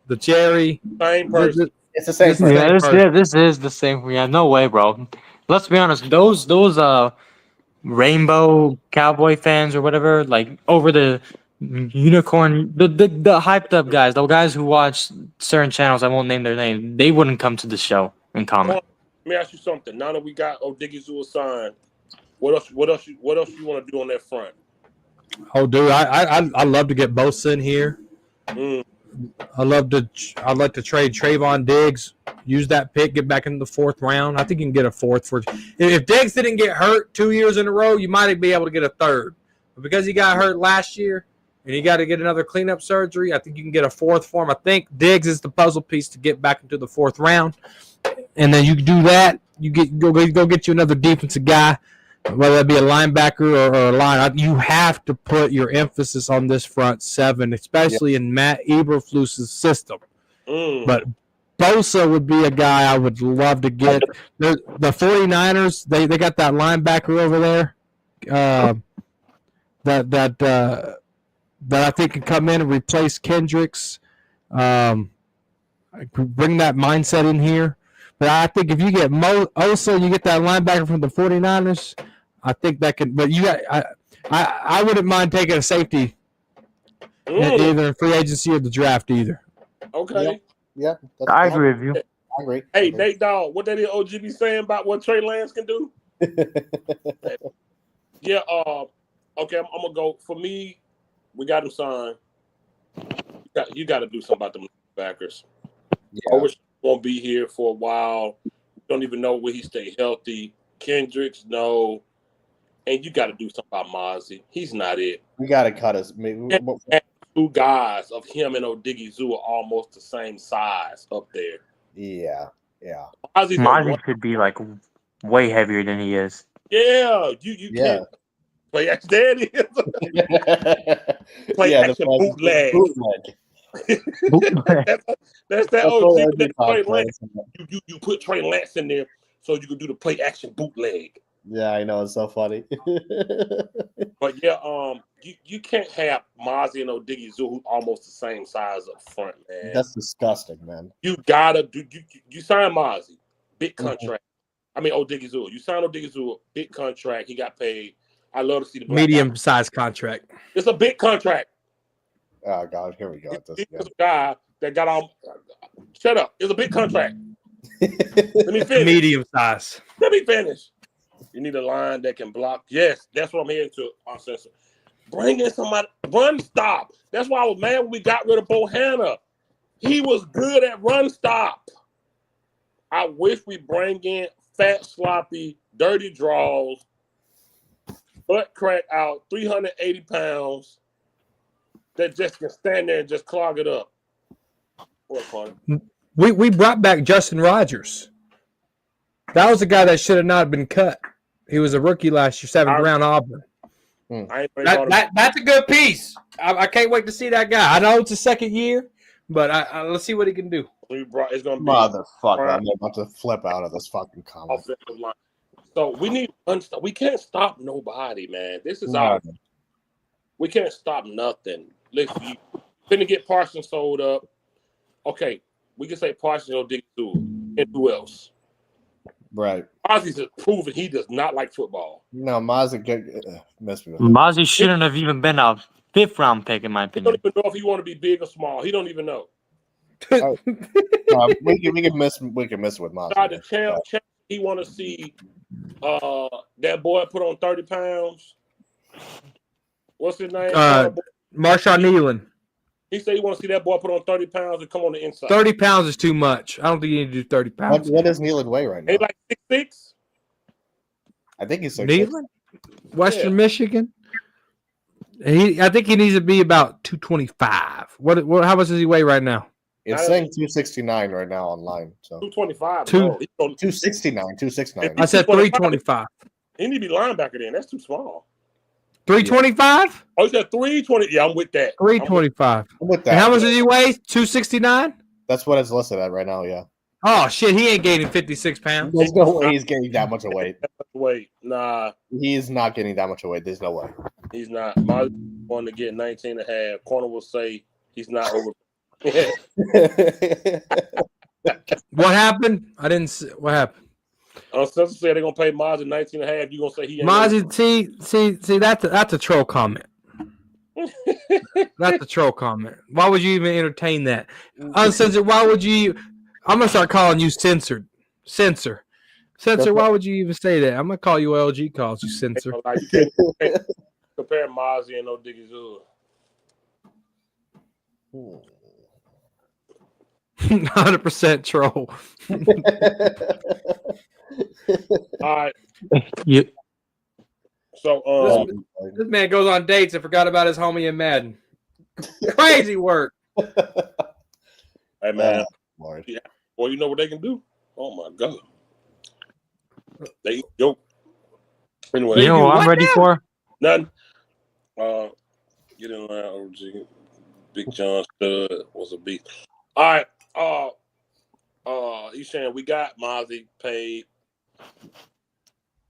the Cherry. Same person. It's the same person. Yeah, this is the same. Yeah, no way, bro. Let's be honest. Those rainbow Cowboy fans or whatever, like over the unicorn, the hyped up guys, the guys who watch certain channels, I won't name their name, they wouldn't come to the show and comment. Let me ask you something. Now that we got Odighizuwa signed, what else you want to do on that front? Oh, dude, I love to get Bosa in here. I'd like to trade Trayvon Diggs, use that pick, get back into the 4th round. I think you can get a 4th for. If Diggs didn't get hurt 2 years in a row, you might be able to get a 3rd. But because he got hurt last year and he got to get another cleanup surgery, I think you can get a 4th for him. I think Diggs is the puzzle piece to get back into the 4th round, and then you do that. You go get you another defensive guy, whether that be a linebacker or a line. You have to put your emphasis on this front 7, especially in Matt Eberflus's system. But Bosa would be a guy I would love to get. The 49ers, they got that linebacker over there that I think can come in and replace Kendricks. Bring that mindset in here. But I think if you get Osa, you get that linebacker from the 49ers, I think that could. But you got, I wouldn't mind taking a safety either in free agency or the draft either. Okay. Yeah. I agree with you. I agree. Hey, Nate Dogg, what that OG be saying about what Trey Lance can do? Yeah. Okay. I'm gonna go. For me, we got him signed. You got to do something about them backers. Yeah. Won't be here for a while. Don't even know where he stay healthy. Kendricks, no. And you got to do something about Mozzie. He's not it. We got to cut us. Two guys of him and Odighizuwa almost the same size up there. Yeah. Mozzie could be like way heavier than he is. Yeah, you can't play action. There it is. Play action bootleg. That's that OG. You put Trey Lance in there so you can do the play action bootleg. Yeah, I know, it's so funny. But yeah, you can't have Mozzie and Odighizuwa who's almost the same size up front, man. That's disgusting, man. You gotta do. You sign Mozzie, big contract. I mean Odighizuwa. You sign Odighizuwa, big contract. He got paid. I love to see the medium-sized contract. It's a big contract. Oh God, here we go. This guy that got on Shut up. It's a big contract. Let me finish. Medium size. Let me finish. You need a line that can block. Yes, that's what I'm heading to. Uncensored. Bring in somebody. Run stop. That's why I was mad when we got rid of Bohanna. He was good at run stop. I wish we bring in fat, sloppy, dirty draws, butt crack out, 380 pounds, that just can stand there and just clog it up. What fun. We brought back Justin Rogers. That was the guy that should have not been cut. He was a rookie last year, 7th round Auburn. That's a good piece. I can't wait to see that guy. I know it's his second year, but let's see what he can do. It's gonna be motherfucker. I'm about to flip out of this fucking comment. Offensive line. So we need unstop. We can't stop nobody, man. This is our. We can't stop nothing. Listen, you couldn't get Parsons sold up. Okay, we can say Parsons or Odighizuwa. And who else? Right. Mozzie's has proven he does not like football. No, Mozzie missed me. Mozzie shouldn't have even been a 5th round pick, in my He opinion. don't even know if he want to be big or small. He don't even know. We can miss with Mozzie. The champ, he want to see that boy put on 30 pounds. What's his name? Marshawn Nealon. He said he want to see that boy put on 30 pounds and come on the inside. 30 pounds is too much. I don't think you need to do 30 pounds. What does Nealon weigh right now? He's like 6'6". I think he's 6'6". Nealon? Western Michigan? I think he needs to be about 225. What? How much does he weigh right now? It's saying 269 right now online. So 225. 269. I said 325. He need to be linebacker then. That's too small. 325? Oh, you said 320. Yeah, I'm with that. 325. I'm with that. And how much does he weigh? 269? That's what it's listed at right now, yeah. Oh, shit. He ain't gaining 56 pounds. There's no way he's getting that much of weight. Nah. He's not getting that much of weight. There's no way. He's not. My going to get 19 and a half. Corner will say he's not over. What happened? I didn't see. What happened? Spencer said they're gonna pay Mozzie 19 and a half. You gonna say he ain't? Mozzie, see, that's a troll comment. That's a troll comment. Why would you even entertain that? Uncensored. Why would you? I'm gonna start calling you censored. Censor. Why would you even say that? I'm gonna call you LG calls you censor. You can't compare Mozzie and Odighizuwa. 100% troll. All right. Yeah. So this man goes on dates and forgot about his homie in Madden. Crazy work. Hey man, Lord. Yeah. Well, you know what they can do? Oh my god, they yo. Anyway, You know what I'm ready for? Nothing. Get in line, OG. Big John Stud was a beast. All right. He's saying we got Mozzie paid.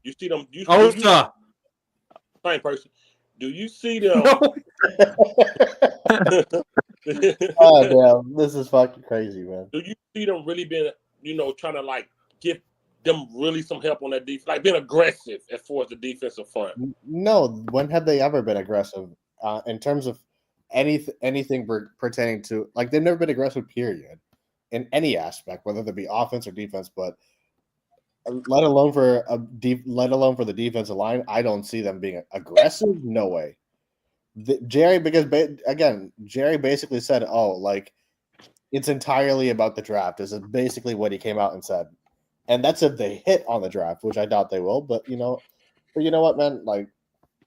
You see them? Osa. Same person. Do you see them? Oh damn, this is fucking crazy, man. Do you see them really being, trying to like give them really some help on that defense, like being aggressive as far as the defensive front? No, when have they ever been aggressive in terms of anything pertaining to, like, they've never been aggressive, period, in any aspect, whether it be offense or defense. But let alone for the defensive line, I don't see them being aggressive. No way. Jerry basically said, "Oh, like, it's entirely about the draft." This is basically what he came out and said, and that's if they hit on the draft, which I doubt they will. But you know what, man? Like,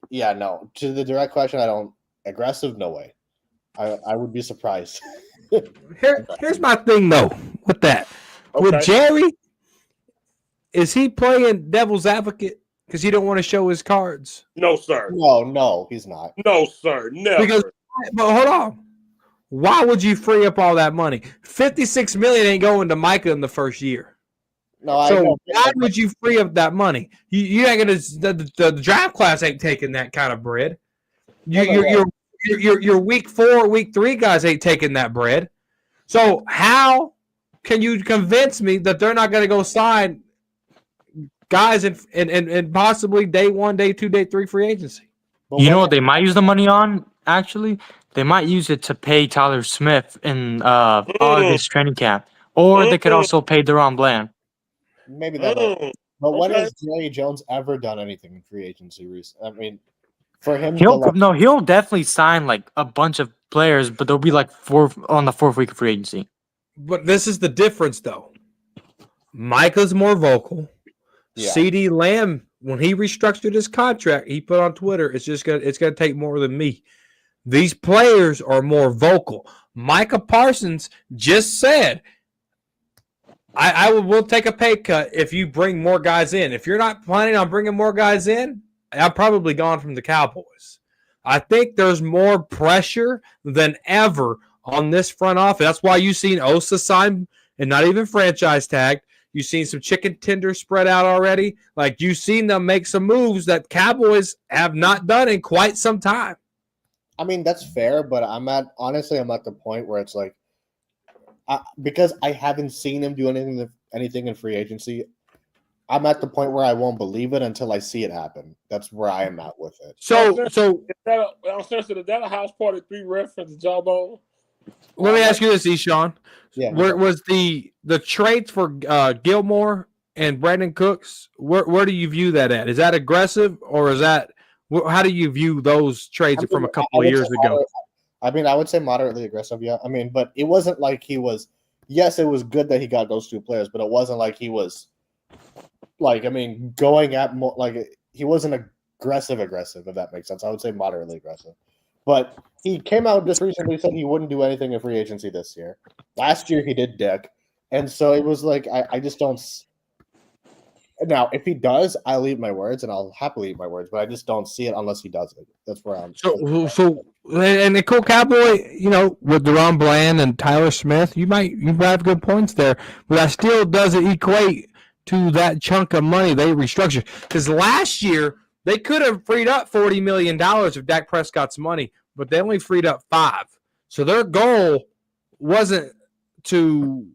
yeah, no. To the direct question, I don't. Aggressive? No way. I would be surprised. Here's my thing, though, with that. Okay. With Jerry, is he playing devil's advocate because he don't want to show his cards? No, sir. No, he's not. No, sir. Never. But hold on. Why would you free up all that money? $56 million ain't going to Micah in the first year. No, so why would you free up that money? You ain't gonna. The draft class ain't taking that kind of bread. Your week 4, week 3 guys ain't taking that bread. So how can you convince me that they're not going to go sign guys in possibly day 1, day 2, day 3 free agency? You know what they might use the money on? Actually, they might use it to pay Tyler Smith in August training camp, Or they could also pay Deron Bland. Maybe that. But when has Jerry Jones ever done anything in free agency recently? I mean, for him, he'll definitely sign like a bunch of players, but they'll be like on the 4th week of free agency. But this is the difference, though. Micah's more vocal. Yeah. CeeDee Lamb, when he restructured his contract, he put on Twitter, it's gonna take more than me. These players are more vocal. Micah Parsons just said, I will take a pay cut if you bring more guys in. If you're not planning on bringing more guys in, I'm probably gone from the Cowboys. I think there's more pressure than ever on this front office. That's why you've seen Osa sign and not even franchise tagged. You've seen some chicken tenders spread out already. Like, you've seen them make some moves that Cowboys have not done in quite some time. I mean, that's fair, but I'm at the point where it's like, because I haven't seen him do anything in free agency, I'm at the point where I won't believe it until I see it happen. That's where I am at with it. So is that a house party 3 reference Jawbone? Let me ask you this, Eshawn. Yeah. Where was the trades for Gilmore and Brandon Cooks? Where do you view that at? Is that aggressive, or is that how do you view those trades from a couple of years ago? I mean, I would say moderately aggressive, yeah. I mean, but it wasn't like he was. Yes, it was good that he got those 2 players, but it wasn't like he was. Like, I mean, going at more like he wasn't aggressive, if that makes sense. I would say moderately aggressive. But he came out just recently said he wouldn't do anything in free agency this year. Last year he did dick. And so it was like I just don't. Now, if he does, I'll eat my words, and I'll happily eat my words. But I just don't see it unless he does it. That's where I'm. So, and the cool Cowboy, with Deron Bland and Tyler Smith, you might have good points there, but that still doesn't equate to that chunk of money they restructured. Because last year they could have freed up $40 million of Dak Prescott's money, but they only freed up 5. So their goal wasn't to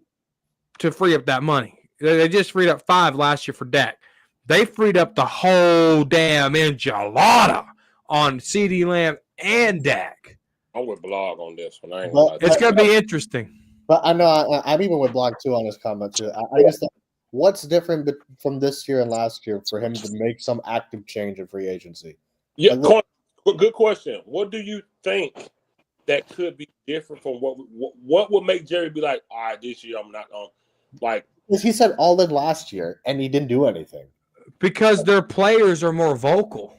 free up that money. They just freed up 5 last year for Dak. They freed up the whole damn enchilada on CeeDee Lamb and Dak. I'm with Blog on this one. It's going to be interesting. But I know I'm even with Blog too on his comment too. I just think what's different from this year and last year for him to make some active change in free agency? Yeah, good question. What do you think that could be different from what would make Jerry be like, all right, this year I'm not going like. Because he said all in last year and he didn't do anything. Because their players are more vocal.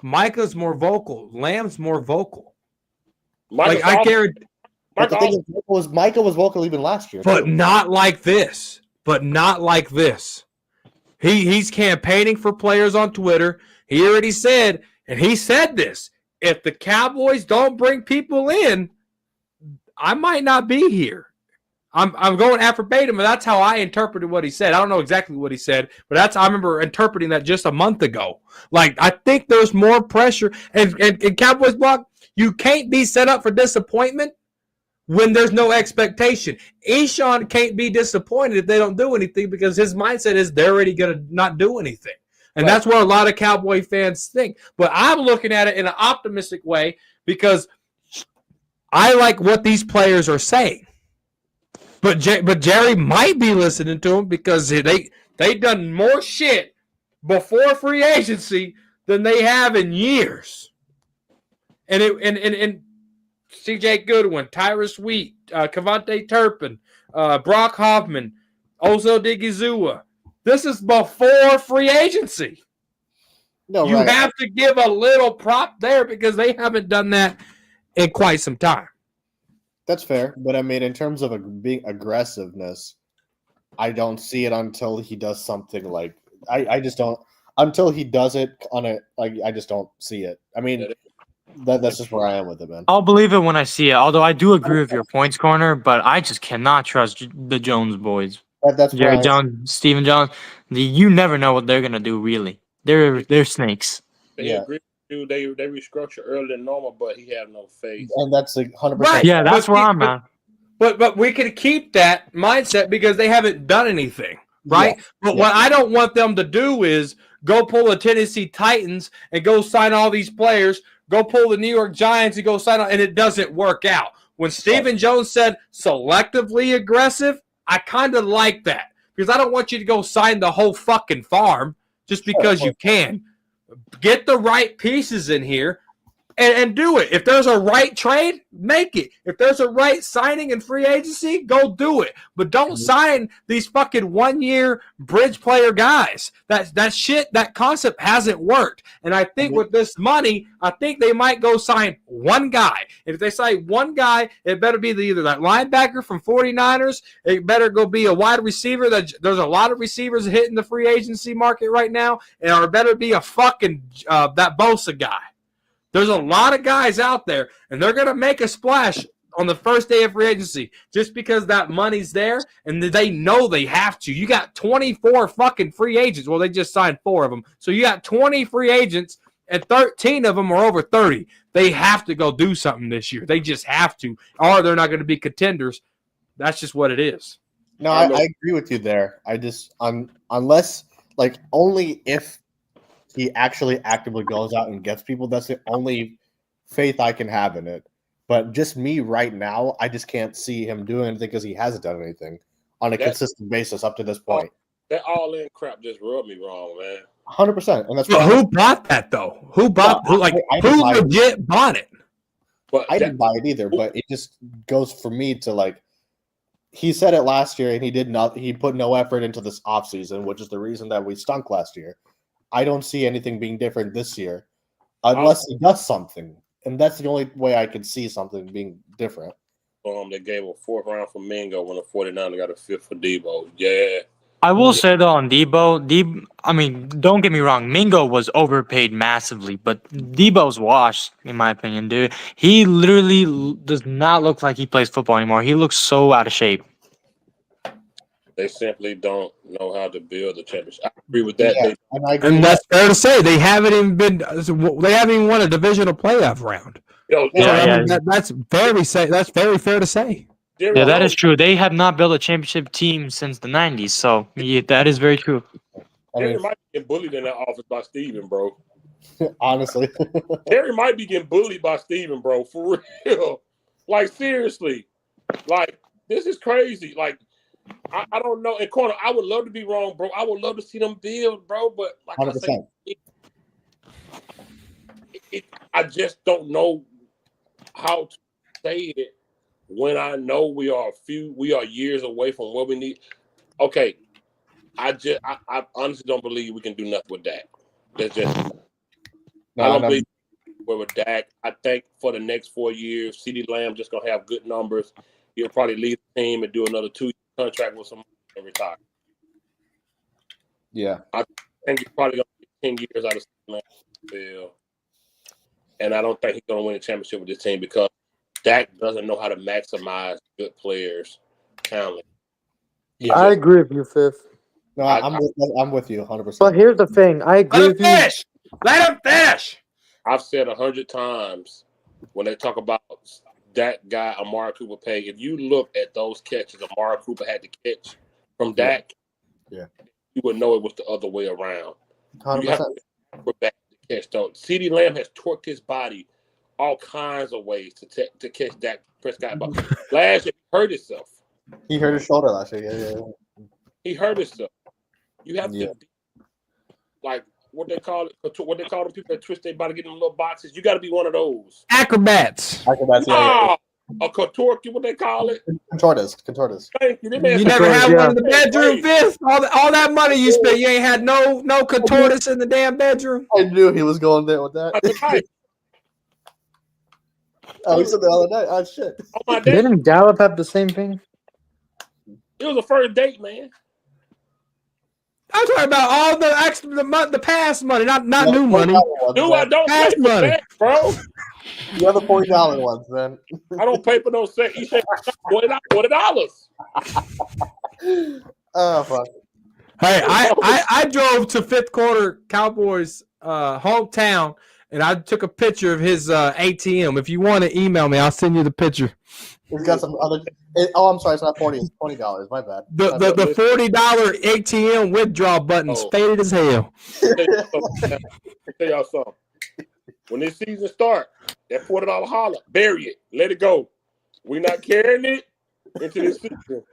Micah's more vocal. Lamb's more vocal. I guarantee. Micah was vocal even last year, but not like this. He's campaigning for players on Twitter. He already said, and he said this: if the Cowboys don't bring people in, I might not be here. I'm going verbatim, but that's how I interpreted what he said. I don't know exactly what he said, but I remember interpreting that just a month ago. Like, I think there's more pressure. And Cowboys Block, you can't be set up for disappointment when there's no expectation. Eshawn can't be disappointed if they don't do anything because his mindset is they're already going to not do anything. And that's what a lot of Cowboy fans think. But I'm looking at it in an optimistic way because I like what these players are saying. But Jerry might be listening to him because they done more shit before free agency than they have in years. And C.J. Goodwin, Tyrus Wheat, Kevontae Turpin, Brock Hoffman, Osa Odighizuwa. This is before free agency. No, you have to give a little prop there because they haven't done that in quite some time. That's fair, but I mean, in terms of being aggressiveness, I don't see it until he does something like I just don't until he does it on a like I just don't see it. I mean, that's just where I am with it, man. I'll believe it when I see it. Although I do agree with your points, Corner, but I just cannot trust the Jones boys. That's Jerry Jones, Stephen Jones. You never know what they're gonna do. Really, they're snakes. They agree. They restructure earlier than normal, but he had no faith. And that's 100%. Right. Yeah, that's where I'm at. But we can keep that mindset because they haven't done anything, right? Yeah. But what I don't want them to do is go pull the Tennessee Titans and go sign all these players, go pull the New York Giants and go sign on, and it doesn't work out. When Stephen Jones said selectively aggressive, I kind of like that because I don't want you to go sign the whole fucking farm just because you can. Get the right pieces in here and do it. If there's a right trade, make it. If there's a right signing and free agency, go do it. But don't sign these fucking 1 year bridge player guys. That shit, that concept hasn't worked. And I think with this money, I think they might go sign one guy. And if they sign one guy, it better be either that linebacker from 49ers. It better go be a wide receiver. There's a lot of receivers hitting the free agency market right now. Or it better be a fucking that Bosa guy. There's a lot of guys out there, and they're going to make a splash on the first day of free agency just because that money's there, and they know they have to. You got 24 fucking free agents. Well, they just signed 4 of them. So you got 20 free agents, and 13 of them are over 30. They have to go do something this year. They just have to, or they're not going to be contenders. That's just what it is. No, I agree with you there. I just unless like only if he actually actively goes out and gets people. That's the only faith I can have in it. But just me right now, I just can't see him doing anything because he hasn't done anything on a consistent basis up to this point. That all-in crap just rubbed me wrong, man. 100%. And that's who bought that though? Who bought? Who legit bought it? But I didn't buy it either. But it just goes for me to like. He said it last year, and he did not. He put no effort into this offseason, which is the reason that we stunk last year. I don't see anything being different this year unless he does something. And that's the only way I could see something being different. They gave a 4th round for Mingo when the 49ers got a 5th for Debo. Yeah. I will say, though, on Debo, I mean, don't get me wrong. Mingo was overpaid massively, but Debo's washed, in my opinion, dude. He literally does not look like he plays football anymore. He looks so out of shape. They simply don't know how to build a championship. I agree with that. Yeah, and that's fair to say. They haven't even won a divisional playoff round. That's very fair to say. Yeah, that is true. They have not built a championship team since the 90s, so yeah, that is very true. Terry might be getting bullied in that office by Steven, bro. Honestly. Terry might be getting bullied by Steven, bro, for real. Like, seriously. Like, this is crazy. Like, I don't know. In corner, I would love to be wrong, bro. I would love to see them build, bro. But like 100%. I just don't know how to say it when I know we are years away from what we need. Okay, I honestly don't believe we can do nothing with Dak. That's just I don't believe with Dak. I think for the next 4 years, CeeDee Lamb just gonna have good numbers. He'll probably lead the team and do another 2-year contract with someone and retire. Yeah. I think he's probably going to get 10 years out of Lamb. And I don't think he's going to win a championship with this team because Dak doesn't know how to maximize good players' talent. Yeah. I agree with you, Fifth. No, I'm with you 100%. But here's the thing. I agree with you. Let him finish. I've said 100 times when they talk about that guy, Amari Cooper pay. If you look at those catches Amari Cooper had to catch from Dak, you would know it was the other way around. 100%. You have to back to catch those. CeeDee Lamb has torqued his body all kinds of ways to catch Dak Prescott. But last year, he hurt himself. He hurt his shoulder last year. Yeah. He hurt himself. You have to be like what they call them people that twist their body, get in little boxes. You got to be one of those acrobats. A contortion, what they call it? Contortist. Thank you. You never had one in the bedroom, Fifth? All that money you spent, you ain't had no contortist in the damn bedroom. I knew he was going there with that. Oh, he said the other night. Oh shit. Didn't Gallup have the same thing? It was a first date, man. I'm talking about all the past money, not new money. Dude, I don't pay for that, bro. The other $40 ones, man. I don't pay for no set. You say $40. Oh fuck. Hey, I drove to fifth quarter Cowboys hometown, and I took a picture of his ATM. If you want to email me, I'll send you the picture. He's got some other. I'm sorry, it's not 40. It's $20. My bad. The $40 ATM withdrawal button's faded as hell. I'll tell y'all something. When this season starts, that $40 holler, bury it, let it go. We're not carrying it into this season.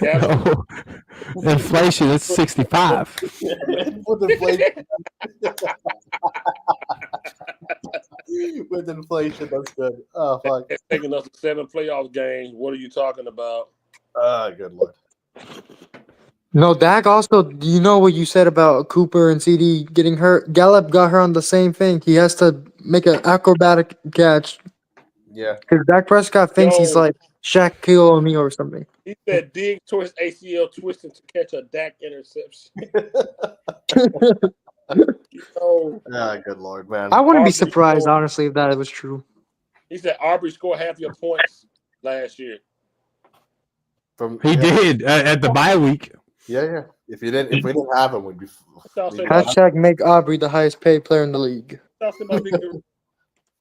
Dallas, Inflation is 65. With inflation. With inflation, that's good. Oh fuck. it's taking us to 7 playoff games. What are you talking about? Good lord. No, Dak also, you know what you said about Cooper and CD getting hurt? Gallup got her on the same thing. He has to make an acrobatic catch. Yeah. Because Dak Prescott thinks he's Yo. like Shaquille O'Neal or something. He said dig towards ACL twisting to catch a Dak interception. Good lord, man. I wouldn't be Aubrey surprised, scored- honestly, if that was true. He said Aubrey scored half your points last year. He did at the bye week. Yeah. If we didn't have him, we'd be. Hashtag make Aubrey the highest paid player in the league.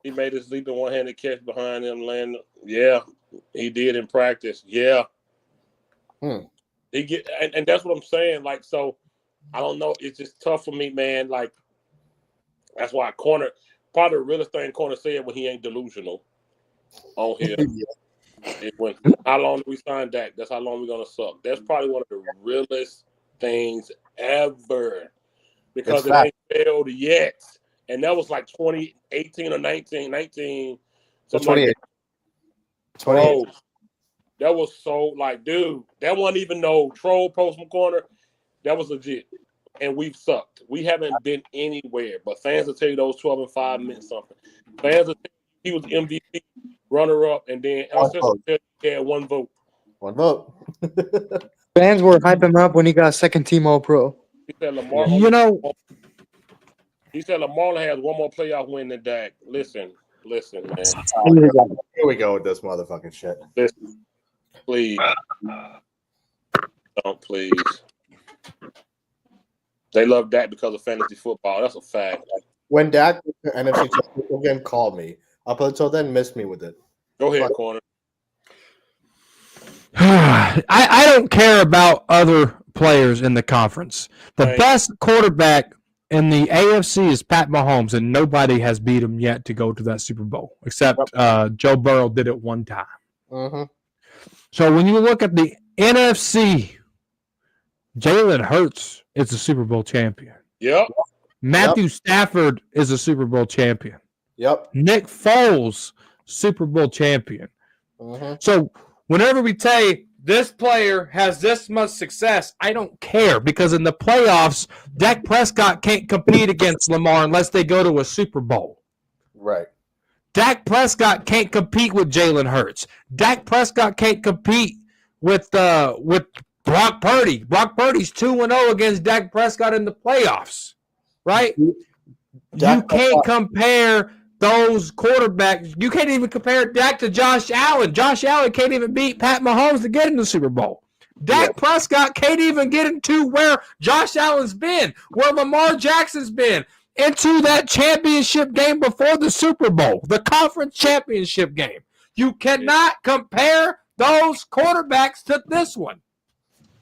He made his leap and one-handed catch behind him. Land. Yeah, he did in practice. Yeah. He get and that's what I'm saying. Like, so I don't know. It's just tough for me, man. Like, that's why part of the realest thing corner said when he ain't delusional on here. When how long do we sign Dak? That's how long we're gonna suck. That's probably one of the realest things ever because it ain't failed yet. And that was like 2018 or 19. 28. Like 28. That was so like, dude, that wasn't even no troll postman corner. That was legit. And we've sucked. We haven't been anywhere. But fans will tell you those 12 and 5 meant something. Fans will tell you he was MVP, runner-up, and then he had 1 vote. 1 vote. Fans were hyping him up when he got second team All-Pro. He said Lamar. He said Lamar has 1 more playoff win than Dak. Listen, man. Here we go with this motherfucking shit. Listen, please. Don't please. They love Dak because of fantasy football. That's a fact. When Dak NFC Championship game, call me. Up until then, miss me with it. Go ahead, corner. I don't care about other players in the conference. The best quarterback in the AFC is Pat Mahomes, and nobody has beat him yet to go to that Super Bowl, except Joe Burrow did it 1 time. Mm-hmm. So when you look at the NFC, Jalen Hurts is a Super Bowl champion. Yep. Matthew Stafford is a Super Bowl champion. Yep. Nick Foles, Super Bowl champion. Mm-hmm. So whenever we say this player has this much success, I don't care because in the playoffs, Dak Prescott can't compete against Lamar unless they go to a Super Bowl. Right. Dak Prescott can't compete with Jalen Hurts. Dak Prescott can't compete with Brock Purdy. Brock Purdy's 2-0 against Dak Prescott in the playoffs, right? You can't compare those quarterbacks. You can't even compare Dak to Josh Allen. Josh Allen can't even beat Pat Mahomes to get in the Super Bowl. Dak Prescott can't even get into where Josh Allen's been, where Lamar Jackson's been, into that championship game before the Super Bowl, the conference championship game. You cannot compare those quarterbacks to this one.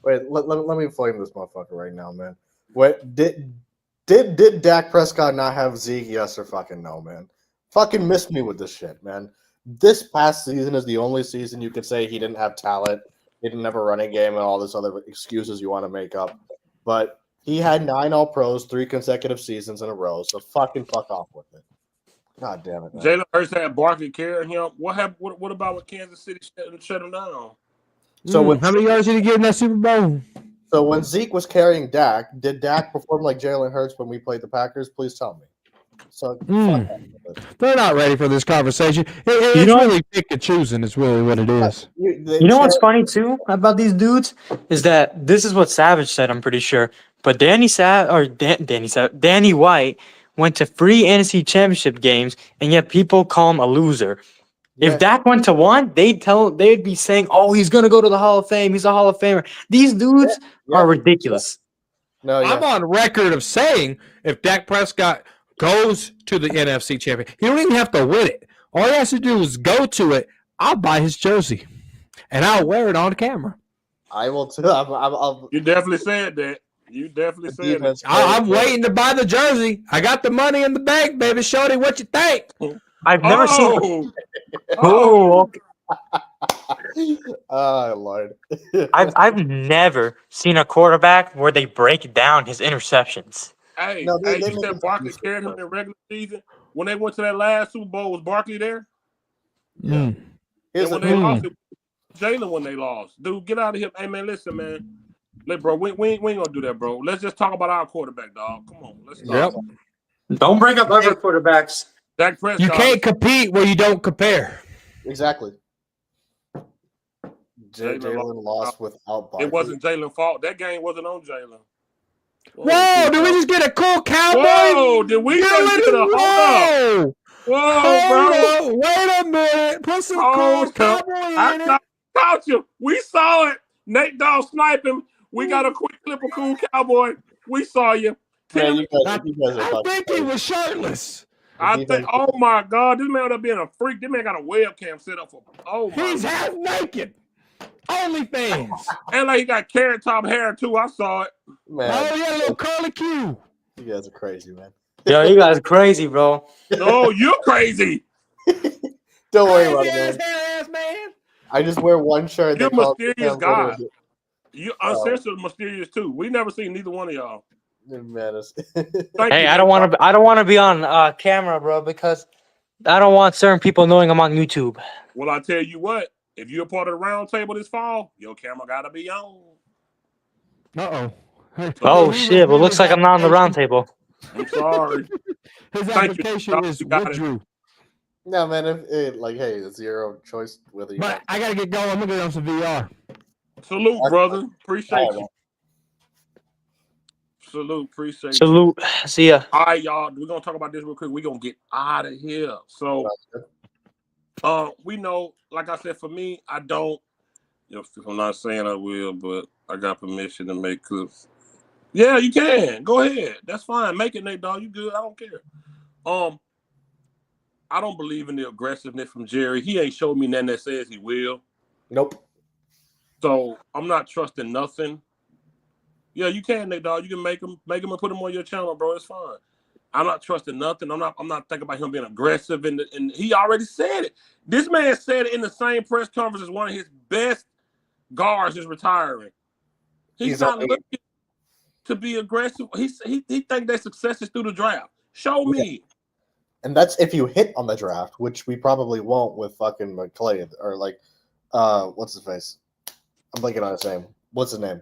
Wait, let me flame this motherfucker right now, man. Wait, did Dak Prescott not have Zeke? Yes or fucking no, man. Fucking missed me with this shit, man. This past season is the only season you could say he didn't have talent, he didn't have a running game, and all this other excuses you want to make up. But he had 9 All-Pros 3 consecutive seasons in a row, so fuck off with it. God damn it, man. Jalen Hurts had Barkley carrying him. What happened? What about when Kansas City shut him down? So how many yards did he get in that Super Bowl? So when Zeke was carrying Dak, did Dak perform like Jalen Hurts when we played the Packers? Please tell me. So they're not ready for this conversation. It's really pick and choosing is really what it is. You know what's funny too about these dudes is that this is what Savage said. I'm pretty sure, but Danny White went to 3 NFC Championship games, and yet people call him a loser. If Dak went to 1, they'd be saying, "Oh, he's gonna go to the Hall of Fame. He's a Hall of Famer." These dudes are ridiculous. No, I'm on record of saying if Dak Prescott goes to the NFC Championship, he don't even have to win it. All he has to do is go to it. I'll buy his jersey, and I'll wear it on camera. I will too. You definitely said that. You definitely said that. I'm waiting to buy the jersey. I got the money in the bank, baby. Shorty, what you think? I've never seen. Okay. Oh Lord. I've never seen a quarterback where they break down his interceptions. Hey, No, they you make said it Barkley easier, carried him but- in regular season. When they went to that last Super Bowl, was Barkley there? Yeah. And when they lost, it was Jalen when they lost. Dude, get out of here. Hey, man, listen, man. Bro, we ain't gonna do that, bro. Let's just talk about our quarterback, dog. Come on, let's start. Don't bring up other quarterbacks. Dak Prescott. You can't compete where you don't compare. Exactly. Jalen Jalen lost without Barkley. It wasn't Jalen's fault. That game wasn't on Jalen. Whoa, did we just get a cool Cowboys? Whoa, did we just get a hold up? Whoa, bro. Wait a minute. Put some cool Cowboy in it. Caught you. We saw it. Nate Dogg sniped him. We got a quick clip of cool Cowboy. We saw you. Man, you guys are I think he was shirtless. I think, oh my God, this man would have been a freak. This man got a webcam set up for, oh my He's half naked. OnlyFans. And like he got carrot top hair too. I saw it. Man, oh, yeah, little curly Q. You guys are crazy, man. Yo, you guys are crazy, bro. No, you're crazy. Don't worry about it, Ass man. I just wear one shirt. You're a mysterious guy. Literally. You uncensored mysterious too. We never seen neither one of y'all. Man, Hey, I don't want to be on camera, bro, because I don't want certain people knowing I'm on YouTube. Well, I tell you what, if you're a part of the round table this fall, your camera gotta be on. Oh shit! Well, looks like I'm not on the round table. I'm sorry. His application is withdrew. No, man. Hey, it's your choice whether you. But I gotta get going. I'm gonna get on some VR. Salute, brother. Appreciate you. Salute, appreciate you. Salute. See ya. All right, y'all. We're gonna talk about this real quick. We're gonna get out of here. So we know, like I said, for me, I don't, if I'm not saying I will, but I got permission to make clips. Yeah, you can. Go ahead. That's fine. Make it, Nate Dogg. You good. I don't care. I don't believe in the aggressiveness from Jerry. He ain't showed me nothing that says he will. Nope. So I'm not trusting nothing. Yeah, you can, Nate Dogg. You can make him and put him on your channel, bro. It's fine. I'm not trusting nothing. I'm not thinking about him being aggressive, and he already said it. This man said it in the same press conference as one of his best guards is retiring. He's not looking to be aggressive. He think that success is through the draft. Show me. And that's if you hit on the draft, which we probably won't with fucking McClay or like, what's his face? I'm blanking on his name. What's his name?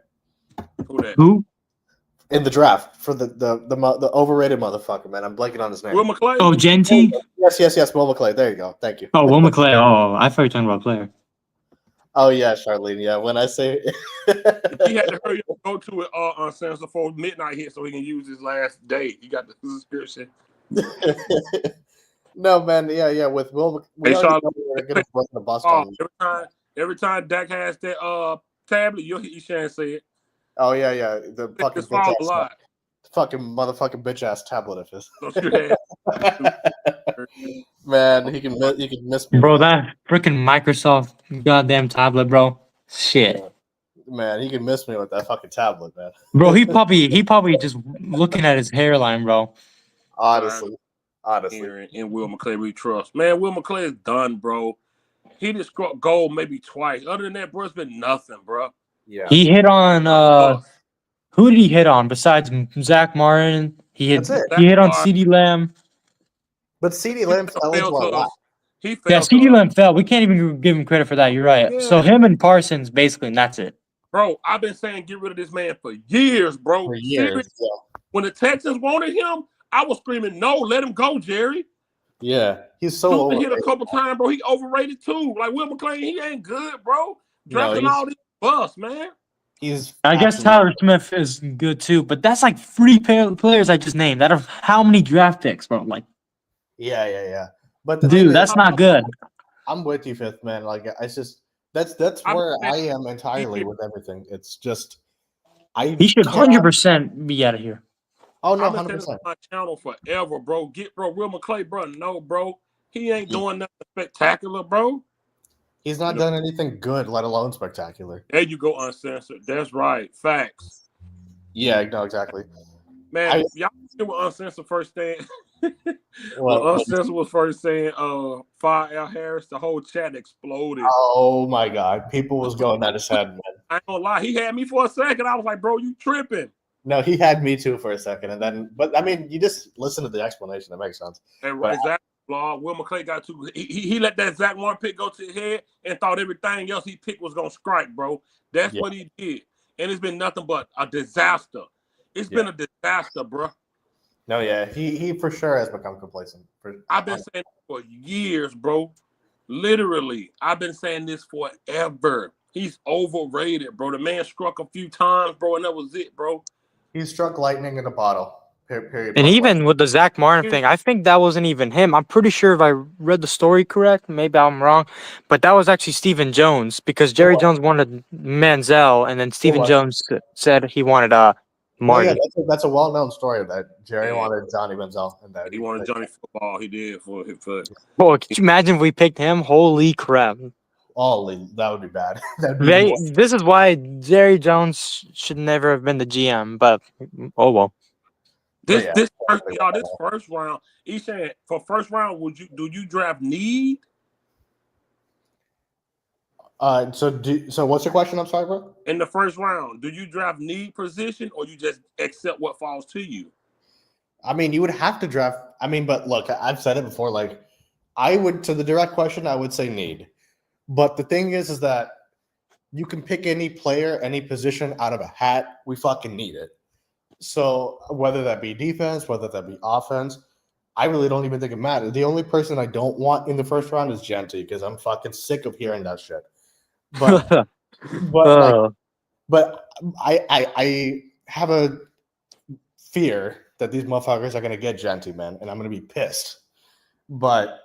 Who? In the draft for the overrated motherfucker, man. I'm blanking on his name. Will McClay? Oh, Genty? Yes. Will McClay. There you go. Thank you. Oh, Will McClay. Oh, I thought you were talking about a player. Oh yeah, Charlene. Yeah, when I say he had to hurry up and go to it on San before midnight hit so he can use his last day. He got the subscription. No, man. Yeah. With Will, we already know we're gonna run the bus on him. Every time Dak has that tablet, you'll hear Shan say it. Oh yeah. The fucking motherfucking bitch ass tablet of his. Man, he can miss me. Bro, that freaking Microsoft goddamn tablet, bro. Shit. Man, he can miss me with that fucking tablet, man. Bro, he probably just looking at his hairline, bro. Honestly. In Will McClay we trust. Man, Will McClay is done, bro. He just scored goal maybe twice. Other than that, bro, it's been nothing, bro. Yeah. He hit on who did he hit on besides Zach Martin? He hit on CeeDee Lamb. But CeeDee Lamb fell into a lot. CeeDee Lamb fell. We can't even give him credit for that. You're right. Yeah. So him and Parsons basically, and that's it. Bro, I've been saying get rid of this man for years, bro. For years. Yeah. When the Texans wanted him, I was screaming, no, let him go, Jerry. Yeah, he's so overrated. Hit a couple times, bro. He overrated too. Like Will McClay, he ain't good, bro. Drafting all these busts, man. I guess Tyler Smith is good too, but that's like 3 players I just named. Out of how many draft picks, bro? Like, yeah. But dude, that's not good. I'm with you, Fifth man. Like, it's just that's where I am entirely with everything. It's just he should 100% be out of here. Oh no, 100%. My channel forever, bro. Will McClay, bro. No, bro. He ain't doing nothing spectacular, bro. He's not done anything good, let alone spectacular. There you go, uncensored. That's right. Facts. Yeah, no, exactly. Man, y'all hear what Uncensored first saying? When Uncensored was first saying, fire Al Harris, the whole chat exploded. Oh my God. People was going down his head, man. I ain't gonna lie. He had me for a second. I was like, bro, you tripping. No, he had me too for a second. And then, but I mean, you just listen to the explanation. It makes sense. And exactly. Will McClay got too. He let that Zach Warren pick go to his head and thought everything else he picked was gonna strike, bro. That's what he did, and it's been nothing but a disaster. It's been a disaster, bro. No, yeah, he for sure has become complacent. I've been saying this for years, bro. Literally, I've been saying this forever. He's overrated, bro. The man struck a few times, bro, and that was it, bro. He struck lightning in a bottle. Period. And even with the Zach Martin thing, I think that wasn't even him. I'm pretty sure if I read the story correct, maybe I'm wrong, but that was actually Stephen Jones because Jerry Jones wanted Manziel, and then Stephen Jones said he wanted Martin. Oh, yeah, that's a well-known story that Jerry wanted Johnny Manziel, and that he wanted Johnny Football. He did for. Boy, could you imagine if we picked him? Holy crap! Oh, that would be bad. This is why Jerry Jones should never have been the GM. But oh well. This first round, he's saying for first round, do you draft need? So what's your question? I'm sorry, bro. In the first round, do you draft need position or you just accept what falls to you? I mean, you would have to draft. I mean, but look, I've said it before. Like, I would, to the direct question, I would say need. But the thing is that you can pick any player, any position out of a hat. We fucking need it. So whether that be defense, whether that be offense, I really don't even think it matters. The only person I don't want in the first round is Genty because I'm fucking sick of hearing that shit. But I have a fear that these motherfuckers are gonna get Genty, man, and I'm gonna be pissed. But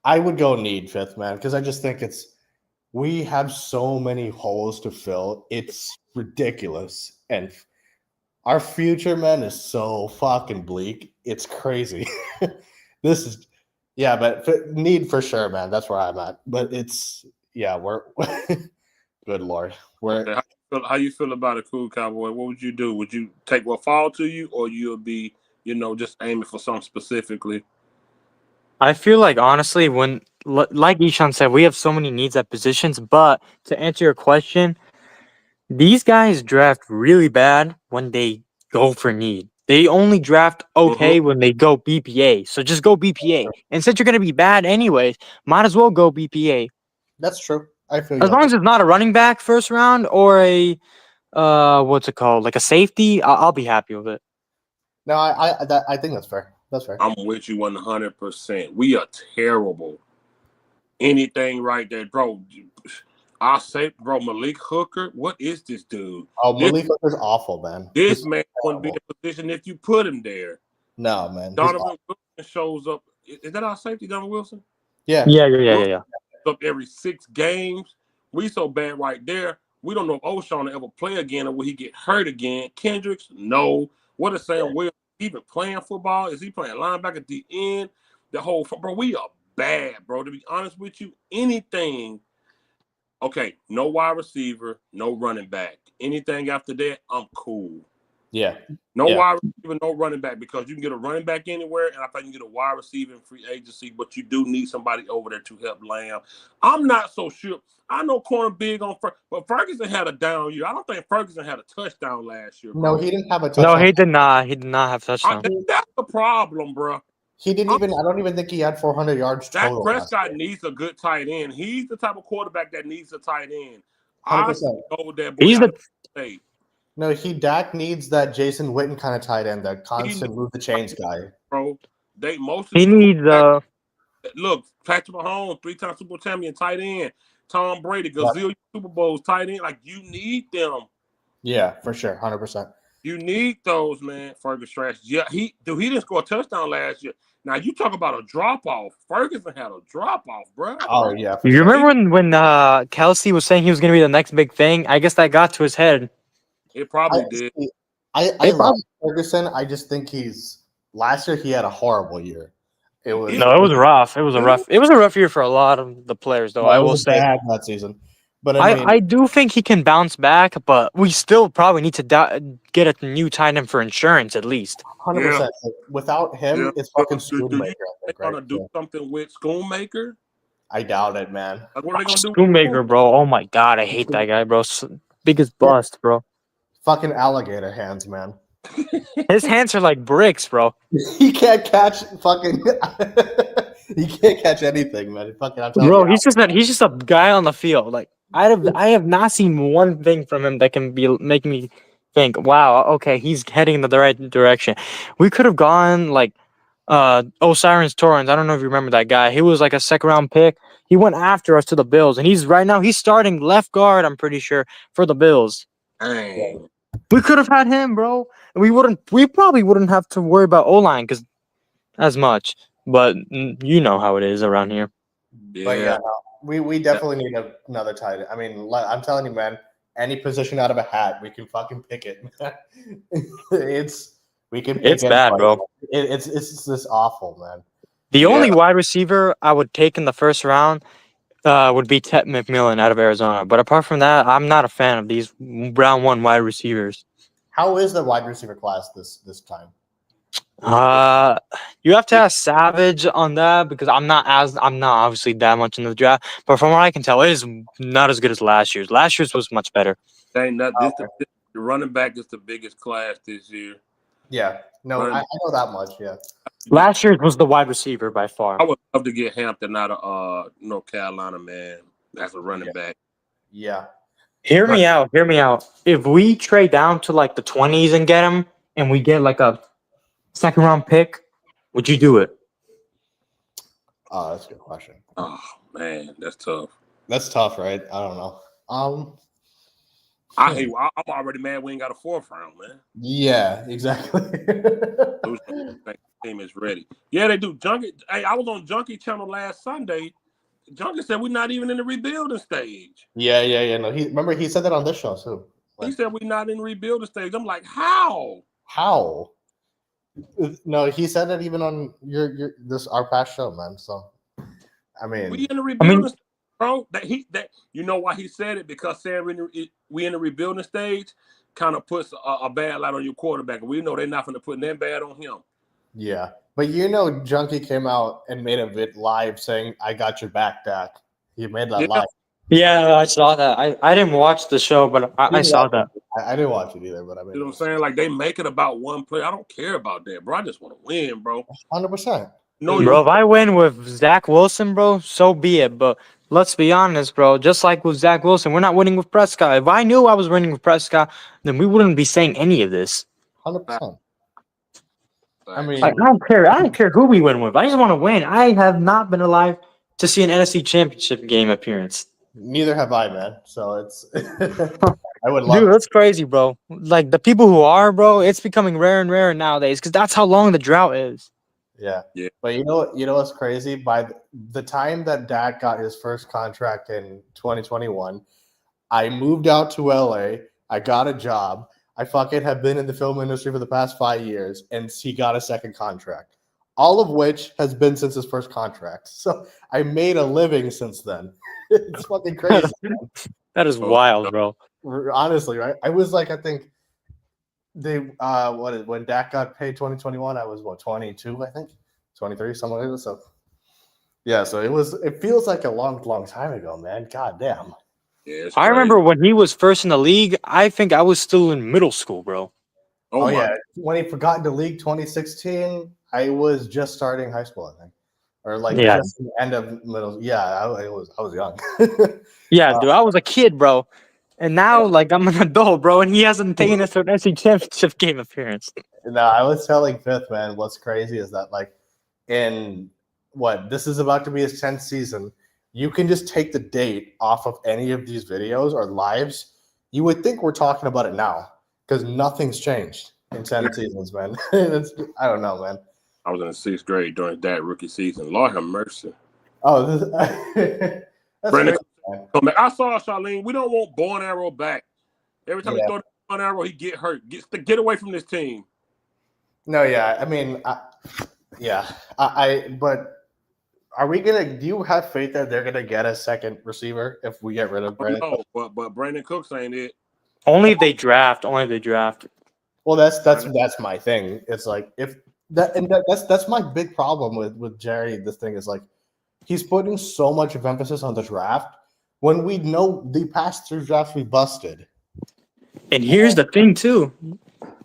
I would go need fifth, man, because I just think we have so many holes to fill. It's ridiculous. And our future, man, is so fucking bleak. It's crazy. But need for sure, man. That's where I'm at. But we're good Lord. How you feel about a cool Cowboy? What would you do? Would you take what fall to you, or you'll be, just aiming for something specifically? I feel like honestly, when like Ishan said, we have so many needs at positions. But to answer your question, these guys draft really bad when they go for need. They only draft okay when they go BPA. So just go BPA. And since you're going to be bad anyways, might as well go BPA. That's true. I feel as long as it's not a running back first round or a what's it called, like a safety, I'll be happy with it. No, I think that's fair. That's fair. I'm with you 100%. We are terrible. Anything right there, bro. I'll say, bro, Malik Hooker. What is this dude? Oh, Malik Hooker's awful, man. This man wouldn't be in a position if you put him there. No, man. Donovan Wilson shows up. Is that our safety, Donovan Wilson? Yeah. Up every 6 games. We so bad right there. We don't know if O'Shawn will ever play again or will he get hurt again. Kendricks, no. What is Sam Will even playing football? Is he playing linebacker at the end? Bro, we are bad, bro. To be honest with you, anything. Okay, no wide receiver, no running back. Anything after that, I'm cool. Yeah. No wide receiver, no running back, because you can get a running back anywhere, and I think you can get a wide receiver in free agency, but you do need somebody over there to help Lamb. I'm not so sure. I know corner big on but Ferguson had a down year. I don't think Ferguson had a touchdown last year, bro. No, he didn't have a touchdown. No, he did not. He did not have a touchdown. That's the problem, bro. He didn't even. I don't even think he had 400 yards total. Dak Prescott needs a good tight end. He's the type of quarterback that needs a tight end. 100%. No, Dak needs that Jason Witten kind of tight end, that constant move the chains guy. Bro, he needs look, Patrick Mahomes, 3-time Super Bowl champion, tight end. Tom Brady, gazillion Super Bowls, tight end. Like, you need them. Yeah, for sure, 100%. You need those, man. Ferguson trash. Yeah, he didn't score a touchdown last year. Now you talk about a drop off. Ferguson had a drop off, bro. Oh yeah. You remember when Kelsey was saying he was going to be the next big thing? I guess that got to his head. It probably did. I love Ferguson. I just think last year he had a horrible year. It was rough. It was a rough year for a lot of the players, though. I will say bad that season. But I do think he can bounce back, but we still probably need to get a new tight end for insurance at least. 100%. Without him, it's fucking Schoonmaker, I think, right? Gonna do something with Schoonmaker? I doubt it, man. Like, what are they gonna do? Schoonmaker, bro. Oh my god, I hate that guy, bro. Biggest bust, bro. Fucking alligator hands, man. His hands are like bricks, bro. He can't catch fucking. He can't catch anything, man. Fucking, I'm telling Bro, you. he's just a guy on the field. Like I have not seen one thing from him that can make me think, wow, okay, he's heading in the right direction. We could have gone like Osiris Torrance. I don't know if you remember that guy. He was like a 2nd-round pick. He went after us to the Bills, and he's starting left guard, I'm pretty sure, for the Bills. Dang. We could have had him, bro. We probably wouldn't have to worry about O-line because as much. But you know how it is around here. Yeah. But yeah, no, we definitely need another tight end. I mean, I'm telling you, man, any position out of a hat, we can fucking pick it. We can pick It's bad, bro. It's just awful, man. The only wide receiver I would take in the first round would be Ted McMillan out of Arizona. But apart from that, I'm not a fan of these round 1 wide receivers. How is the wide receiver class this time? You have to ask Savage on that because I'm not obviously that much in the draft. But from what I can tell, it is not as good as last year's. Last year's was much better. The running back is the biggest class this year. Yeah, no, I know that much. Yeah, last year's was the wide receiver by far. I would love to get Hampton out of North Carolina, man. That's a running back. Yeah. Hear me out. If we trade down to like the 20s and get him, and we get like a 2nd-round pick, would you do it? Oh, that's a good question. Oh man, that's tough. That's tough, right? I don't know. I'm already mad we ain't got a 4th round, man. Yeah, exactly. Team is ready. Yeah, they do. Junkie. Hey, I was on Junkie Channel last Sunday. Junkie said we're not even in the rebuilding stage. Yeah. No, he said that on this show too. He said we're not in the rebuilding stage. I'm like, how? How? No, he said that even on our past show, man. So, I mean, we in the rebuilding stage, bro. You know why he said it? Because saying we in the rebuilding stage kind of puts a bad light on your quarterback. We know they're not going to put that bad on him. Yeah, but Junkie came out and made a vid live saying, "I got your back, Dak." He made that live. Yeah, I saw that. I didn't watch the show, but I saw that. I didn't watch it either, but I mean, you know what I'm saying? Like they make it about one play. I don't care about that, bro. I just want to win, bro. 100%. No, bro. If I win with Zach Wilson, bro, so be it. But let's be honest, bro. Just like with Zach Wilson, we're not winning with Prescott. If I knew I was winning with Prescott, then we wouldn't be saying any of this. 100%. I mean, I don't care. I don't care who we win with. I just want to win. I have not been alive to see an NFC Championship game appearance. Neither have I, man. So it's I would love. Dude, that's crazy, bro. Like the people who are, bro, it's becoming rare and rarer nowadays because that's how long the drought is. Yeah. But you know what's crazy? By the time that Dak got his first contract in 2021, I moved out to LA. I got a job. I fucking have been in the film industry for the past 5 years, and he got a 2nd contract, all of which has been since his first contract. So I made a living since then. It's fucking crazy. That is wild, bro. Honestly, right? I was like, I think when Dak got paid 2021, I was 22, I think 23, something like that. So yeah, so it feels like a long time ago, man. God damn. Yeah, I remember when he was first in the league, I think I was still in middle school, bro. Oh yeah. When he got into league 2016, I was just starting high school, I think. Or just the end of middle. Yeah, I was young. Yeah, dude, I was a kid, bro. And now, like, I'm an adult, bro, and he hasn't taken us to an NFC Championship game appearance. No, I was telling Fifth, man, what's crazy is that, like, this is about to be his 10th season. You can just take the date off of any of these videos or lives. You would think we're talking about it now because nothing's changed in 10 seasons, man. I don't know, man. I was in the 6th grade during that rookie season. Lord have mercy. Oh, Brandon, I saw Charlene. We don't want Born Arrow back. Every time he throw the Born Arrow, he get hurt. Get away from this team. No, yeah. I mean, but Are we gonna? Do you have faith that they're gonna get a second receiver if we get rid of Brandon? No, but Brandon Cooks ain't it. Only if they draft. Only if they draft. Well, that's my thing. It's like if that and that's my big problem with Jerry. This thing is like he's putting so much of emphasis on the draft when we know the past 3 drafts we busted. And here's the thing too.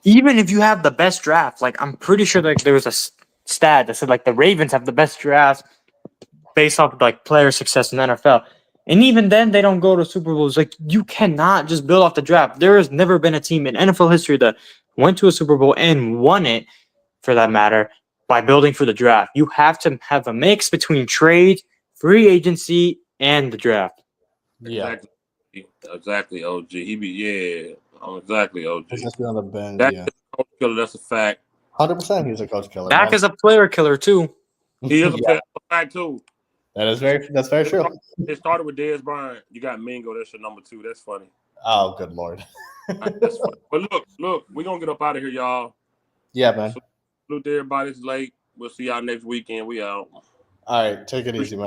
Even if you have the best draft, like I'm pretty sure like there was a stat that said like the Ravens have the best draft based off of like player success in the NFL. And even then they don't go to Super Bowls. Like you cannot just build off the draft. There has never been a team in NFL history that went to a Super Bowl and won it, for that matter, by building for the draft. You have to have a mix between trade, free agency, and the draft. Yeah, exactly. OG, he be exactly. OG, just be on the bench. that's Yeah, a coach killer. That's a fact. 100%. He's a coach killer. Dak is a player killer too. He is a fact too. That's very true. It started with Dez Bryant. You got Mingo. That's your number 2. That's funny. Oh, good lord. That's funny. But look, we're gonna get up out of here, y'all. Yeah, man. Salute to everybody. It's late. We'll see y'all next weekend. We out. All right, take it easy, man.